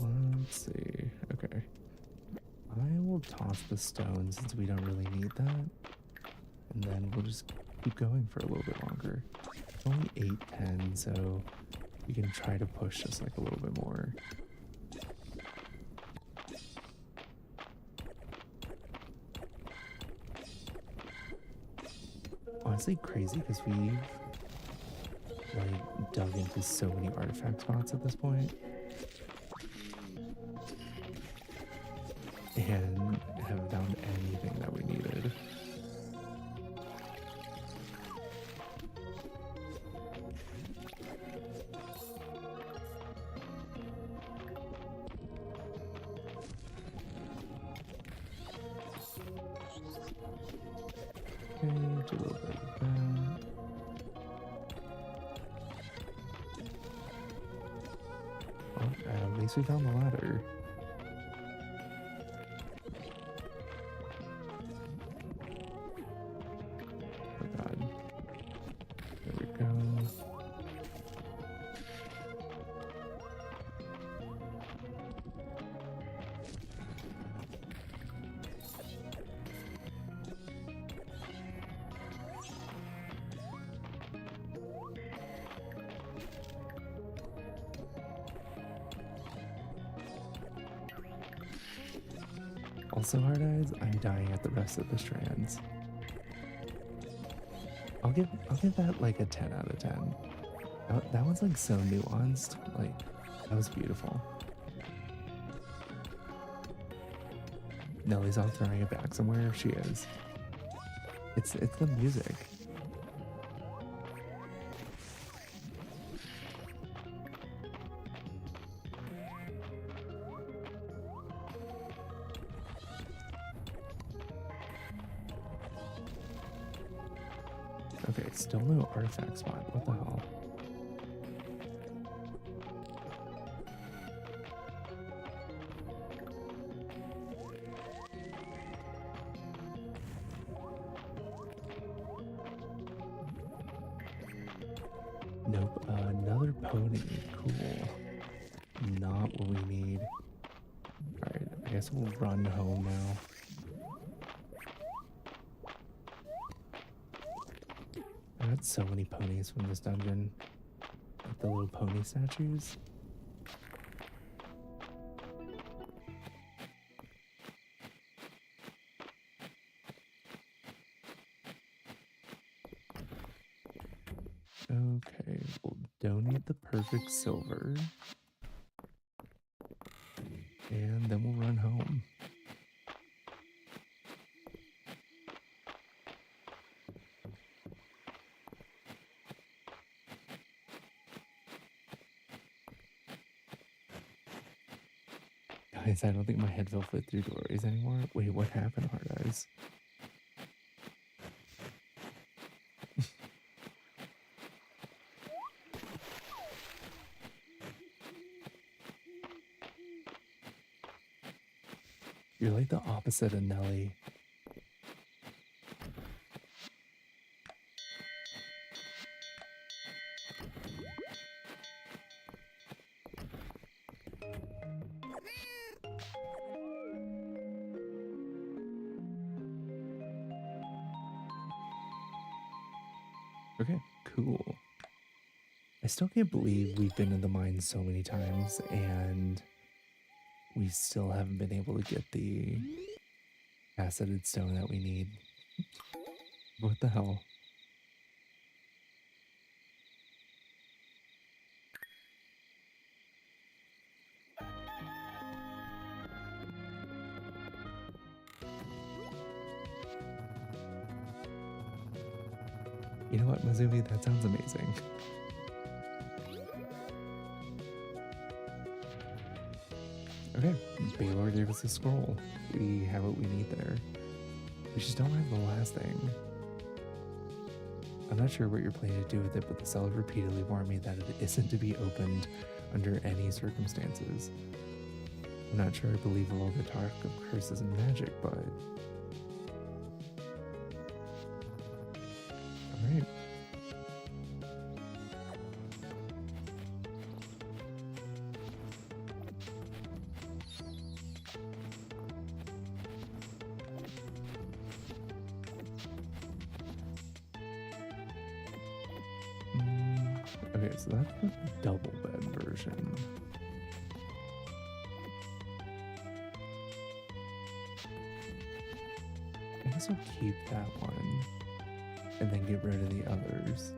Let's see. Okay. I will toss the stone since we don't really need that. And then we'll just keep going for a little bit longer. It's only 8:10, so we can try to push just like a little bit more. Honestly, crazy because we've like dug into so many artifact spots at this point. And haven't found anything that we needed. Okay, do a little bit of that. Well, at least we found the ladder. Oh god. There we go. Also, Hard Eyes, I'm dying at the rest of the strands. I'll give that like a 10 out of 10. That one's like so nuanced. Like, that was beautiful. Nellie's off throwing it back somewhere. She is. It's the music. Okay, still no artifact spot. What the hell? Nope, another pony. Cool. Not what we need. Alright, I guess we'll run home now. I got so many ponies from this dungeon. Like the little pony statues. Okay, we'll donate the perfect silver. And then we'll run home. Guys, I don't think my head will fit through doorways anymore. Wait, what happened, Hard Eyes? You're like the opposite of Nelly. Okay, cool. I still can't believe we've been in the mine so many times and we still haven't been able to get the faceted stone that we need. What the hell? You know what, Mazumi? That sounds amazing. Okay, Baylor gave us a scroll. We have what we need there. We just don't have the last thing. I'm not sure what you're planning to do with it, but the seller repeatedly warned me that it isn't to be opened under any circumstances. I'm not sure I believe all the talk of curses and magic, but... Alright. Okay, so that's the double bed version. I guess I'll keep that one and then get rid of the others.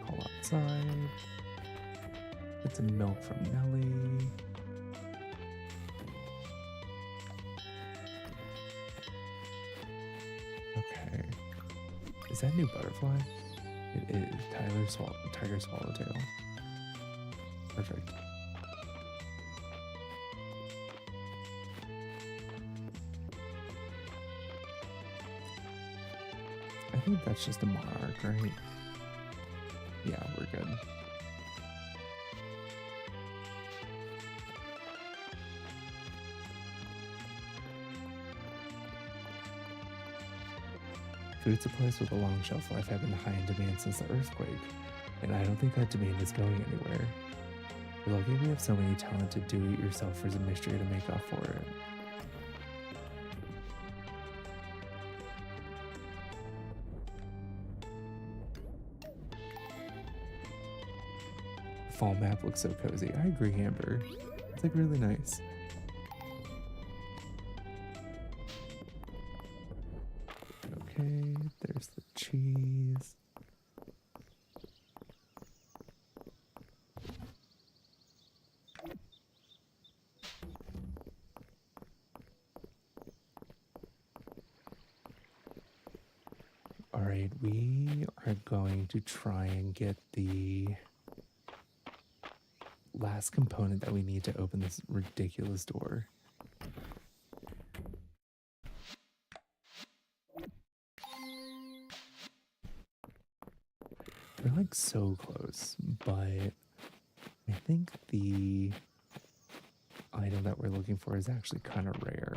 Call outside. Get some milk from Nelly. Okay. Is that new butterfly? It is. Tiger Swallowtail. Perfect. I think that's just a monarch, right? Yeah, we're good. Food supplies with a long shelf life have been high in demand since the earthquake, and I don't think that demand is going anywhere. We're lucky we have so many talented do-it-yourselfers in Mistria to make up for it. The fall map looks so cozy. I agree, Amber. It's like really nice. Okay, there's the cheese. All right, we are going to try and get the last component that we need to open this ridiculous door. We're like so close, but I think the item that we're looking for is actually kind of rare.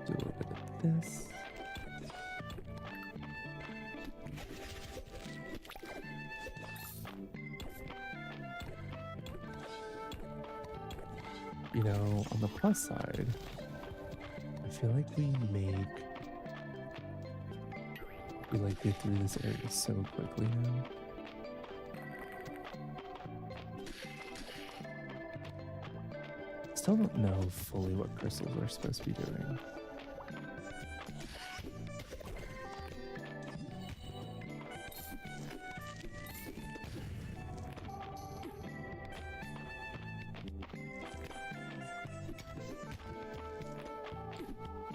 Do a little bit of this. You know, on the plus side, I feel like we get through this area so quickly now. Still don't know fully what crystals we're supposed to be doing.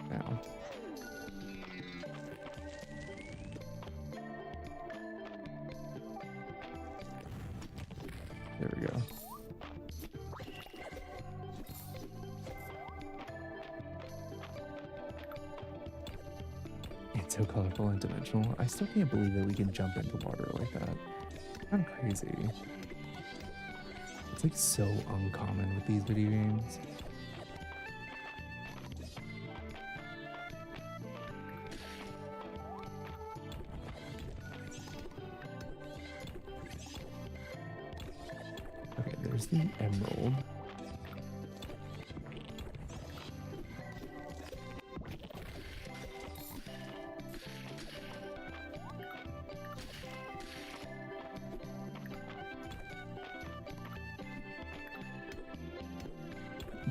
Now. There we go. It's so colorful and dimensional. I still can't believe that we can jump into water like that. Kind of crazy. It's like so uncommon with these video games. where's the emerald?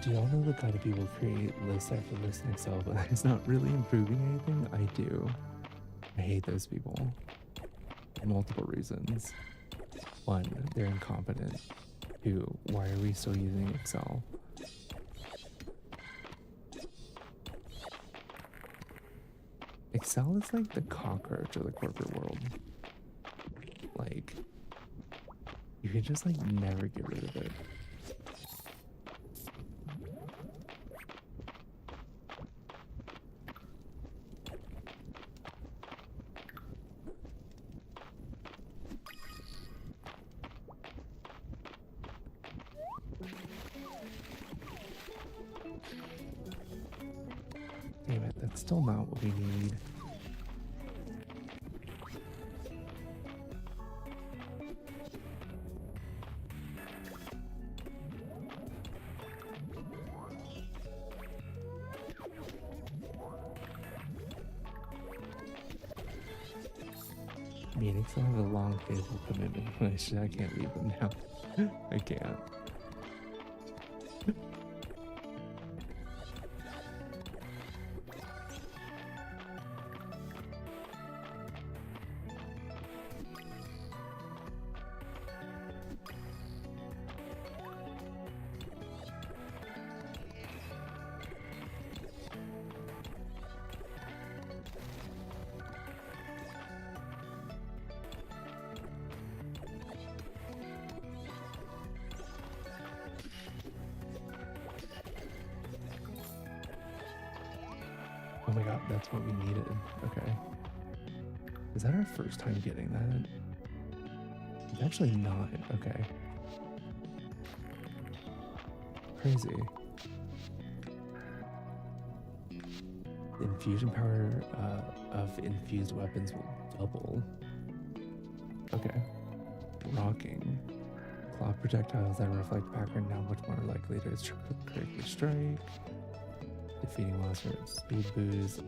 Do y'all know the kind of people create list after list in Excel, but it's not really improving anything? I do. I hate those people. For multiple reasons. One, they're incompetent. Two, why are we still using Excel? Excel is like the cockroach of the corporate world. Like, you can just like never get rid of it. Damn it, that's still not what we need. Meetings still have a long faithful commitment. I can't leave them now. I can't. Oh my god, that's what we needed. Okay. Is that our first time getting that? It's actually not. Okay. Crazy. The infusion power of infused weapons will double. Okay. Rocking. Claw projectiles that reflect backward now much more likely to critically strike. Defeating monsters, speed boost.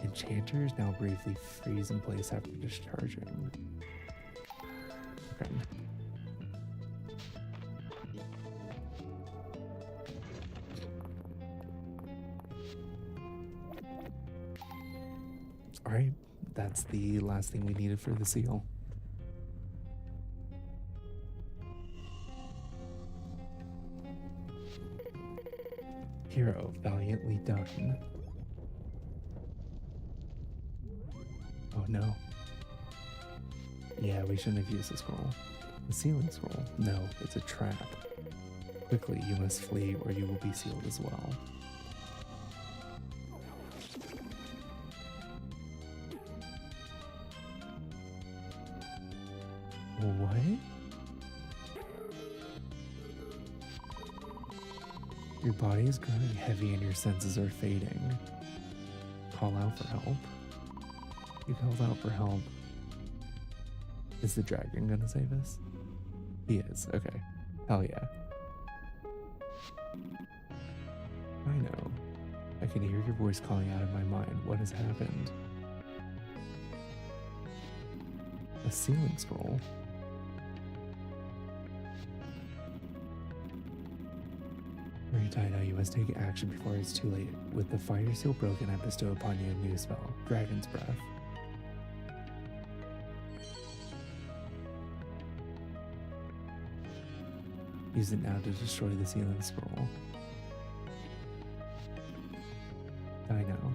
Enchanters now briefly freeze in place after discharging. Okay. Alright, that's the last thing we needed for the seal. Hero, valiantly done. Oh no. Yeah, we shouldn't have used the scroll. The sealing scroll? No, it's a trap. Quickly, you must flee or you will be sealed as well. What? Your body is growing heavy and your senses are fading. Call out for help. You called out for help. Is the dragon gonna save us? He is, okay. Hell yeah. I know. I can hear your voice calling out of my mind. What has happened? A sealing scroll. Now you must take action before it's too late. With the fire seal broken, I bestow upon you a new spell, Dragon's Breath. Use it now to destroy the sealing scroll. Dino.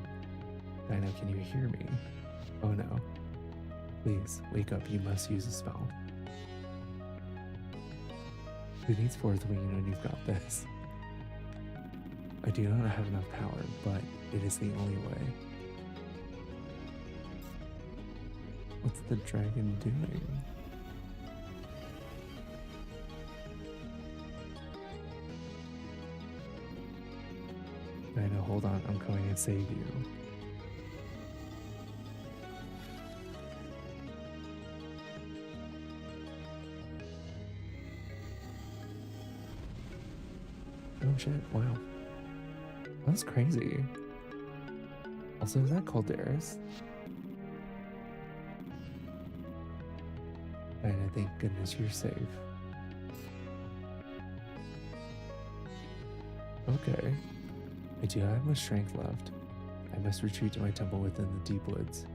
Dino, can you hear me? Oh no. Please, wake up, you must use a spell. Who needs fourth wing when you've got this? I do not have enough power, but it is the only way. What's the dragon doing? I know, hold on, I'm going to save you. Oh shit, wow. That's crazy. Also, is that Calderas? And thank goodness you're safe. Okay. I do not have much strength left. I must retreat to my temple within the deep woods.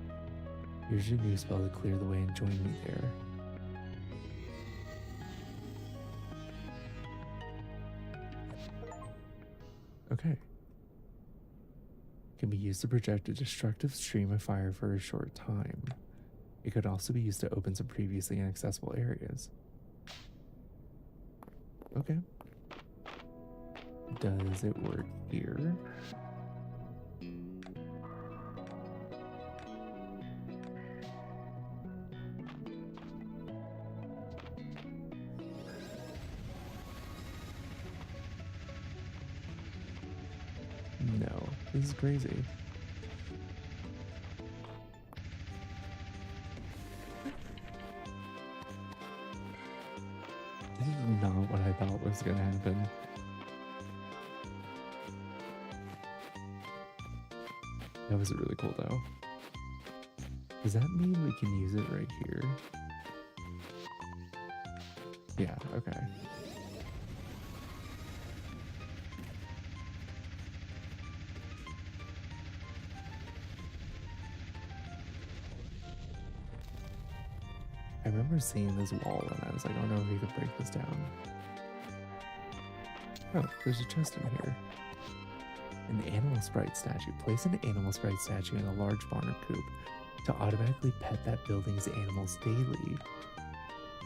Here's your new spell to clear the way and join me there. Okay. Can be used to project a destructive stream of fire for a short time. It could also be used to open some previously inaccessible areas. Okay. Does it work here? No, this is crazy. This is not what I thought was gonna happen. That was really cool though. Does that mean we can use it right here? Yeah, okay. I remember seeing this wall and I was like, oh no, we could break this down. Oh, there's a chest in here. An animal sprite statue. Place an animal sprite statue in a large barn or coop to automatically pet that building's animals daily.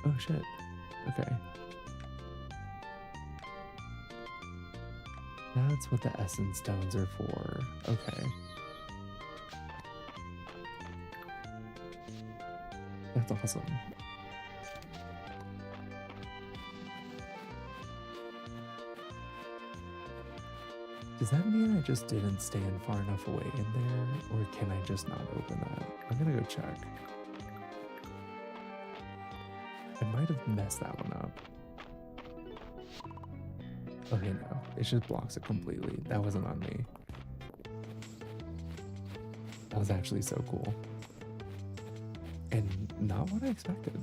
Oh shit. Okay. That's what the essence stones are for. Okay. That's awesome. Does that mean I just didn't stand far enough away in there? Or can I just not open that? I'm gonna go check. I might have messed that one up. Okay, no. It just blocks it completely. That wasn't on me. That was actually so cool. And not what I expected.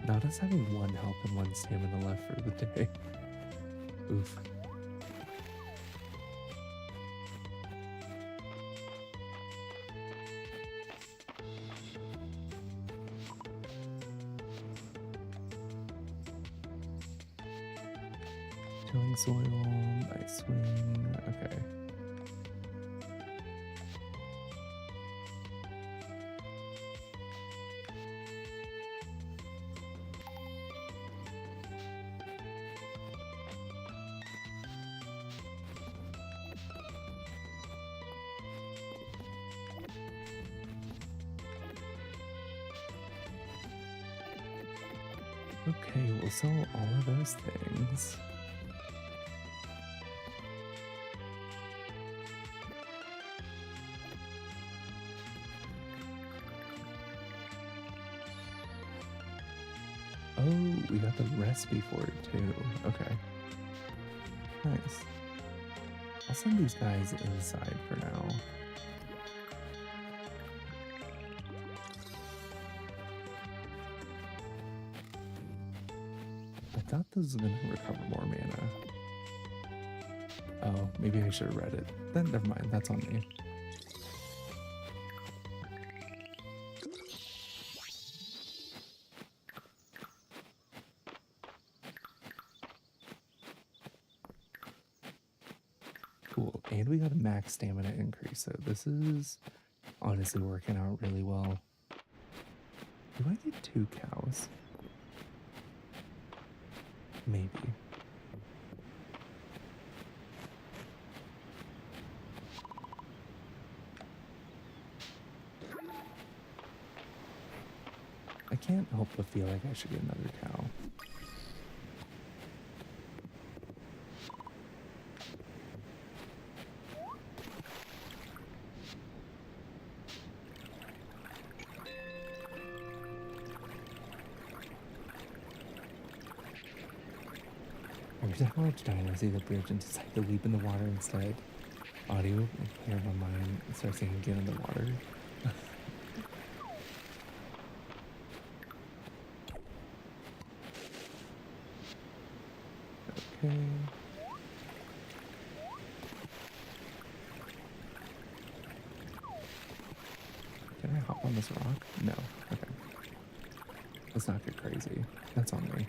Not us having one health and one stamina left for the day. Oof. Tilling soil, nice swing, okay. Okay, we'll sell all of those things. Oh, we got the recipe for it too. Okay. Nice. I'll send these guys inside for now. I thought this was gonna recover more mana. Oh, maybe I should have read it. Then never mind, that's on me. Cool, and we got a max stamina increase, so this is honestly working out really well. Do I get 2 cows? Maybe. I can't help but feel like I should get another cow. Every time I watch Dino see the bridge and decide to leap in the water instead, audio player in my mind starts saying get in the water. Okay. Can I hop on this rock? No. Okay. Let's not get crazy. That's on me.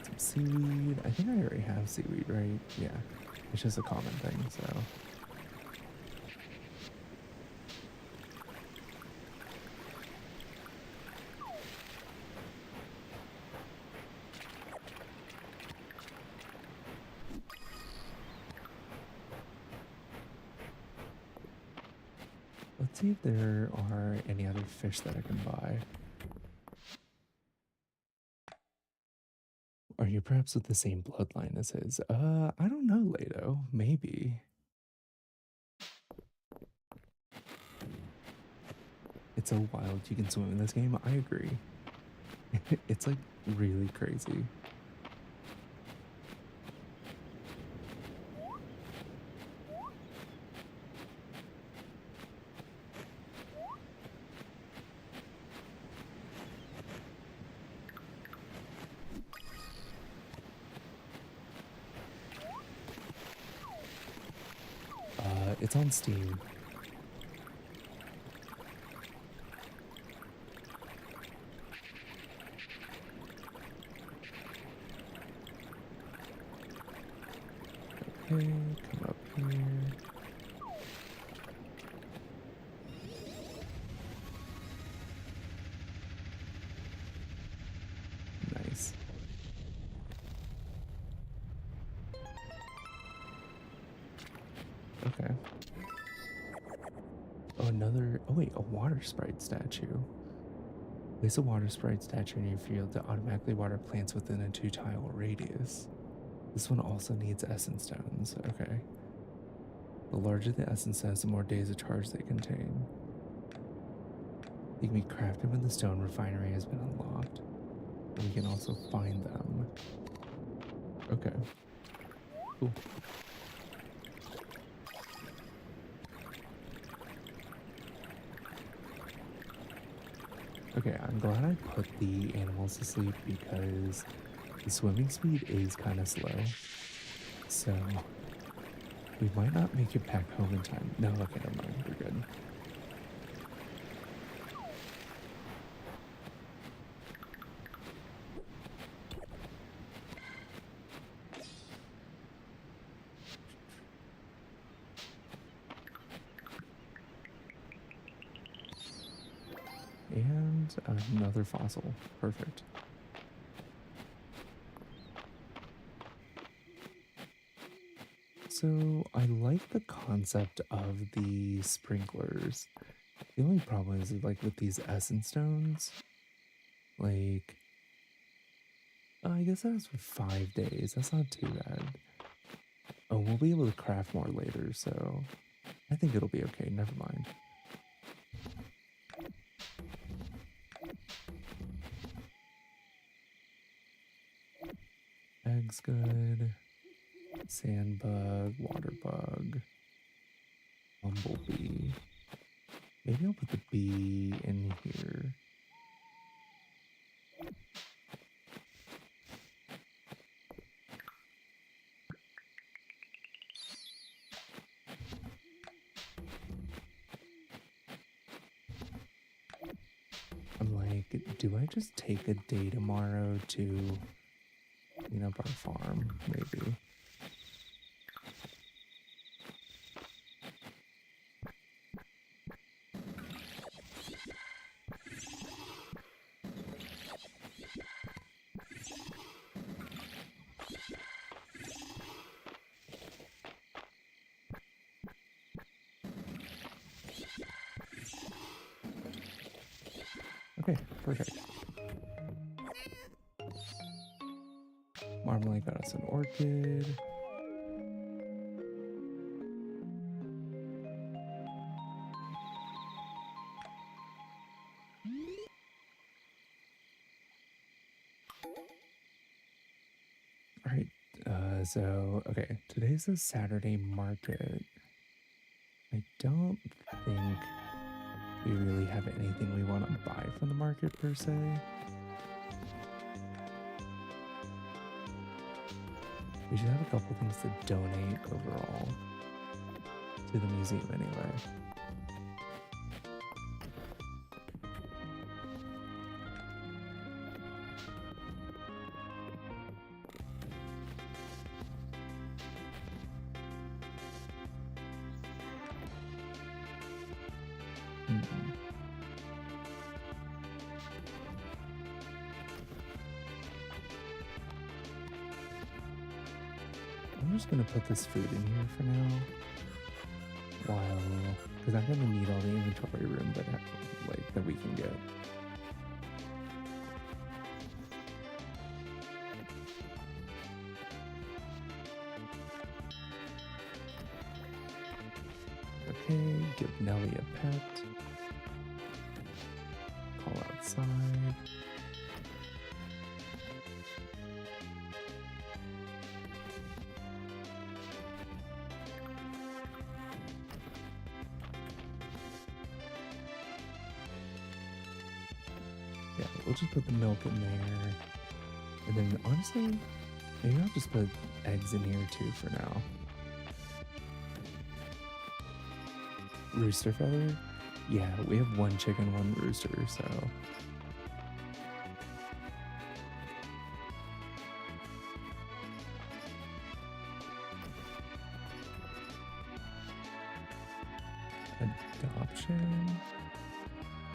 Some seaweed. I think I already have seaweed, right? Yeah. It's just a common thing, so. Let's see if there are any other fish that I can buy. Are you perhaps with the same bloodline as his? I don't know, Leto. Maybe. It's so wild you can swim in this game. I agree. It's like really crazy. It's on Steam. Okay, come up here. Nice. Okay. Oh, another. Oh, wait, a water sprite statue. Place a water sprite statue in your field to automatically water plants within a 2-tile radius. This one also needs essence stones. Okay. The larger the essence stones, the more days of charge they contain. They can be crafted when the stone refinery has been unlocked. And we can also find them. Okay. Cool. Okay, I'm glad I put the animals to sleep because the swimming speed is kind of slow. So we might not make it back home in time. No, okay, never mind. We're good. And another fossil. Perfect. So I like the concept of the sprinklers. The only problem is like with these essence stones, like I guess that's for 5 days. That's not too bad. Oh, we'll be able to craft more later, so I think it'll be okay. Never mind. Egg's good. Sandbug, water bug, bumblebee. Maybe I'll put the bee in here. I'm like, do I just take a day tomorrow to clean up our farm? Maybe. Okay, perfect. Marmalade got us an orchid. so, okay, today's a Saturday market. I don't think we really have anything we want to buy from the market per se. We should have a couple things to donate overall to the museum anyway. Hmm. I'm just gonna put this food in here for now, while because I'm gonna need all the inventory room that we can get. Okay, give Nelly a pet. Call outside. Yeah, we'll just put the milk in there. And then honestly, maybe I'll just put eggs in here too for now. Rooster feather? Yeah, we have one chicken, one rooster, so. Adoption?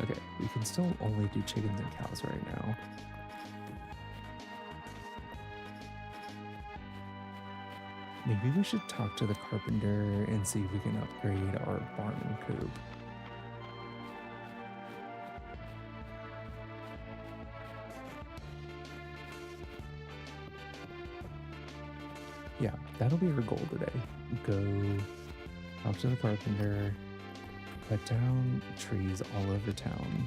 Okay, we can still only do chickens and cows right now. Maybe we should talk to the carpenter and see if we can upgrade our barn and coop. Yeah, that'll be our goal today. Go talk to the carpenter, cut down trees all over town.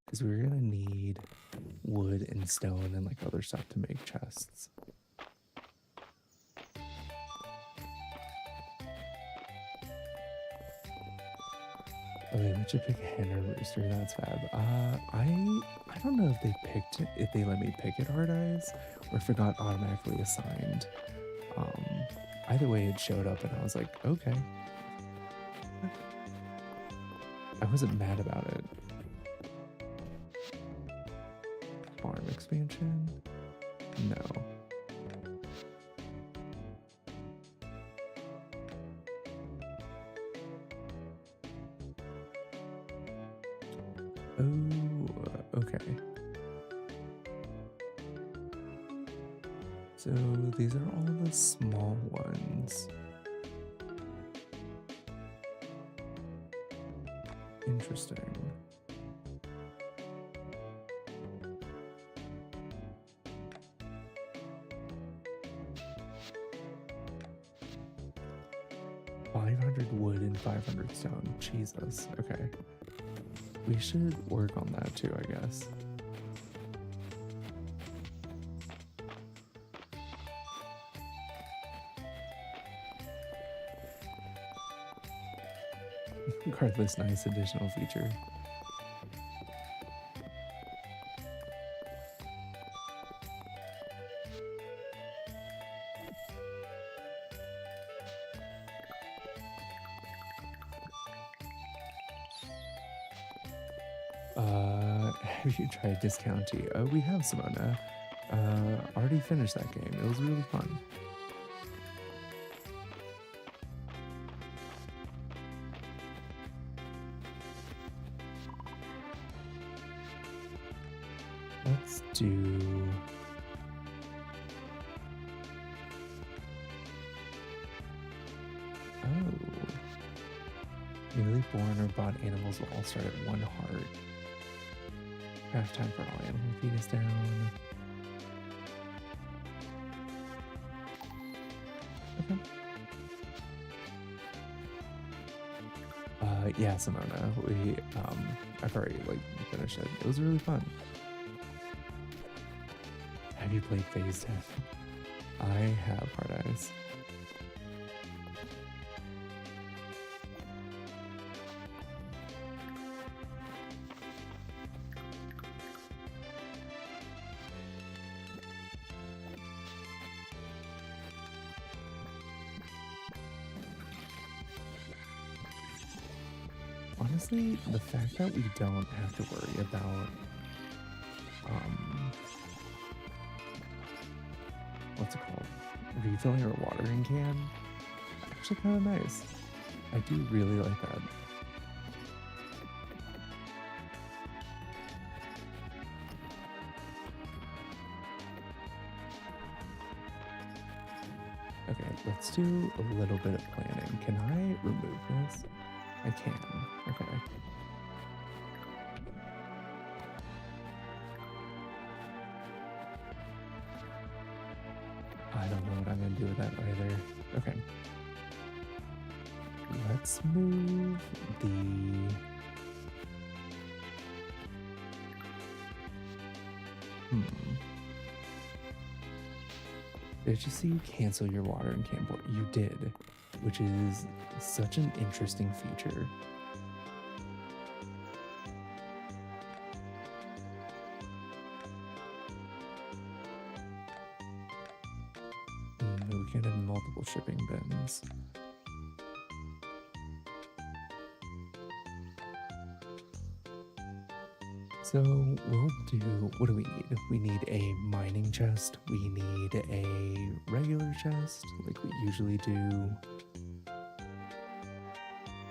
Because we're gonna need wood and stone and like other stuff to make chests. Okay, we should pick a hen or rooster. That's fab. I don't know if they picked it, if they let me pick it hard eyes, or if it got automatically assigned. Um, Either way, it showed up, and I was like, okay. I wasn't mad about it. Farm expansion? No. Oh, okay. So these are all the small ones. Interesting. Wood and 500 stone. Jesus. Okay. We should work on that too, I guess. Regardless, nice additional feature. Have you tried Discounty? Oh, we have, Simona. Already finished that game. It was really fun. Let's do... Oh. Newly born or bought animals will all start at 1 heart. Craft time for all animal feed is down. Okay. Yeah, Simona. I've already finished it. It was really fun. Have you played Phase 10? I have Hard Eyes. Honestly, the fact that we don't have to worry about um what's it called? Refilling our watering can, actually kind of nice. I do really like that. Okay, let's do a little bit of planning. Can I remove this? I can. Okay. I don't know what I'm gonna do with that either. Okay. Let's move the... Did you see you cancel your watering can port? You did, which is such an interesting feature. We can have multiple shipping bins. So we'll do, what do we need? We need a mining chest. We need a regular chest, like we usually do.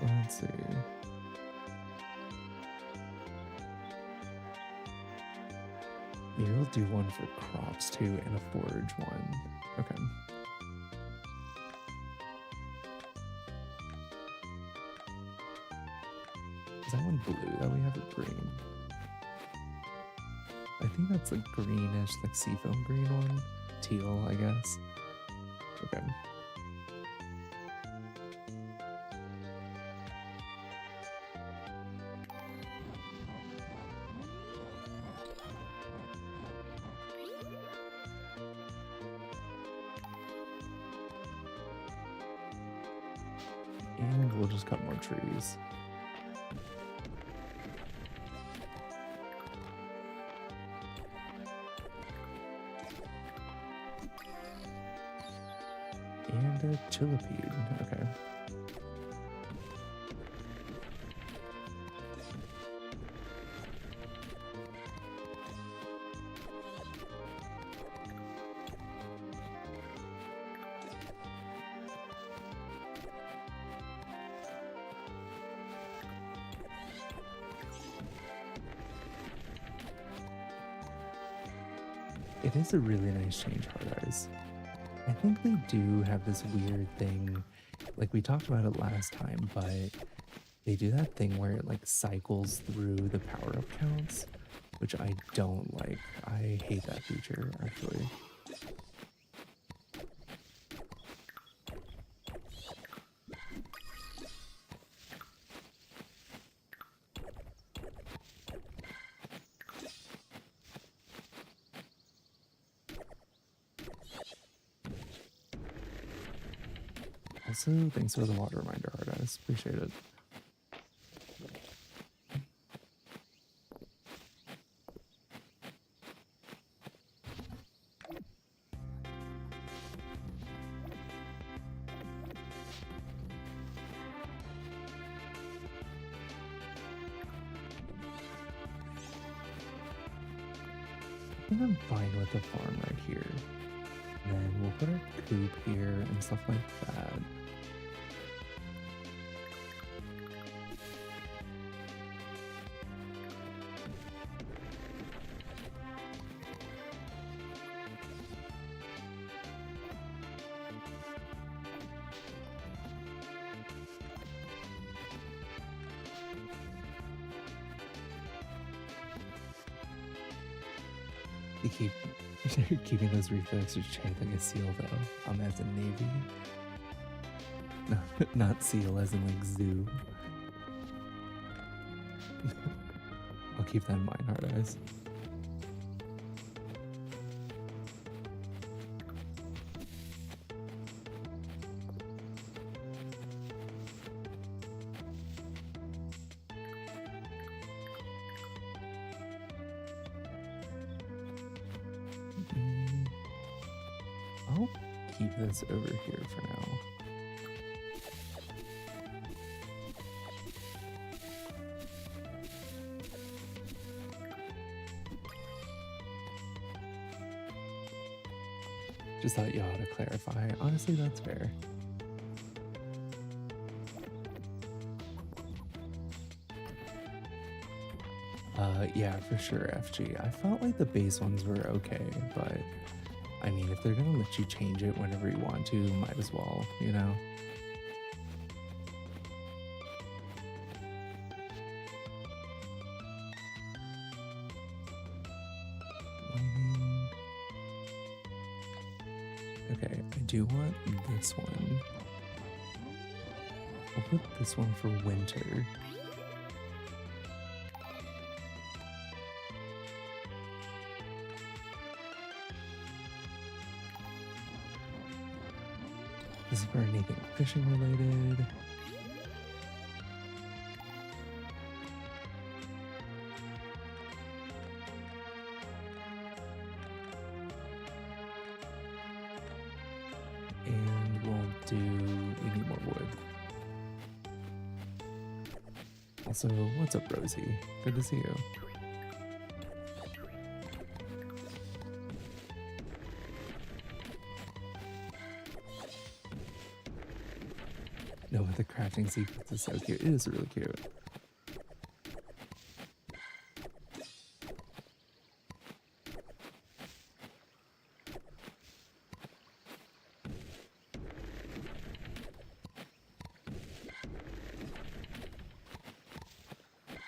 Let's see. Maybe we'll do one for crops too, and a forage one. Okay. Is that one blue that we have, or green? I think that's a greenish, like seafoam green one. Teal, I guess. Okay. And we'll just cut more trees. And a chillipede. Okay. It is a really nice change, Hard Eyes. I think they do have this weird thing, like we talked about it last time, but they do that thing where it like cycles through the power-up counts, which I don't like. I hate that feature, actually. Also, thanks for the water reminder, Hard Eyes. Appreciate it. I think I'm fine with the farm right here. And then we'll put our coop here and stuff like that. You keep keeping those reflexes chained like a seal, though. As in Navy. No, not seal, as in like zoo. I'll keep that in mind, Hard Eyes. I'll keep this over here for now. Just thought you ought to clarify. Honestly, that's fair. Yeah, for sure, FG. I felt like the base ones were okay, but I mean, if they're gonna let you change it whenever you want to, might as well, you know? Mm, okay, I do want this one. I'll put this one for winter. This is for anything fishing related. And we need more wood. Also, what's up, Rosie? Good to see you. No, the crafting sequence is so cute. It is really cute.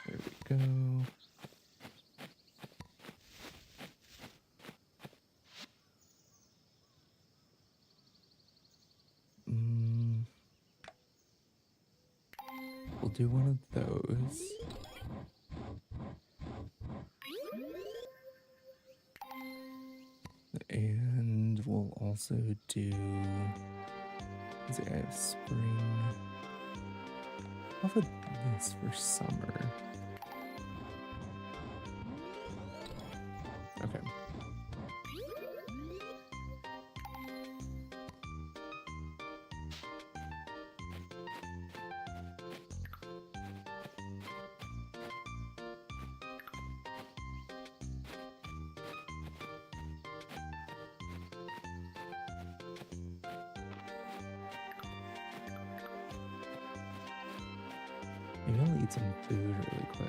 There we go. We'll do one of those. And we'll also do, let's see, I have spring. I'll put this for summer. Okay. Maybe I'll eat some food really quick.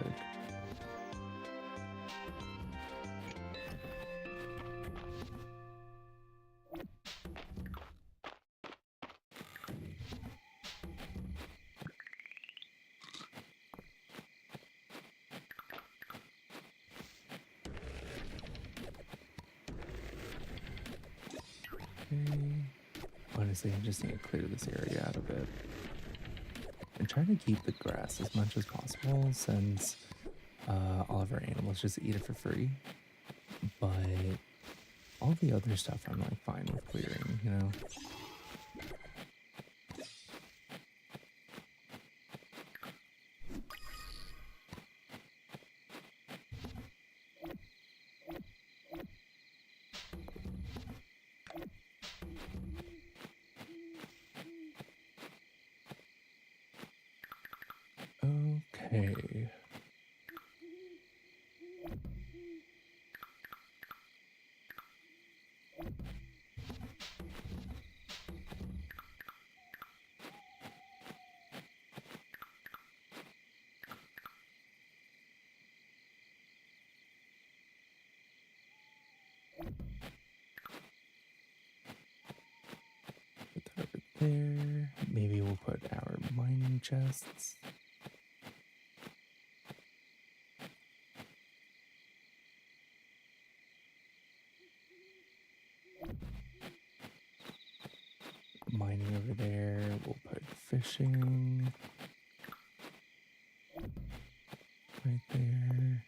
Okay. Honestly, I just need to clear this area out a bit. And try to keep the grass as much as possible since all of our animals just eat it for free. But all the other stuff I'm like fine with clearing, you know? Okay. Put that over there. Maybe we'll put our mining chests. Mining over there. We'll put fishing right there.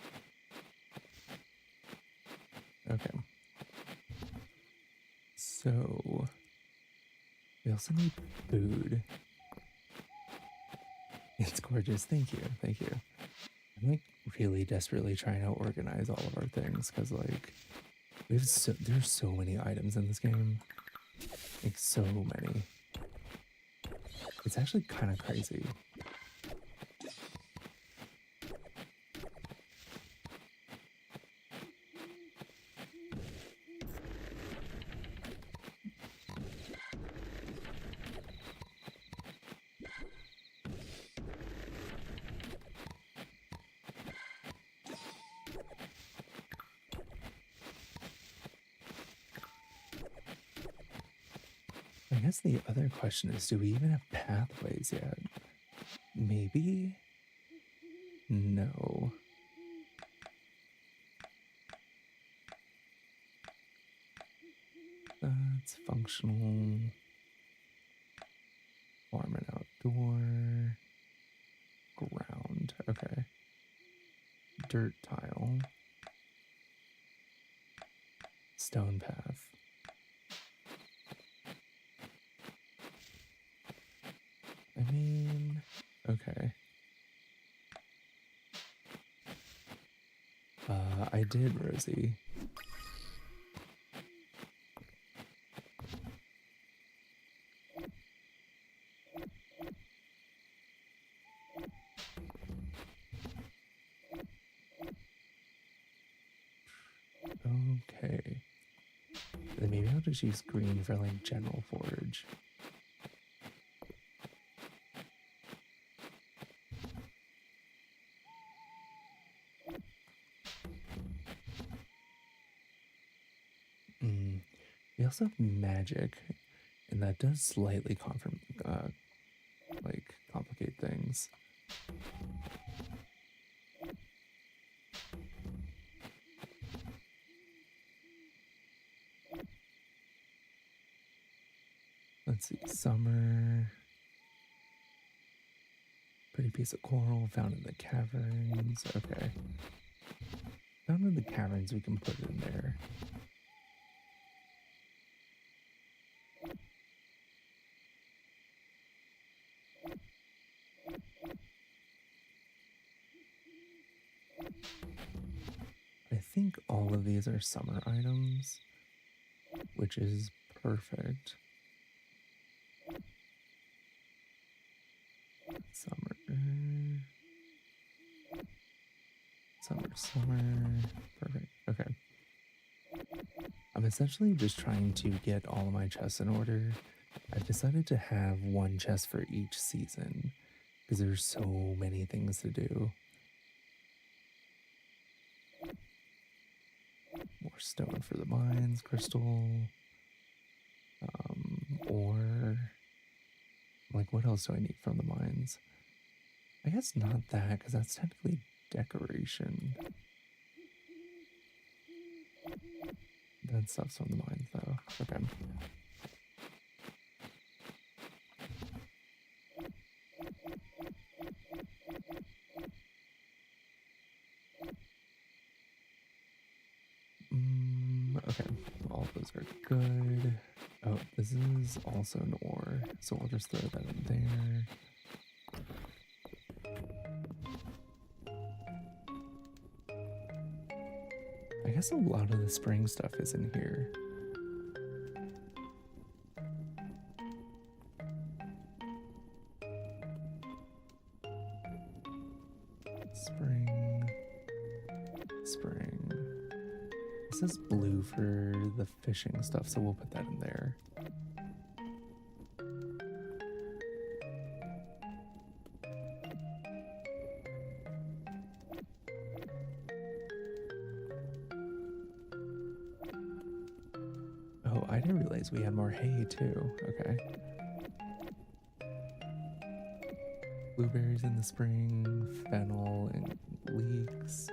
Okay. So we also need food. It's gorgeous. Thank you. Thank you. I'm like really desperately trying to organize all of our things because like there's so many items in this game. Like so many. It's actually kind of crazy. I guess the other question is, do we even have pathways yet? Maybe? No. That's functional. Farm and outdoor. Ground. Okay. Dirt tile. Stone path. I mean, okay. I did, Rosie. Okay. Then maybe I'll just use green for like general forage. We also have magic, and that does slightly complicate things. Let's see, summer. Pretty piece of coral found in the caverns. Okay. Found in the caverns, we can put it in there. I think all of these are summer items, which is perfect. Summer. Summer. Perfect. Okay. I'm essentially just trying to get all of my chests in order. I've decided to have one chest for each season because there's so many things to do. More stone for the mines, crystal, ore. Like, what else do I need from the mines? I guess not that, because that's technically decoration. That stuff's from the mines, though. Okay. Okay, all those are good. Oh, this is also an ore, so we'll just throw that in there. I guess a lot of the spring stuff is in here. Spring. This is blue for the fishing stuff, so we'll put that in there. Oh, I didn't realize we had more hay too. Okay. Blueberries in the spring, fennel and leeks.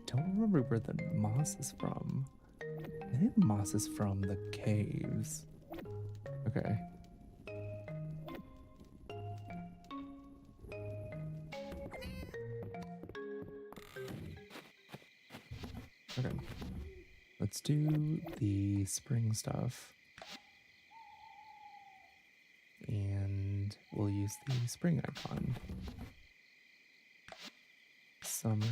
Don't remember where the moss is from. I think moss is from the caves. Okay. Okay. Let's do the spring stuff. And we'll use the spring icon. Summer.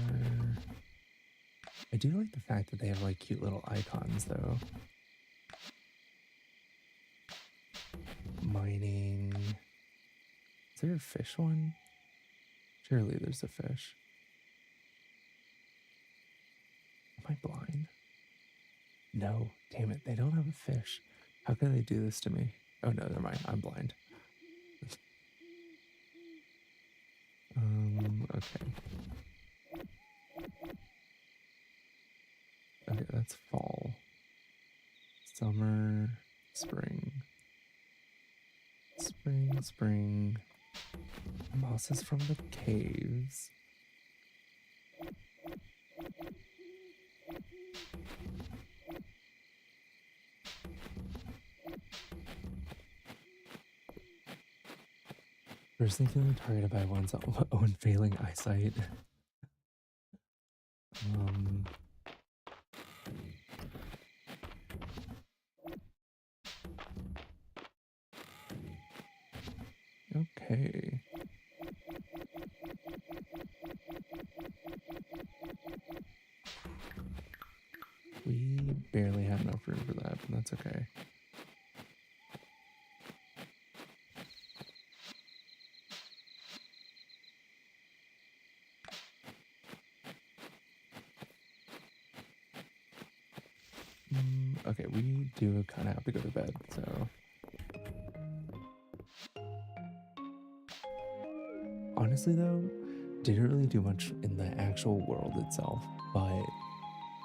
I do like the fact that they have like cute little icons though. Is there a fish one? Surely there's a fish. Am I blind? No, damn it, they don't have a fish. How can they do this to me? Oh no, never mind. I'm blind. Okay. Okay, that's fall. Summer, spring. Spring. Mosses from the caves. First thing feeling targeted by one's own failing eyesight. Um, okay. We barely had enough room for that, but that's okay. Okay, we do kind of have to go to bed, so. Honestly, though, didn't really do much in the actual world itself, but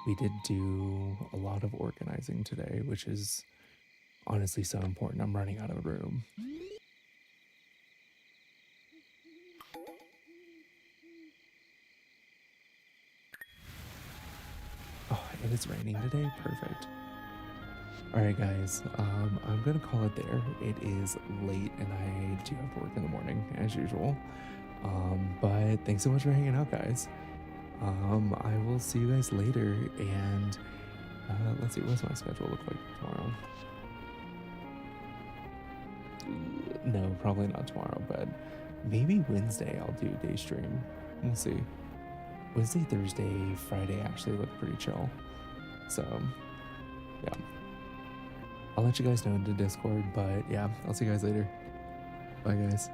we did do a lot of organizing today, which is honestly so important. I'm running out of room. Oh, and it's raining today. Perfect. All right, guys. I'm gonna call it there. It is late, and I do have work in the morning as usual. But thanks so much for hanging out, guys. I will see you guys later, and let's see, what's my schedule look like tomorrow? No, probably not tomorrow, but maybe Wednesday I'll do day stream. We'll see. Wednesday, Thursday, Friday actually look pretty chill. So, yeah. I'll let you guys know in the Discord, but yeah, I'll see you guys later. Bye, guys.